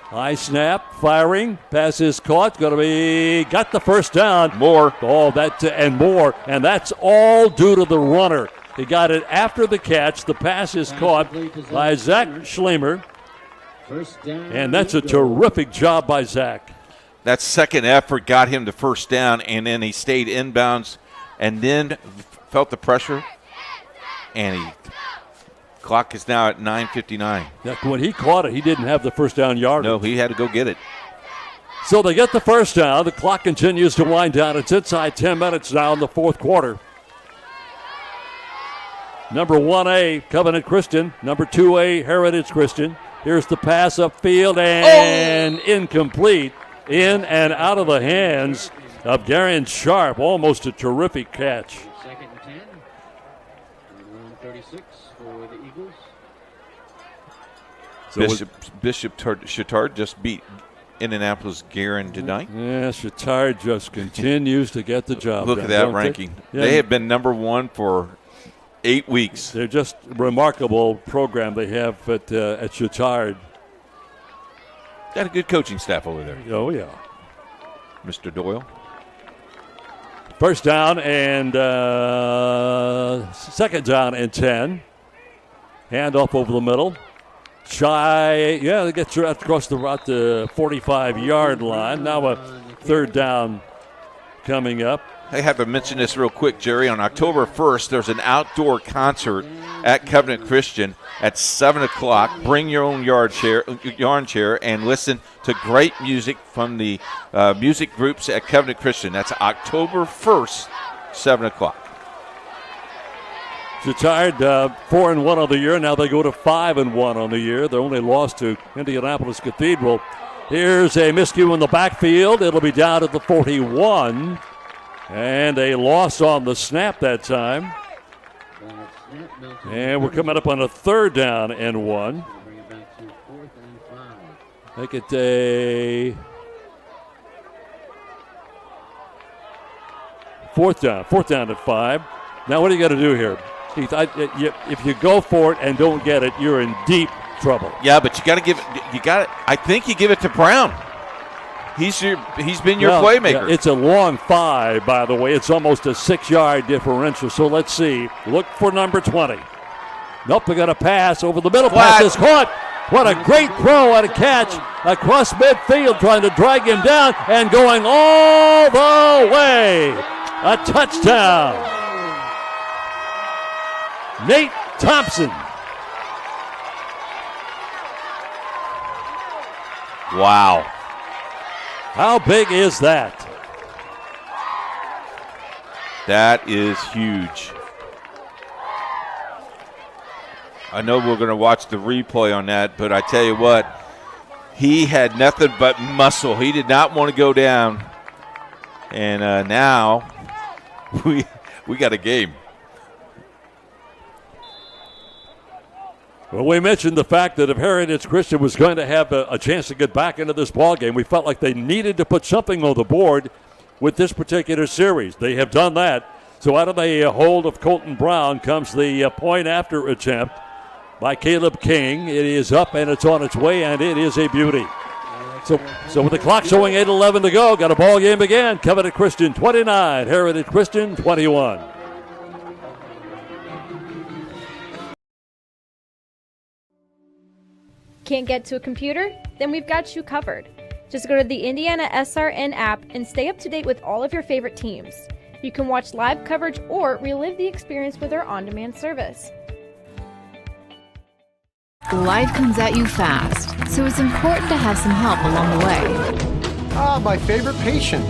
High snap, firing, pass is caught, got the 1st down. More. Oh, and more, and that's all due to the runner. He got it after the catch. The pass is caught by Zach Schlemer. And that's a terrific job by Zach. That second effort got him the 1st down, and then he stayed inbounds and then felt the pressure. And clock is now at 9:59. When he caught it, he didn't have the 1st down yardage. No, he had to go get it. So they get the 1st down. The clock continues to wind down. It's inside 10 minutes now in the 4th quarter. Number 1A, Covenant Christian. Number 2A, Heritage Christian. Here's the pass upfield and incomplete. In and out of the hands of Garion Sharp. Almost a terrific catch. 2nd and 10. 36 for the Eagles. So Bishop Chittard just beat Indianapolis Garion tonight. Yeah, Chittard just continues to get the job Look done. at that ranking. They have been number 1 for 8 weeks. They're just a remarkable program they have at Chittard. Got a good coaching staff over there. Oh, yeah. Mr. Doyle. 1st down and 2nd down and 10. Handoff over the middle. They get across the 45-yard line. Now a 3rd down coming up. I have to mention this real quick, Jerry. On October 1st, there's an outdoor concert at Covenant Christian at 7 o'clock. Bring your own yarn chair and listen to great music from the music groups at Covenant Christian. That's October 1st, 7 o'clock. They're tied 4-1 on the year. Now they go to 5-1 on the year. They're only lost to Indianapolis Cathedral. Here's a miscue in the backfield. It'll be down at the 41. And a loss on the snap that time. And we're coming up on a 3rd down and 1. Make it a 4th down. 4th down at 5. Now what do you got to do here? Keith, if you go for it and don't get it, you're in deep trouble. Yeah, but you got to give it. I think you give it to Brown. He's been your playmaker. Yeah, it's a long 5, by the way. It's almost a 6-yard differential. So let's see. Look for number 20. Nope, they got a pass over the middle. Pass is caught. What a great throw and a catch across midfield, trying to drag him down and going all the way. A touchdown. Nate Thompson. Wow. How big is that? That is huge. I know we're going to watch the replay on that, but I tell you what, he had nothing but muscle. He did not want to go down. And now we got a game. Well, we mentioned the fact that if Heritage Christian was going to have a chance to get back into this ballgame, we felt like they needed to put something on the board with this particular series. They have done that. So out of the hold of Colton Brown comes the point after attempt by Caleb King. It is up and it's on its way, and it is a beauty. So with the clock showing 8:11 to go, got a ball game again. Covenant Christian 29, Heritage Christian 21. Can't get to a computer? Then we've got you covered. Just go to the Indiana SRN app and stay up to date with all of your favorite teams. You can watch live coverage or relive the experience with our on-demand service. Life comes at you fast, so it's important to have some help along the way. Ah, my favorite patient.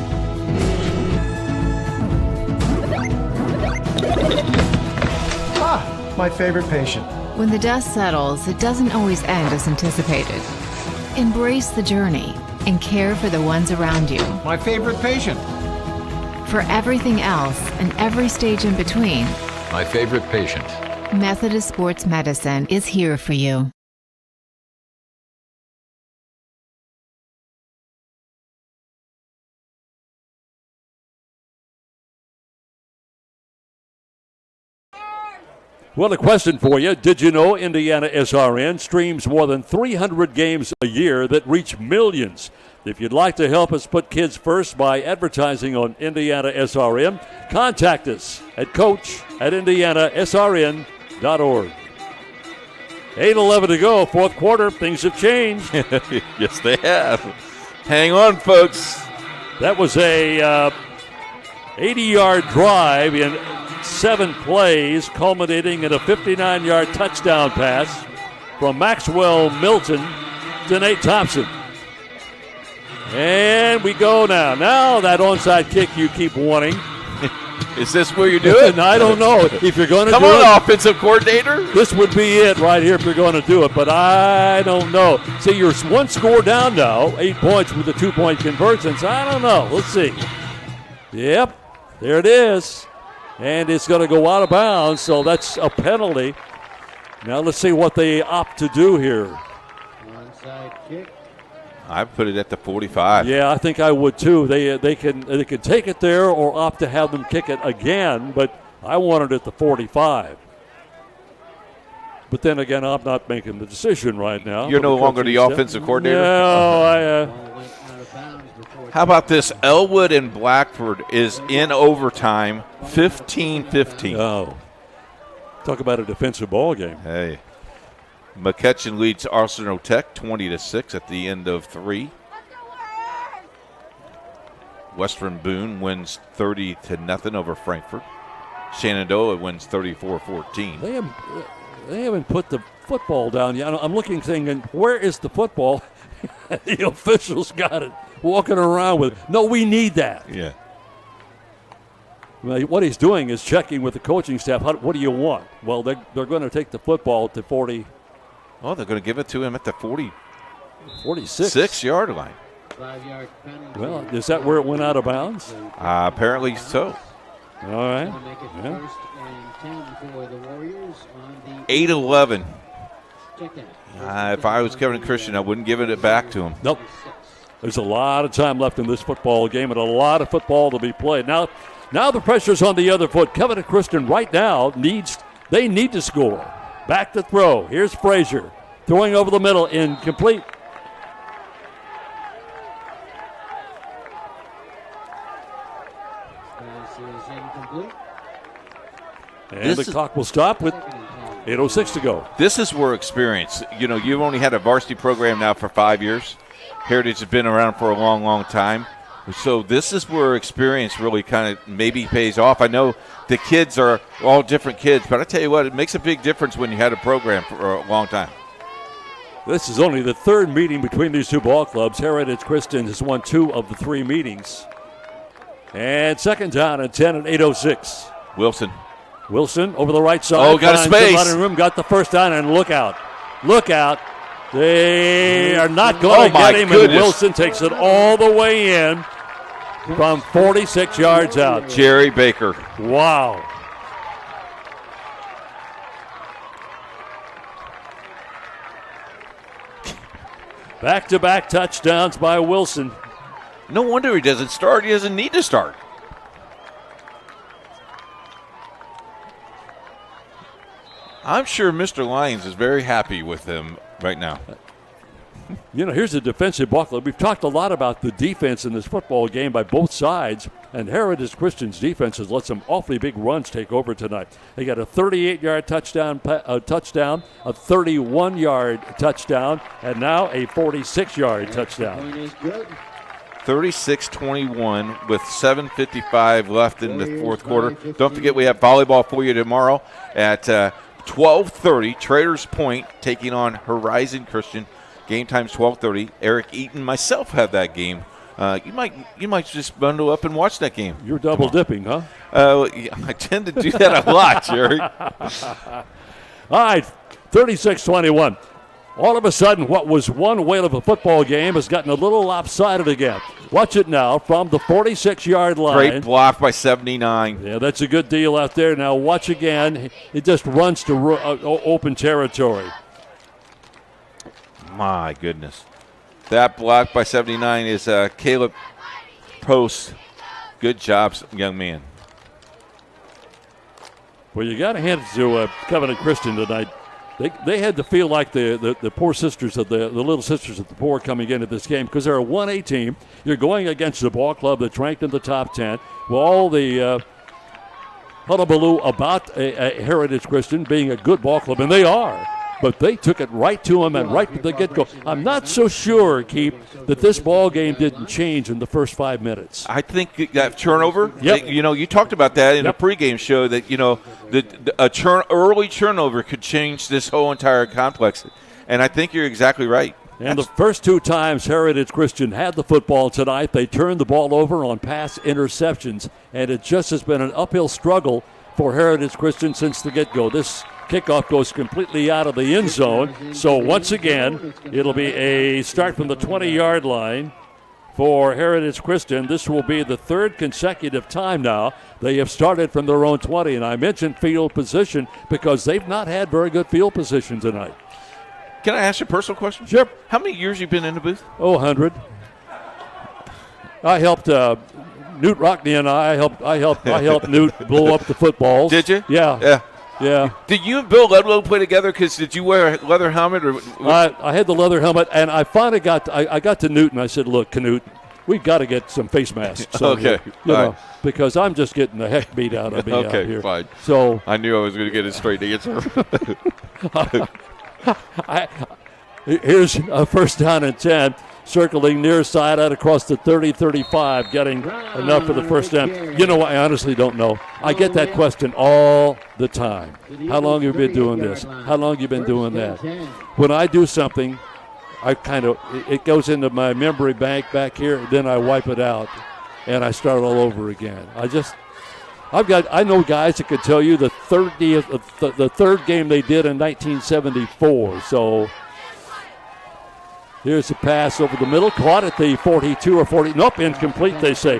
Ah, my favorite patient. When the dust settles, it doesn't always end as anticipated. Embrace the journey and care for the ones around you. My favorite patient. For everything else and every stage in between, my favorite patient. Methodist Sports Medicine is here for you. Well, a question for you. Did you know Indiana SRN streams more than 300 games a year that reach millions? If you'd like to help us put kids first by advertising on Indiana SRN, contact us at coach@indianasrn.org. 8:11 to go, 4th quarter. Things have changed. Yes, they have. Hang on, folks. That was a 80-yard drive in 7 plays, culminating in a 59-yard touchdown pass from Maxwell Milton to Nate Thompson. And we go now. Now that onside kick you keep wanting. Is this where you do it? I don't know. If you're going to Come do on, it, offensive coordinator. This would be it right here if you're going to do it, but I don't know. See, you're 1 score down now, 8 points with a 2-point convergence. I don't know. Let's see. Yep, there it is. And it's going to go out of bounds, so that's a penalty. Now let's see what they opt to do here. Onside kick. I put it at the 45. Yeah, I think I would too. They can take it there or opt to have them kick it again, but I wanted it at the 45. But then again, I'm not making the decision right now. You're no longer the offensive coordinator? No, How about this? Elwood and Blackford is in overtime, 15-15. Oh, talk about a defensive ball game. Hey. McCutcheon leads Arsenal Tech 20-6 at the end of 3. Western Boone wins 30-0 over Frankfort. Shenandoah wins 34-14. They haven't put the football down yet. I'm looking, thinking, where is the football? The officials got it, walking around with it. No, we need that. Yeah. Well, what he's doing is checking with the coaching staff. What do you want? Well, they're going to take the football to 40. Oh, they're going to give it to him at the 46 6-yard line. 5-yard penalty. Well, is that where it went out of bounds? Apparently so. All right. Make it Yeah. 1st and 10 for the Warriors on the 8-11. check down. If I was Kevin Christian, I wouldn't give it back to him. Nope. There's a lot of time left in this football game and a lot of football to be played. Now the pressure's on the other foot. Covenant Christian right now need to score. Back to throw. Here's Frazier throwing over the middle, incomplete. Pass is incomplete. And the clock will stop with 8:06 to go. This is where experience, you've only had a varsity program now for 5 years. Heritage has been around for a long, long time. So this is where experience really kind of maybe pays off. I know the kids are all different kids, but I tell you what, it makes a big difference when you had a program for a long time. This is only the third meeting between these two ball clubs. Heritage Christian has won 2 of the 3 meetings. And second down and 10 at 8:06. Wilson over the right side. Oh, got a space. Room, got the first down, and look out. Look out. They are not going to get him, goodness. and Wilson takes it all the way in from 46 yards out. Jerry Baker. Wow. Back-to-back touchdowns by Wilson. No wonder he doesn't start. He doesn't need to start. I'm sure Mr. Lyons is very happy with him right now. Here's a defensive ball club. We've talked a lot about the defense in this football game by both sides, and Heritage Christian's defense has let some awfully big runs take over tonight. They got a 38-yard touchdown, a 31-yard touchdown, and now a 46-yard touchdown. 36-21 with 7:55 left in the fourth quarter. Don't forget we have volleyball for you tomorrow at 12:30. Traders Point taking on Horizon Christian. Game time's 12:30. Eric Eaton, myself have that game. You might just bundle up and watch that game. You're double dipping, huh? Yeah, I tend to do that a lot, Jerry. All right, 36-21. All of a sudden, what was one whale of a football game has gotten a little lopsided again. Watch it now from the 46-yard line. Great block by 79. Yeah, that's a good deal out there. Now watch again. It just runs to open territory. My goodness. That block by 79 is Caleb Post. Good job, young man. Well, you got to hand it to Covenant Christian tonight. They had to feel like the poor sisters of the little sisters of the poor coming into this game because they're a 1A team. You're going against a ball club that's ranked in the top 10. Well, all the hullabaloo about a Heritage Christian being a good ball club, and they are. But they took it right to them and right to the get-go. I'm not so sure, Keith, that this ball game didn't change in the first 5 minutes. I think that turnover, Yep. you talked about that in the pregame show that, early turnover could change this whole entire complex. And I think you're exactly right. And the first 2 times Heritage Christian had the football tonight, they turned the ball over on pass interceptions. And it just has been an uphill struggle for Heritage Christian since the get-go. This kickoff goes completely out of the end zone. So once again, it'll be a start from the 20-yard line for Heritage Christian. This will be the 3rd consecutive time now they have started from their own 20. And I mentioned field position because they've not had very good field position tonight. Can I ask you a personal question? Sure. How many years you been in the booth? 100. I helped Newt Rockney and I helped Newt blow up the footballs. Did you? Yeah. Yeah. Did you and Bill Ludlow play together? Because did you wear a leather helmet? Or I had the leather helmet, and I finally got to Newt, and I said, "Look, Knut, we've got to get some face masks." Okay. Because I'm just getting the heck beat out of me out here. Okay, fine. So I knew I was going to get a straight answer. Here's a first down and 10. circling near side out across the 30-35, getting enough for the first down. You know, I honestly don't know. I get that question all the time. How long have you been doing this? How long have you been doing that? When I do something, it goes into my memory bank back here, then I wipe it out, and I start all over again. I know guys that could tell you the third game they did in 1974. So here's a pass over the middle, caught at the 42 or 40. Nope, incomplete. They say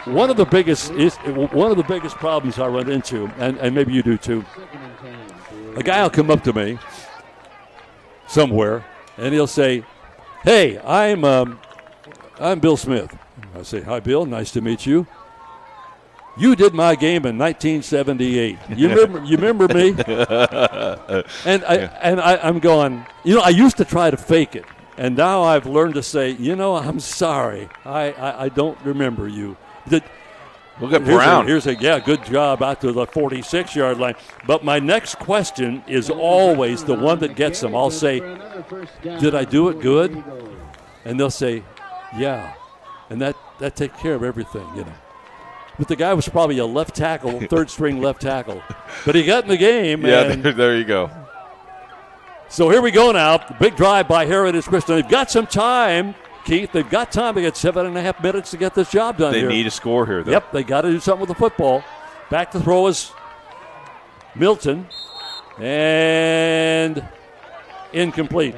one of the biggest problems I run into, and maybe you do too. A guy will come up to me somewhere, and he'll say, "Hey, I'm Bill Smith." I say, "Hi, Bill. Nice to meet you. You did my game in 1978. You remember me?" And I'm going, I used to try to fake it, and now I've learned to say, I'm sorry. I don't remember you. Look at Brown. Here's a good job out to the 46-yard line. But my next question is always the one that gets them. I'll say, "Did I do it good?" And they'll say, "Yeah." And that takes care of everything, But the guy was probably a left tackle, third-string left tackle. But he got in the game. Yeah, there you go. So here we go now. Big drive by Heritage Christian. They've got some time, Keith. They've got time. They got 7.5 minutes to get this job done here. They need a score here, though. Yep, they got to do something with the football. Back to throw is Milton. And incomplete.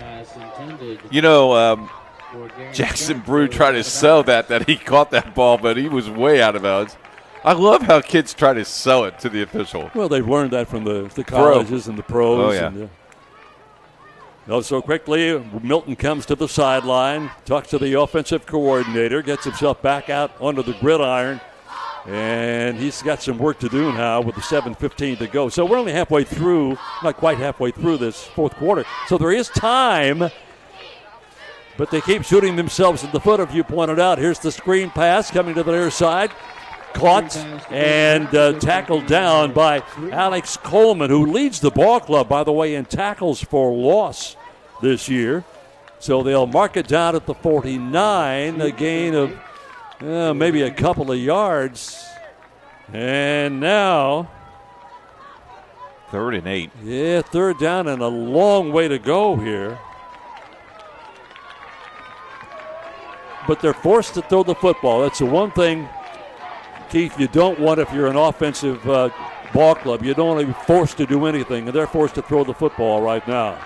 Jackson Brew tried to sell that he caught that ball, but he was way out of bounds. I love how kids try to sell it to the official. Well, they've learned that from the colleges and the pros. Oh, yeah. So quickly, Milton comes to the sideline, talks to the offensive coordinator, gets himself back out onto the gridiron, and he's got some work to do now with the 7:15 to go. So we're only not quite halfway through this fourth quarter. So there is time, but they keep shooting themselves in the foot, as you pointed out. Here's the screen pass coming to the near side. Caught and tackled down by Alex Coleman, who leads the ball club, by the way, in tackles for loss this year. So they'll mark it down at the 49, a gain of maybe a couple of yards. And now 3rd and 8. Yeah, 3rd down and a long way to go here. But they're forced to throw the football. That's the one thing, Keith, you don't want if you're an offensive ball club. You don't want to be forced to do anything, and they're forced to throw the football right now.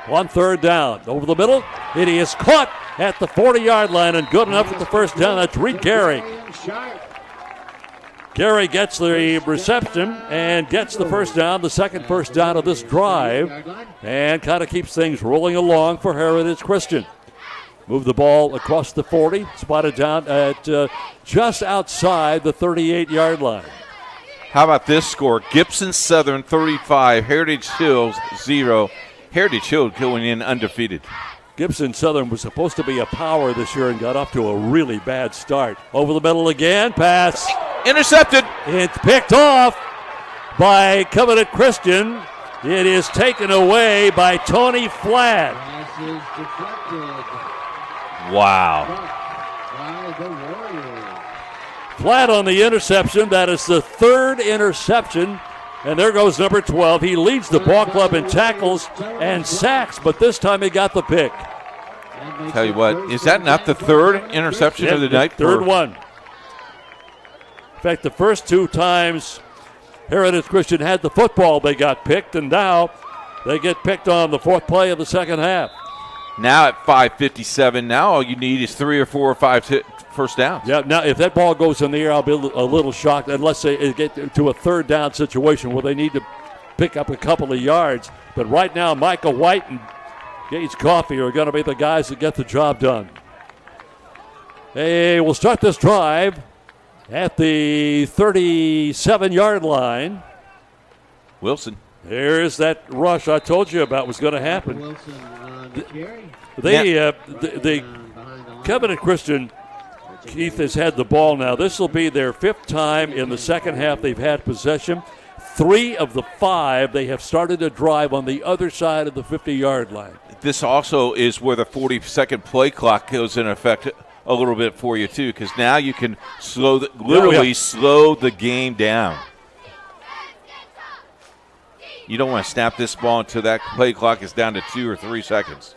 On 3rd down, over the middle, it is caught at the 40-yard line and good enough for the first down. That's Reed Gary. Gary gets the reception and gets the first down, the second first down of this drive, and kind of keeps things rolling along for Heritage Christian. Move the ball across the 40, spotted down at just outside the 38-yard line. How about this score? Gibson Southern 35, Heritage Hills 0. Heritage Hills going in undefeated. Gibson Southern was supposed to be a power this year and got off to a really bad start. Over the middle again, pass. Intercepted. It's picked off by Covenant Christian. It is taken away by Tony Flatt. Wow. Flat on the interception. That is the 3rd interception. And there goes number 12. He leads the ball club in tackles and sacks, but this time he got the pick. Tell you what, is that not the 3rd interception of the night? 3rd one. In fact, the first 2 times Heritage Christian had the football, they got picked, and now they get picked on the 4th play of the second half. Now at 5:57, now all you need is 3 or 4 or 5 first downs. Yeah, now if that ball goes in the air, I'll be a little shocked unless they get to a 3rd down situation where they need to pick up a couple of yards. But right now, Michael White and Gage Coffey are going to be the guys that get the job done. Hey, we'll start this drive at the 37-yard line. Wilson. Here's that rush I told you about was going to happen. The Covenant Christian, Keith, has had the ball now. This will be their 5th time in the second half they've had possession. 3 of the 5, they have started a drive on the other side of the 50-yard line. This also is where the 40-second play clock goes in effect a little bit for you, too, because now you can slow the game down. You don't want to snap this ball until that play clock is down to 2 or 3 seconds.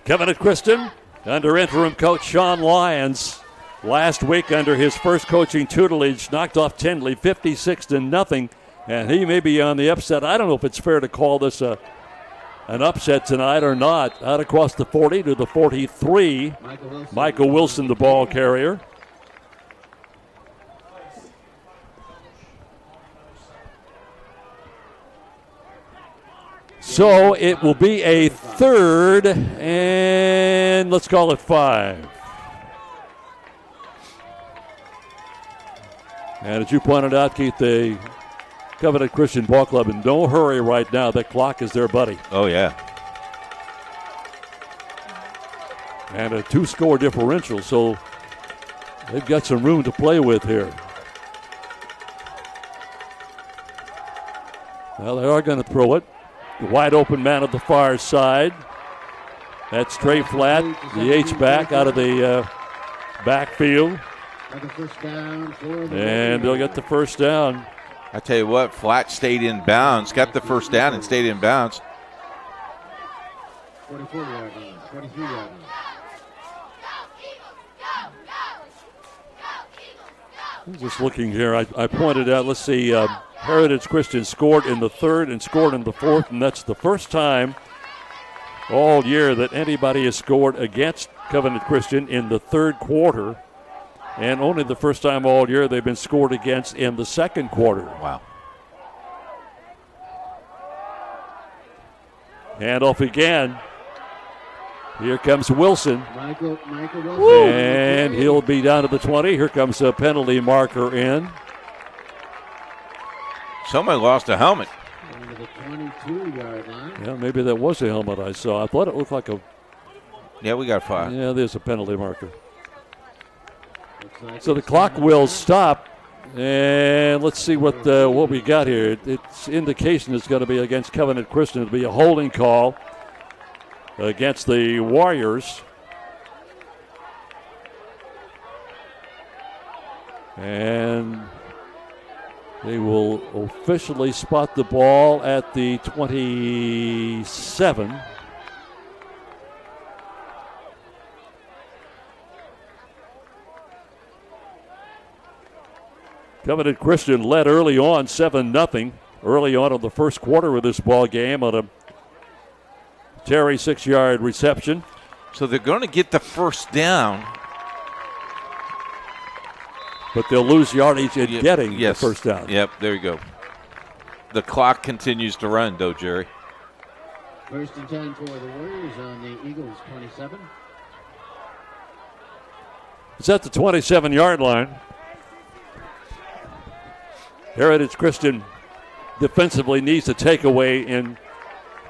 Covenant Christian, under interim coach Sean Lyons, last week under his first coaching tutelage, knocked off Tindley 56-0, and he may be on the upset. I don't know if it's fair to call this an upset tonight or not. Out across the 40 to the 43, Michael Wilson, the ball carrier. So it will be a 3rd, and let's call it 5. And as you pointed out, Keith, the Covenant Christian Ball Club in no hurry right now. That clock is their buddy. Oh, yeah. And a 2-score differential, so they've got some room to play with here. Well, they are going to throw it. The wide open man at the far side. That's Trey Flatt, the H-back out of the backfield. And they'll get the first down. I tell you what, Flatt stayed in bounds, got the first down and stayed in bounds. 44-yard line, 23-yard line. Just looking here, I pointed out, let's see, Heritage Christian scored in the 3rd and scored in the 4th, and that's the first time all year that anybody has scored against Covenant Christian in the 3rd quarter, and only the first time all year they've been scored against in the 2nd quarter. Wow. Hand off again. Here comes Wilson. Michael Wilson. And he'll be down to the 20. Here comes a penalty marker in. Somebody lost a helmet. Into the 22-yard line. Yeah, maybe that was a helmet I saw. I thought it looked like a... Yeah, we got 5. Yeah, there's a penalty marker. So the clock will stop. And let's see what we got here. Its indication is going to be against Covenant Christian. It'll be a holding call against the Warriors. And they will officially spot the ball at the 27. Covenant Christian led early on 7-0 early on in the first quarter of this ball game on a Terry 6-yard reception. So they're going to get the first down. But they'll lose yardage in getting the first down. Yep, there you go. The clock continues to run, though, Jerry. 1st and 10 for the Warriors on the Eagles' 27. It's at the 27-yard line. Heritage Christian defensively needs a takeaway in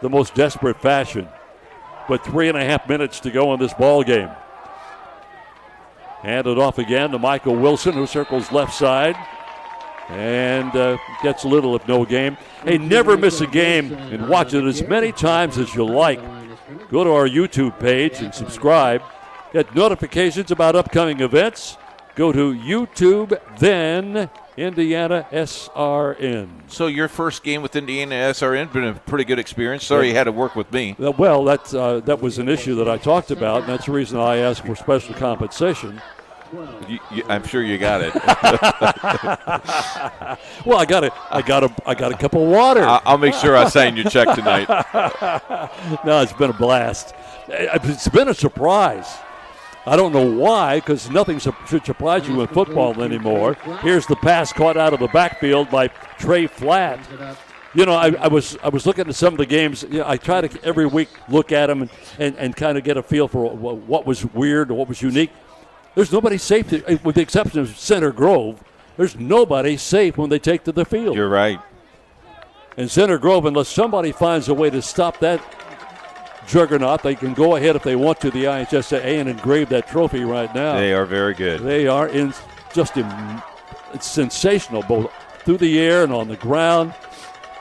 the most desperate fashion. But 3.5 minutes to go in this ball game. Handed off again to Michael Wilson, who circles left side and gets little if no game. Hey, never miss a game and watch it as many times as you like. Go to our YouTube page and subscribe. Get notifications about upcoming events. Go to YouTube, then Indiana SRN. So your first game with Indiana SRN been a pretty good experience. Sorry you had to work with me. Well, that was an issue that I talked about, and that's the reason I asked for special compensation. I'm sure you got it. Well, I got a cup of water. I'll make sure I sign your check tonight. No, it's been a blast. It's been a surprise. I don't know why, because nothing should surprise you in football anymore. Here's the pass caught out of the backfield by Trey Flatt. You know, I was looking at some of the games. You know, I try to every week look at them and kind of get a feel for what was weird or what was unique. There's nobody safe, with the exception of Center Grove. There's nobody safe when they take to the field. You're right. And Center Grove, unless somebody finds a way to stop that juggernaut, they can go ahead if they want to the IHSAA and engrave that trophy right now. They are very good. They are it's sensational, both through the air and on the ground.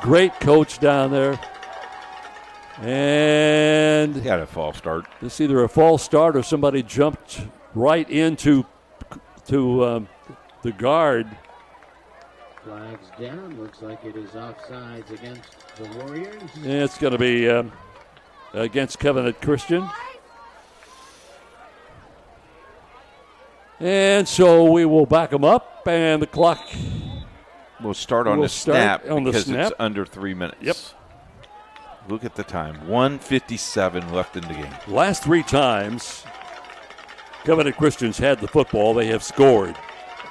Great coach down there. And he had a false start. It's either a false start or somebody jumped right into the guard. Flags down. Looks like it is offsides against the Warriors. Yeah, it's going to be against Covenant Christian. And so we will back them up, and the clock will start on the snap because it's under 3 minutes. Yep. Look at the time. 1:57 left in the game. Last 3 times Covenant Christians had the football, they have scored.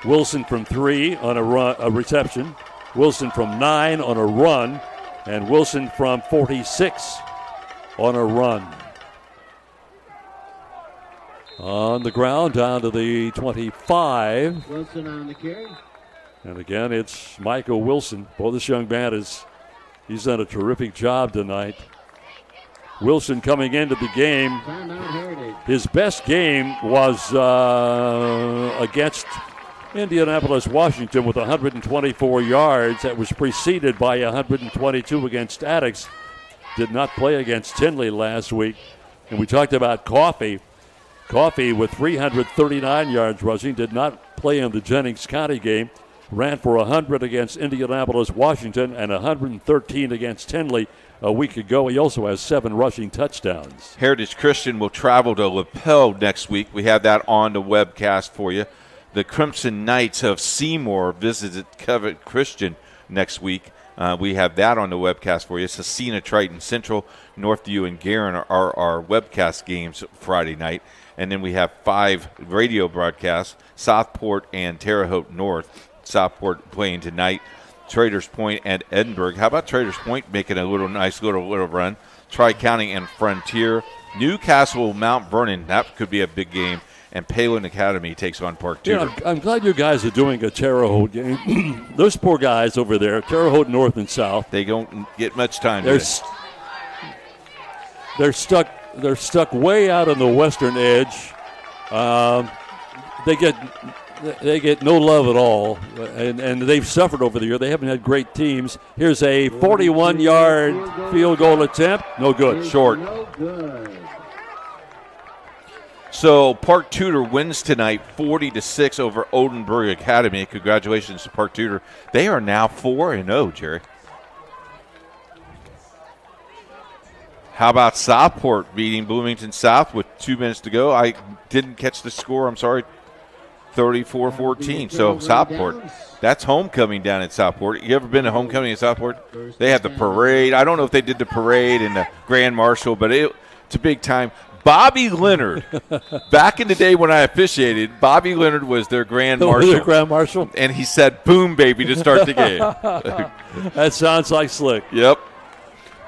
Wilson from 3 on a reception. Wilson from 9 on a run. And Wilson from 46 on a run. On the ground, down to the 25. Wilson on the carry. And again, it's Michael Wilson. Boy, this young man he's done a terrific job tonight. Wilson coming into the game. His best game was against Indianapolis, Washington with 124 yards. That was preceded by 122 against Attucks. Did not play against Tinley last week. And we talked about Coffey. Coffey with 339 yards rushing. Did not play in the Jennings County game. Ran for 100 against Indianapolis, Washington, and 113 against Tinley a week ago. He also has 7 rushing touchdowns. Heritage Christian will travel to LaPel next week. We have that on the webcast for you. The Crimson Knights of Seymour visited Covenant Christian next week. We have that on the webcast for you. Cecina, Triton Central, Northview, and Guerin are our webcast games Friday night. And then we have 5 radio broadcasts, Southport and Terre Haute North. Southport playing tonight. Traders Point and Edinburgh. How about Traders Point making a nice little run? Tri-County and Frontier. Newcastle, Mount Vernon. That could be a big game. And Palin Academy takes on Park Tudor. Yeah, I'm glad you guys are doing a Terre Haute game. Those poor guys over there, Terre Haute North and South. They don't get much time. They're stuck way out on the western edge. They get no love at all, and they've suffered over the year. They haven't had great teams. Here's a 41-yard field goal attempt. No good. Short. So Park Tudor wins tonight 40-6 over Oldenburg Academy. Congratulations to Park Tudor. They are now 4-0, Jerry. How about Southport beating Bloomington South with 2 minutes to go? I didn't catch the score. I'm sorry. 34-14. So Southport, that's homecoming down at Southport. You ever been to homecoming at Southport? They have the parade. I don't know if they did the parade and the Grand Marshal, but it's a big time. Bobby Leonard, back in the day when I officiated, Bobby Leonard was their Grand Marshal. Their Grand Marshal? And he said, boom, baby, to start the game. That sounds like slick. Yep.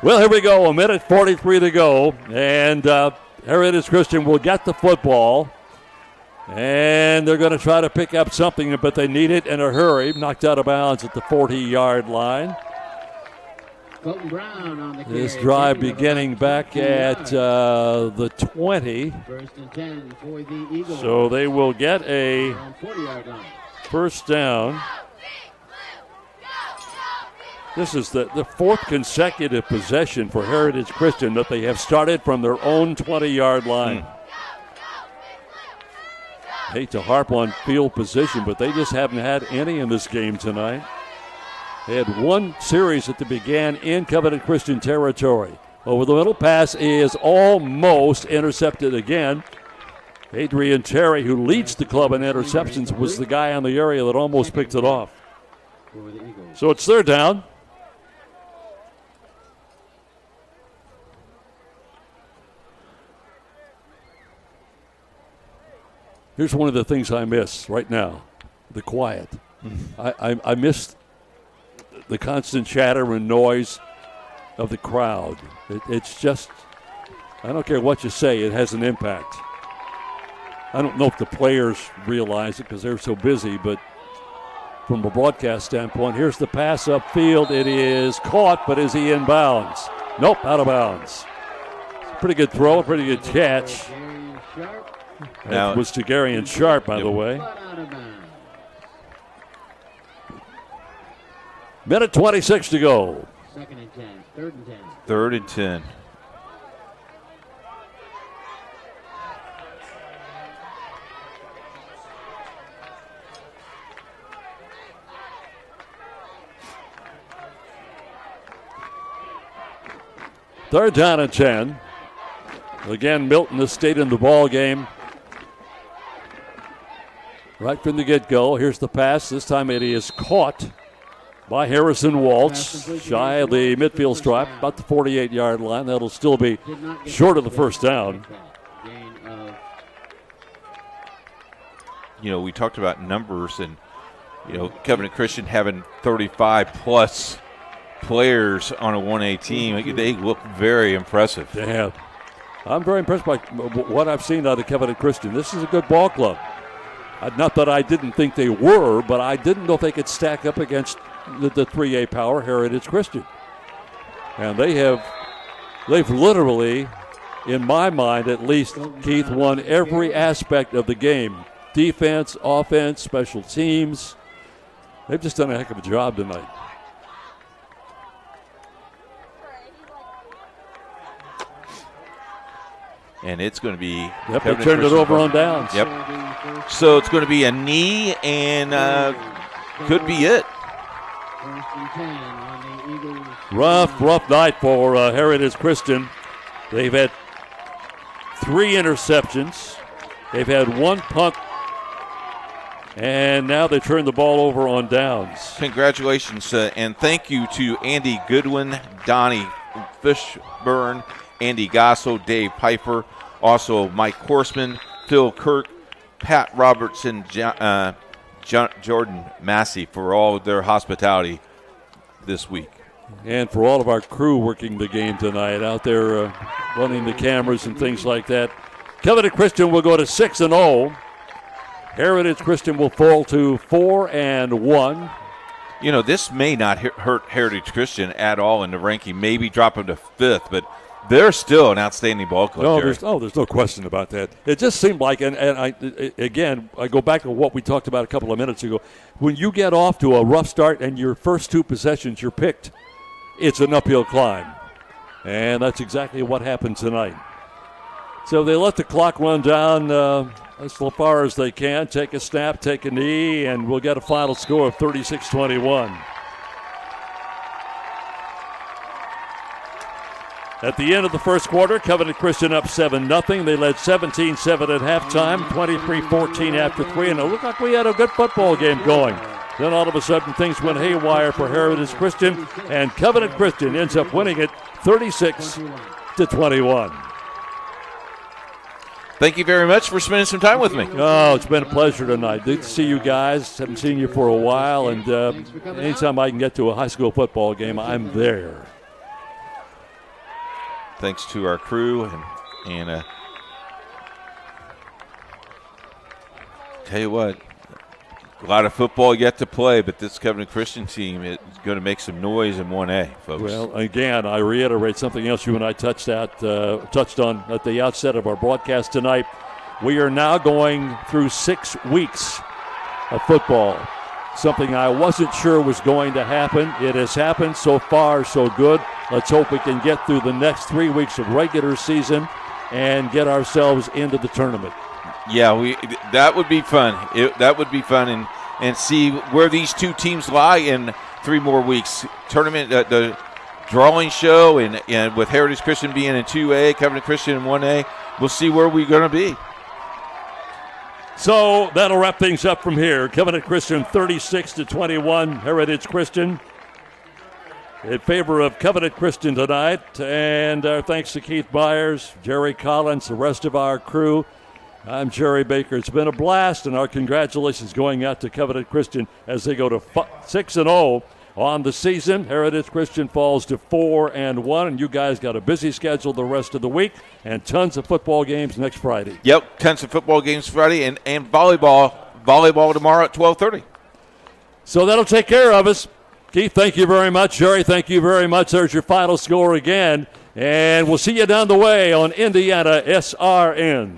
Well, here we go. 1:43 to go. And Heritage Christian will get the football. And they're going to try to pick up something, but they need it in a hurry. Knocked out of bounds at the 40-yard line. Brown on the This drive beginning back at the 20. First and 10 for the Eagles. So they will get a 40-yard line. first down. This is the 4th consecutive possession for Heritage Christian that they have started from their own 20-yard line. Hate to harp on field position, but they just haven't had any in this game tonight. They had one series that began in Covenant Christian territory. Over the middle pass is almost intercepted again. Adrian Terry, who leads the club in interceptions, was the guy on the area that almost picked it off. So it's 3rd down. Here's one of the things I miss right now, the quiet. I miss the constant chatter and noise of the crowd. It's just, I don't care what you say, it has an impact. I don't know if the players realize it because they're so busy, but from a broadcast standpoint, here's the pass upfield. It is caught, but is he in bounds? Nope, out of bounds. Pretty good throw, pretty good catch. That was to Gary and Sharp, by the way. Minute 26 to go. Second and 10. Third and 10. Third and 10. Third down and 10. Again, Milton has stayed in the ball game right from the get-go. Here's the pass. This time it is caught by Harrison Waltz, shy of the midfield stripe, about the 48-yard line. That'll still be short of the first down. You know, we talked about numbers and, you know, Covenant Christian having 35-plus players on a 1A team. They look very impressive. They have. I'm very impressed by what I've seen out of Covenant Christian. This is a good ball club. Not that I didn't think they were, but I didn't know if they could stack up against the 3A power, Heritage Christian. And they've literally, in my mind at least, Keith, won every aspect of the game. Defense, offense, special teams. They've just done a heck of a job tonight. And it's going to be. Yep, they turned it over on downs. Yep. So it's going to be a knee, and could be it. Rough night for Heritage Christian. They've had 3 interceptions. They've had 1 punt. And now they turn the ball over on downs. Congratulations, and thank you to Andy Goodwin, Donnie Fishburne, Andy Gosso, Dave Piper, also Mike Horseman, Phil Kirk, Pat Robertson, Jordan Massey for all of their hospitality this week. And for all of our crew working the game tonight, out there running the cameras and things like that. Covenant Christian will go to 6-0. Heritage Christian will fall to 4-1. You know, this may not hurt Heritage Christian at all in the ranking, maybe drop them to 5th, but they're still an outstanding ball club. No, there's no question about that. It just seemed like, and I go back to what we talked about a couple of minutes ago. When you get off to a rough start and your first 2 possessions you're picked, it's an uphill climb. And that's exactly what happened tonight. So they let the clock run down as far as they can, take a snap, take a knee, and we'll get a final score of 36-21. At the end of the first quarter, Covenant Christian up 7-0. They led 17-7 at halftime, 23-14 after 3, and it looked like we had a good football game going. Then all of a sudden things went haywire for Heritage Christian, and Covenant Christian ends up winning it 36-21. Thank you very much for spending some time with me. Oh, it's been a pleasure tonight. Good to see you guys. Haven't seen you for a while, and anytime I can get to a high school football game, I'm there. Thanks to our crew and tell you what, a lot of football yet to play, but this Covenant Christian team is going to make some noise in 1A, folks. Well, again, I reiterate something else you and I touched on at the outset of our broadcast tonight. We are now going through 6 weeks of football, something I wasn't sure was going to happen. It has happened. So far, so good. Let's hope we can get through the next 3 weeks of regular season and get ourselves into the tournament. Yeah, that would be fun. That would be fun, and see where these 2 teams lie in 3 more weeks. Tournament, the drawing show, and with Heritage Christian being in 2A, Covenant Christian in 1A, we'll see where we're going to be. So that'll wrap things up from here. Covenant Christian 36-21, Heritage Christian in favor of Covenant Christian tonight. And our thanks to Keith Byers, Jerry Collins, the rest of our crew. I'm Jerry Baker. It's been a blast, and our congratulations going out to Covenant Christian as they go to 6-0 on the season. Heritage Christian falls to 4-1, and you guys got a busy schedule the rest of the week and tons of football games next Friday. Yep, tons of football games Friday and volleyball tomorrow at 12:30. So that'll take care of us. Keith, thank you very much. Jerry, thank you very much. There's your final score again, and we'll see you down the way on Indiana SRN.